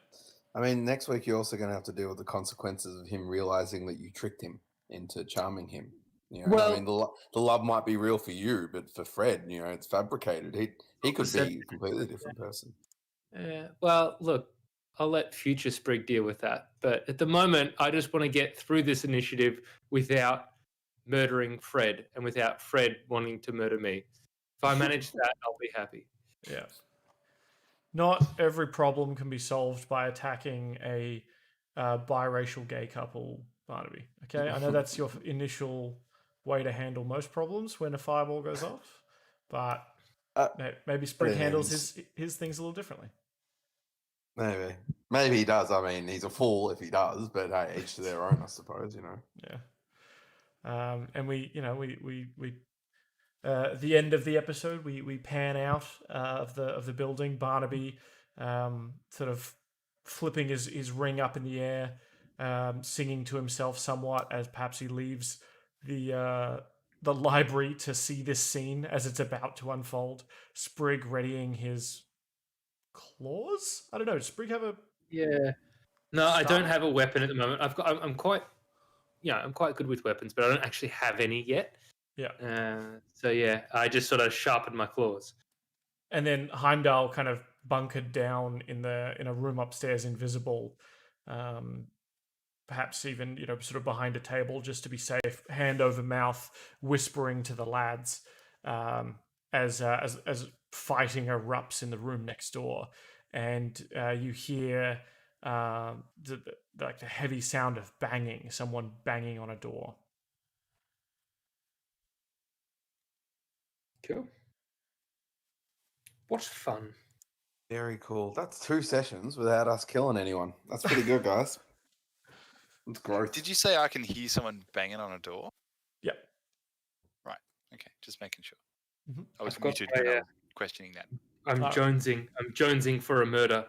I mean, next week you're also going to have to deal with the consequences of him realizing that you tricked him into charming him. I mean, the love might be real for you, but for Fred, it's fabricated. He could be a completely different person. Yeah. Well, look, I'll let future Sprig deal with that. But at the moment, I just want to get through this initiative without murdering Fred and without Fred wanting to murder me. If I manage that, I'll be happy. Yeah. Not every problem can be solved by attacking a biracial gay couple, Barnaby. Okay, I know that's your initial way to handle most problems when a fireball goes off, but maybe Sprig handles his things a little differently. Maybe he does. I mean, he's a fool if he does, but hey, each to their own, I suppose. Yeah. And we at the end of the episode, we pan out of the building. Barnaby sort of flipping his ring up in the air, singing to himself somewhat as perhaps he leaves the library to see this scene as it's about to unfold. Sprig readying his claws. I don't know. Does Sprig have a No, I don't Start- have a weapon at the moment. I'm quite, I'm quite good with weapons, but I don't actually have any yet. Yeah. So yeah, I just sort of sharpened my claws. And then Heimdal kind of bunkered down in a room upstairs, invisible, perhaps even sort of behind a table just to be safe, hand over mouth, whispering to the lads as fighting erupts in the room next door, and you hear the heavy sound of banging, someone banging on a door. Cool. What fun. Very cool. That's 2 sessions without us killing anyone. That's pretty good, guys. That's growth. Did you say I can hear someone banging on a door? Yep. Right. Okay. Just making sure. Mhm. I was I've got muted my, when I was questioning that. I'm Oh. jonesing. I'm jonesing for a murder.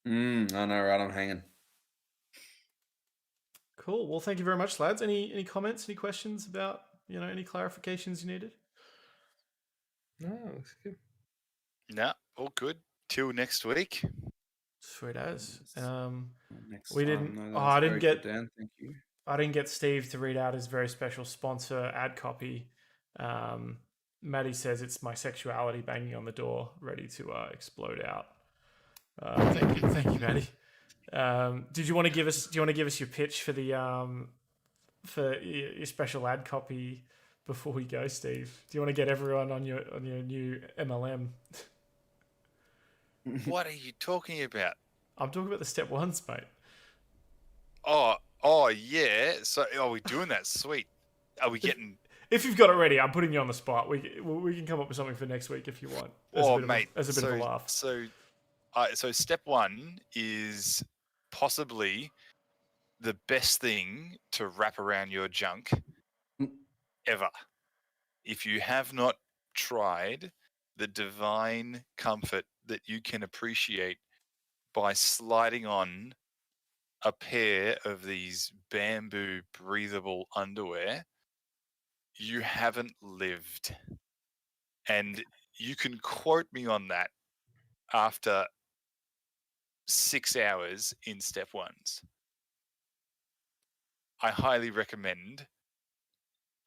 I know, right? I'm hanging. Cool. Well, thank you very much, lads. Any comments? Any questions about any clarifications you needed? No, it's good. No, all good. Till next week. Sweet as. Next We time. didn't. No, Oh, that's I didn't very get. good, Dan. Thank you. I didn't get Steve to read out his very special sponsor ad copy. Maddie says it's my sexuality banging on the door, ready to explode out. Thank you, Maddie. Do you want to give us your pitch for the for your special ad copy before we go, Steve? Do you want to get everyone on your new MLM? What are you talking about? I'm talking about the step ones, mate. Oh yeah. So are we doing that? Sweet. Are we getting? If you've got it ready, I'm putting you on the spot. We can come up with something for next week if you want. As a bit of a laugh. So step 1 is possibly the best thing to wrap around your junk ever. If you have not tried the divine comfort that you can appreciate by sliding on a pair of these bamboo breathable underwear, you haven't lived. And you can quote me on that after 6 hours in step 1s. I highly recommend.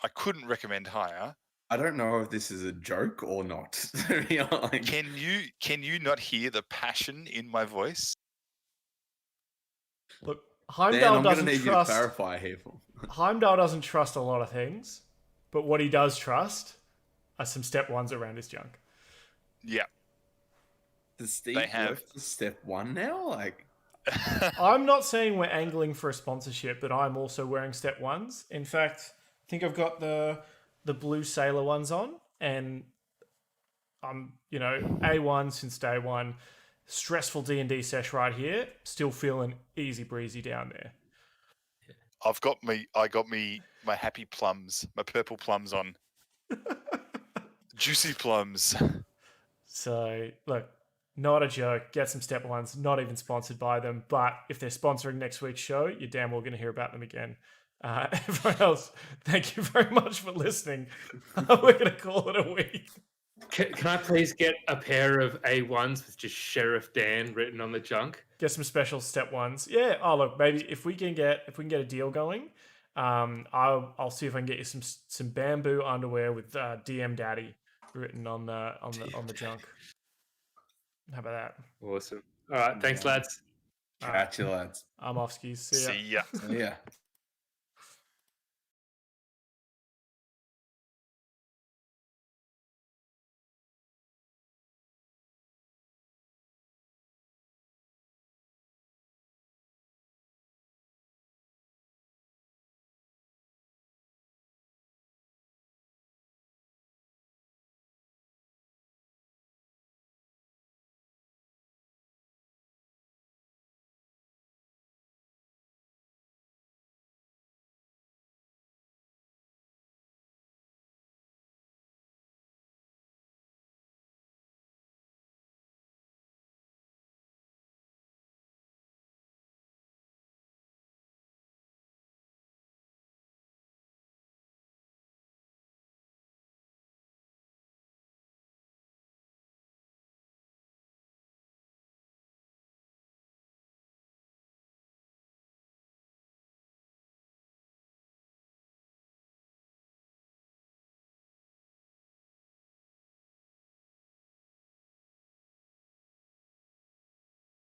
I couldn't recommend higher. I don't know if this is a joke or not. Can you not hear the passion in my voice? Look, Dan, Heimdal I'm going to doesn't need you to trust. clarify here. Heimdal doesn't trust a lot of things, but what he does trust are some step ones around his junk. Yeah. Does Steve They have- work for step 1 now? Like, I'm not saying we're angling for a sponsorship, but I'm also wearing step ones. In fact, I think I've got the blue sailor ones on, and I'm A1 since day one. Stressful D&D sesh right here. Still feeling easy breezy down there. I got my happy plums, my purple plums on. Juicy plums. So look, not a joke. Get some step ones. Not even sponsored by them, but if they're sponsoring next week's show, you're damn well going to hear about them again. Everyone else, thank you very much for listening. We're going to call it a week. Can I please get a pair of A1s with just Sheriff Dan written on the junk? Get some special step ones. Yeah. Oh look, maybe if we can get a deal going, I'll see if I can get you some bamboo underwear with DM Daddy written on the junk. How about that? Awesome. All right. Thanks, lads. catch you, lads. I'm off skis. See ya. See ya. Yeah.